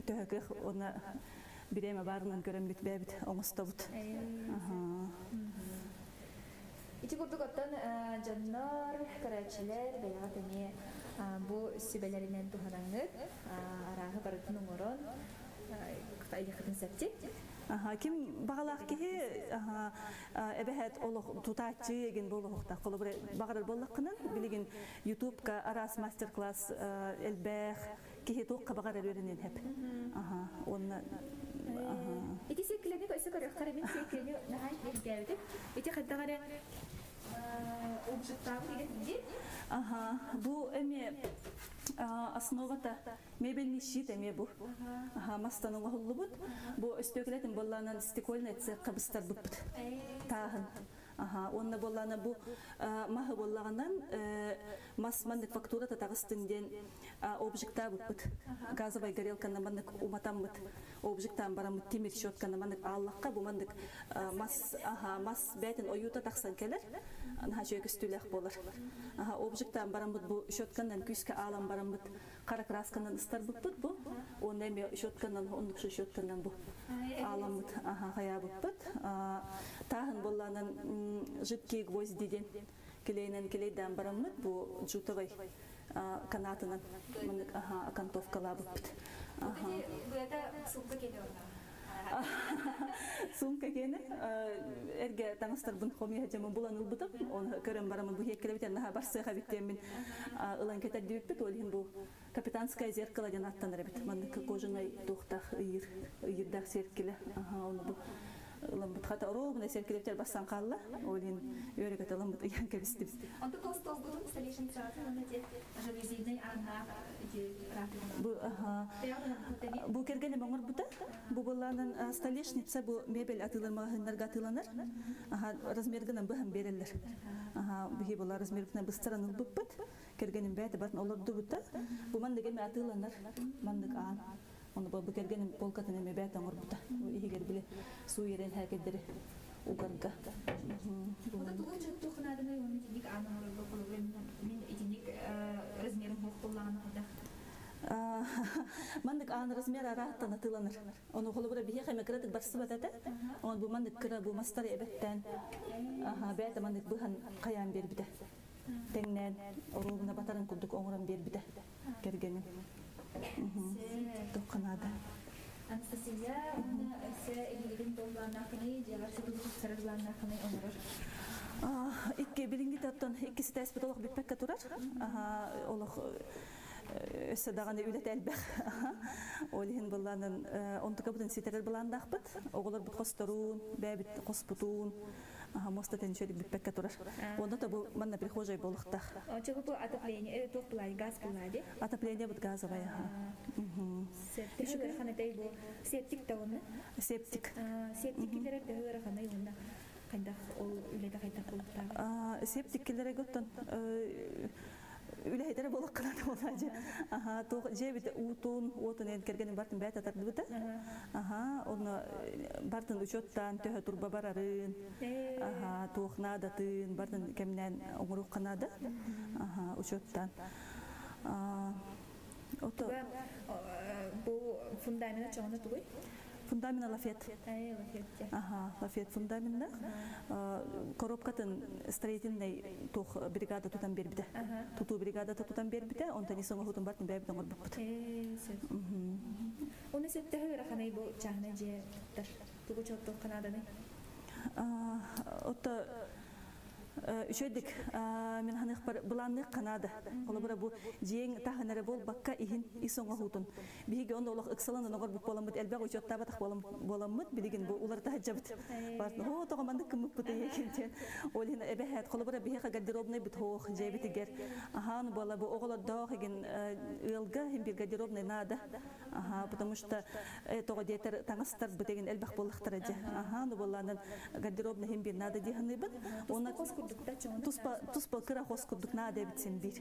töhekh ona bireme barından görem bit bebit omustabut. İçi kurduktan canlar, karaçiler veya deni bu sibelerinden tuhananır. Arağı barıtın umuron. Kıtayı kıtın septi. Kim bağlaq ki ebehet oluq tutaqçı egen boluqta qolubra bağır bolaqının biligin YouTube-ka aras master class elbaq ki toqqa bağır öğrenen hep. Onna İti seklerini koysa koyaq qarabin sekleni nahayt geldi. İti xaddagara обжектавы dedi. Bu emi основата мебельный щит эме бу. Мастануга холлубут. Бу өстөклетин болланан стекольный цех кабыстар буппут. Тагын. Онна боллана бу махы боллагандан мас мандык фактура тагыстынден обжекта буппут. Газовый горелканы мандык уматаммыт. Обжектан барамыт темир щетканы мандык аллакка бу мандык мас бетин оюта таксан келер. Анха жөкүстүлөк болор. Обжектан барамыт бу щеткандан күскө алам барамыт. Кара краскандан ыстар буппут бу. Онда эме щеткандан ондукшу щеткандан бу аламыт. Кая буппут. Тагын болланан жидкий гвоздиден келейнен келейдан барамыт бу жутовый канатынан мындык окантовкалар буппут. Bu это сумка келиyor. Сумка кені әрге таңыстар бұн қомия жамын бұлан ұлбытым. Оны көрім барамын бұл еккелі наға барсыға біттемін ұлан кетер дейіппет. Олығын бұл капитанская зеркало ден аттаныр бет. Мандық кожынай тоқтақ үйірдақ серкелі. Оны бұл ламбыт хата ровно серкелептер бассан қалла. Олығын өрігіті ламбыт ұян кәбістіп. Онды костол бұдың столешін сұраты, оны де железидный арна Bu kergene bangor buta. Bu bollanan stolешница bu mebel atılır magahınlarga atılанар. Размергынан бахам берелер. Бихи болар размергынан быстыраныл буппут. Кергенин бәті батын олар дубута. Bu мандыгеме атыланар. Мандык аан. Onu bu kergenin polkatın eme bәті аңор buta. Ihigер биле су ерен хәкеддері угарга. Ода тугун жок тухнадыны оны дик анамыр болуп мен идиник размерин хок боллаган када. Мандык ан размер араттан атыланыр. Оны холубра бихе хәмәкратык барсы батата. Он бу мандык кыра бу мастар эбеттен. Бәті мандык бухан каян бербиде. Теңнән орубына батарын курдук оңран бербиде. Кергенин. Токканада. Анастасия, се илигин толланакыны, жагарсы кудук сарырланакыны оңрор. Икки билинги таптан иккиси тәспит олық биппекке турар. Олық өссө даганы үлет әлбәк. Олихин булланын онтука бутын ситерер буландакпыт. Оголор бут косторун, бәбит коспутун. Моста тенчелик биппекке турар. Онда да бу манна прихожай болуктак. Чего бу отопление, ток булай, газ булай. Отопление бут газовая. Септик ханатay бу. Септик та оны. Септик. Септик килер дәгәр ханай онда. Кайда ол үләдә кайда булып. Септик килер готтан үләйдері болық қанады олайжы. Же біті ұтын, отын ең кергенін бартын бәйт атарды бұты. Оны бартын үшоттан төхі тұрба барарын, туықнадатын, бартын кәмінен оңыруқ қанады. Үшоттан. Бұл фундамент чоғына тұғой? Фундамент лафет. Лафет фундаментда. Коробкатын строительный тух бригада тутан бербиде. Туту бригада тутан бербиде, онтан исоңа хутун бартын бәйбит оңыр баппыт. Оны сөттігі рақанай бұл жағына же тұғы чоттық қанаданы? Отто Үшөйдік, мен ханық бар бұланық қанады. Қолы бұра бұл жең тағынары бол баққа ихін исоңа хутын. Бігі онда олық ұқсаланын оғыр бұл боламыд, әлбәқ үшетті батақ боламыд, білеген бұл олар тағы жабыд. Бартын, о, тоғаманды кімік бұты екентен. Ол хина әбәхәт, қолы бұра бігі гардеробный бұт хоқ, жайбетігер. Ахан бола бұл оғылы дауқ еген ұйылға хем бір гардеробный нады. Потому что тоғы дейтер таңыстар бұт еген әлбәқ болықтыр әді. Ахан боланын гардеробный хем бір нады дейханы бұд. Туспа кыра хоскудук нада битсен бир.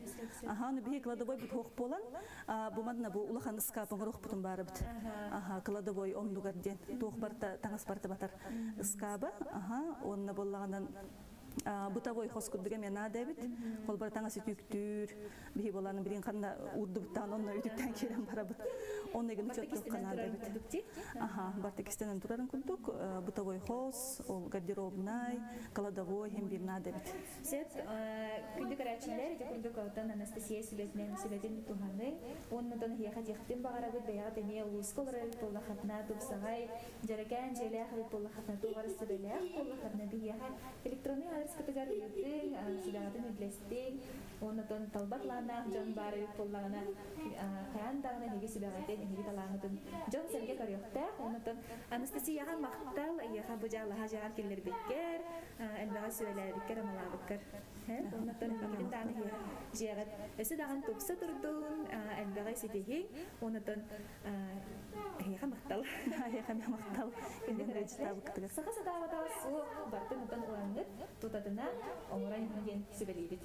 Ну бие кладовой бит хох полан, бумадна бу улахан скапын рух путун бары бит. Кладовой ондугар ден, тух барта таңас барта батар скаба, онна боллаганан бутовой хоскудуга мен нада бит. Кол бар таңас үтүктүр, бие боланын бирин канда урдуптан онна үтүктөн келен бара бит. Оннеген чөттүк канада бит. Барта кистенен турарын кулдук, бутовой хос, ол гардеробнай, кладовой хем бир нада бит. Сет күндүк арачылар курдук отан Анастасия сүлетин туханы, оннотон хияха жактын багарабы дая дене усколар болла хатна тупсагай, жаракан желе хат болла хатна тугарсы беле, болла хатна бияха электронный адрес категорияты, сүлатын идлестик, оннотон талбатлана жан бары боллагана каяндагына неге сүлатын неге талаңытын жон сенге карыйыкта, оннотон Анастасияга мактал яха бужала хажар келер бекер, элбага сүлелер бекер амалабыккар. Оннотон бигин даны жегат эсе даган тупса турдун элбага ситеги, оннотон яха мактал, яха мактал. Энден житабыктыгы. Сага-сага су бартын онтон ураңыт тутатына оңурай деген сүбелейбит.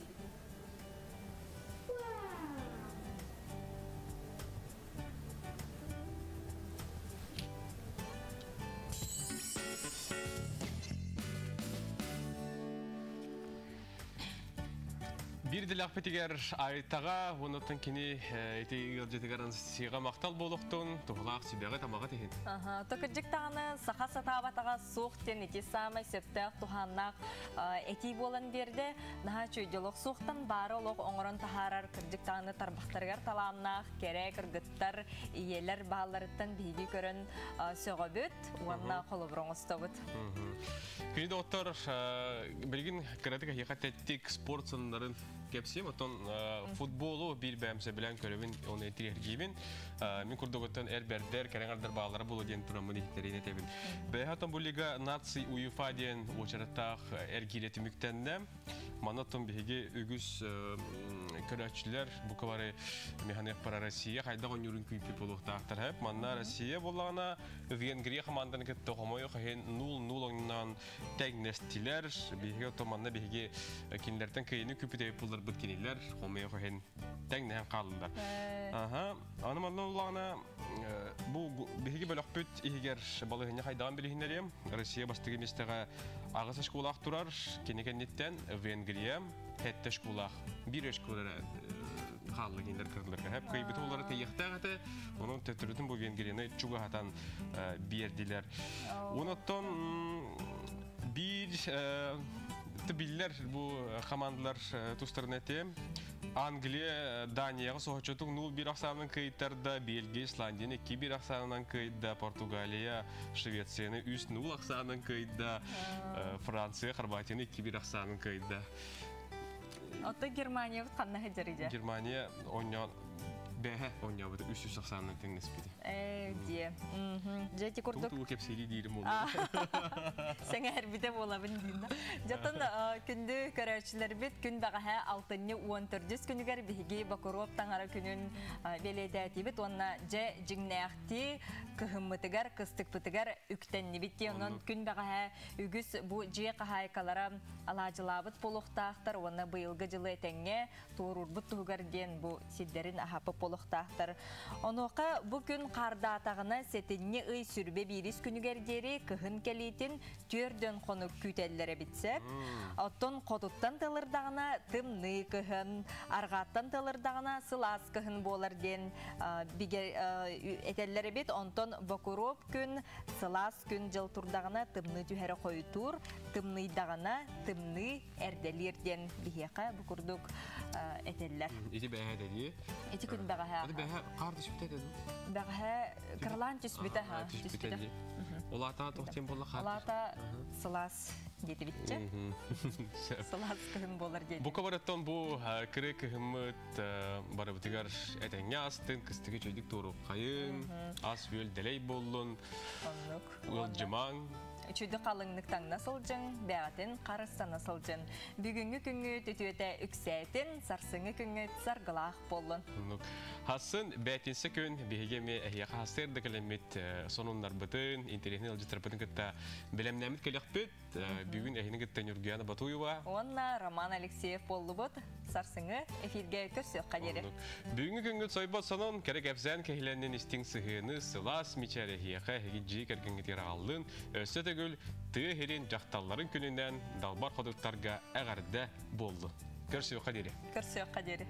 Bir dilak petiger aytaga onotun kini iti göljetegen siga maqtal boluqtun tuğlaq sibege tamaga tehin. Tokajik tağını sağa satavataga soğten iti samay septaq tuhannak eti bolan berdi. Naha çöydülük soğtan bari oluq oңорон taharar kırjik tağını tarbaqtargar talamnaq kerek ırgıttar iyeler bağlarıttan bihigi körün söğöbüt, uanna qolubroğustabıt. Kini doktor bilgin karatika hiqat ettik sport sanların Kepsiyim, oton futbolu bir bämse bilen körevin onu etir gibin. Min kurdogotan erberder kerengarder bağlara bulu diyen turamı dihterine tebin. Behaton bu liga Nazi UEFA diyen uçaratak ergileti müktende. Manatın bihigi ügüs körəççiler bu kavarı mehanik para Россия qayda oynurun küyüpli buluqta aktar hep. Manna Россия bolağına Vengriya xamandan ki toxamoyu xahin 0-0 oyundan tegnestiler. Bihigi otomanna bihigi kinlerden kıyını küpü teyip bulur bıtkiniler. Xomayu xahin tegnehen qaldılar. Anım Allah olağına bu bihigi bölük büt ihiger balığını qaydan bilihinleriyim. Россия bastığı mestega ağız aşkulaq turar. Kenekennetten Vengriya hette şkulaq. Bir eşkulara qallı ginler kırılır. Hep kıybeti oları teyiqtağıtı. Onun tötürütün bu Vengriyana çuga hatan berdiler. Onotton bir tibiller bu komandalar tuştarın etiyem. Angliya, Daniyaga soğuçotuk 0-1 aksanının kayıtlarda, Belgiya, Islandiya 2-1 aksanının kayıtda, Portugaliya, Şvetsiya'nı 3-0 aksanının kayıtda, Fransiya, Хорватiya'nı 2-1 aksanının kayıtda. Otta Germaniya qanna hajarija. Germaniya oynayan Бәһә он ябыды 390 теңнес биде. Дие. Жети курдук. Туу кепсели дирим ол. Сеңе әрбите болабын дейін. Жатын күнді көрәчілер бит күн бағаға 6-14 күнігер бігі Бакуров таңара күнін белейді әтебет. Онна жа жіңнәяқти көхіммітігер, кыстықпытығер үктенні бітті. Онын күн бағаға үгіз бұ жия қағайқалара алажылабыт болуқтақтар. Онна бұйылғы жылы әтәңе туырурбыт тұғырден бұ сиддерін ахапы болуқтақтар. Онуға бұ күн қарда атағына сетінне ұй сүрбе бирис күнігердері көхін келейтін түрден қоны күтеллері бітсеп. Оттон қодуттан тылырдағына тымны көхін, арғаттан тылырдағына сылас көхін боларден әтеллері бит. Онтон Бакуров күн, сылас күн жыл тұрдағына тымны түхәрі қойытур, тымныйдағына тымны әрделерден бігеқа бұқырдық әтеллер. Еті бәғә дәді? Еті күн бәғә. Ады бәғә қарды сүпті дәді? Бәғә қырлан түспіті. Олата тоқтен болы қарды? Олата сылас деді бітті. Сылас күн болар деді. Бұқа бараттан бұл кірі кіхіміт бары бұтығар әтәңе астын, кістігі чөйдік тұру қайын, ас өл дәлей болын, өл жымаң. Чүйді қалыңнықтан насыл жың, бәғатын қарыстан насыл жың. Бүгінгі күнгі түтіөті үксәйтін, сарсыңы күнгі сарғылақ болын. Хасын бәтінсі күн бігеме әйяқа хастырды кәлемет сонунлар бұтын, интернетіне алжыстар бұтын күтті білемнәміт көлек бүт, бүгін әйінің күттен үргияны Батуева. Онна Роман Алексеев болы бұт, сарсыңы эфирге көрсек қадері. Бүгінгі күнгі цойбот сонун кәрек әпзән кәхіленнен істің сығыны, сылас мечәрі хияқа әйгі кәргінгі тирағалын, өсі төгіл тығы херен жақталларын күнінен далбар қодықтарға әғарды болды. Көрсек қадері. Көрсек қадері.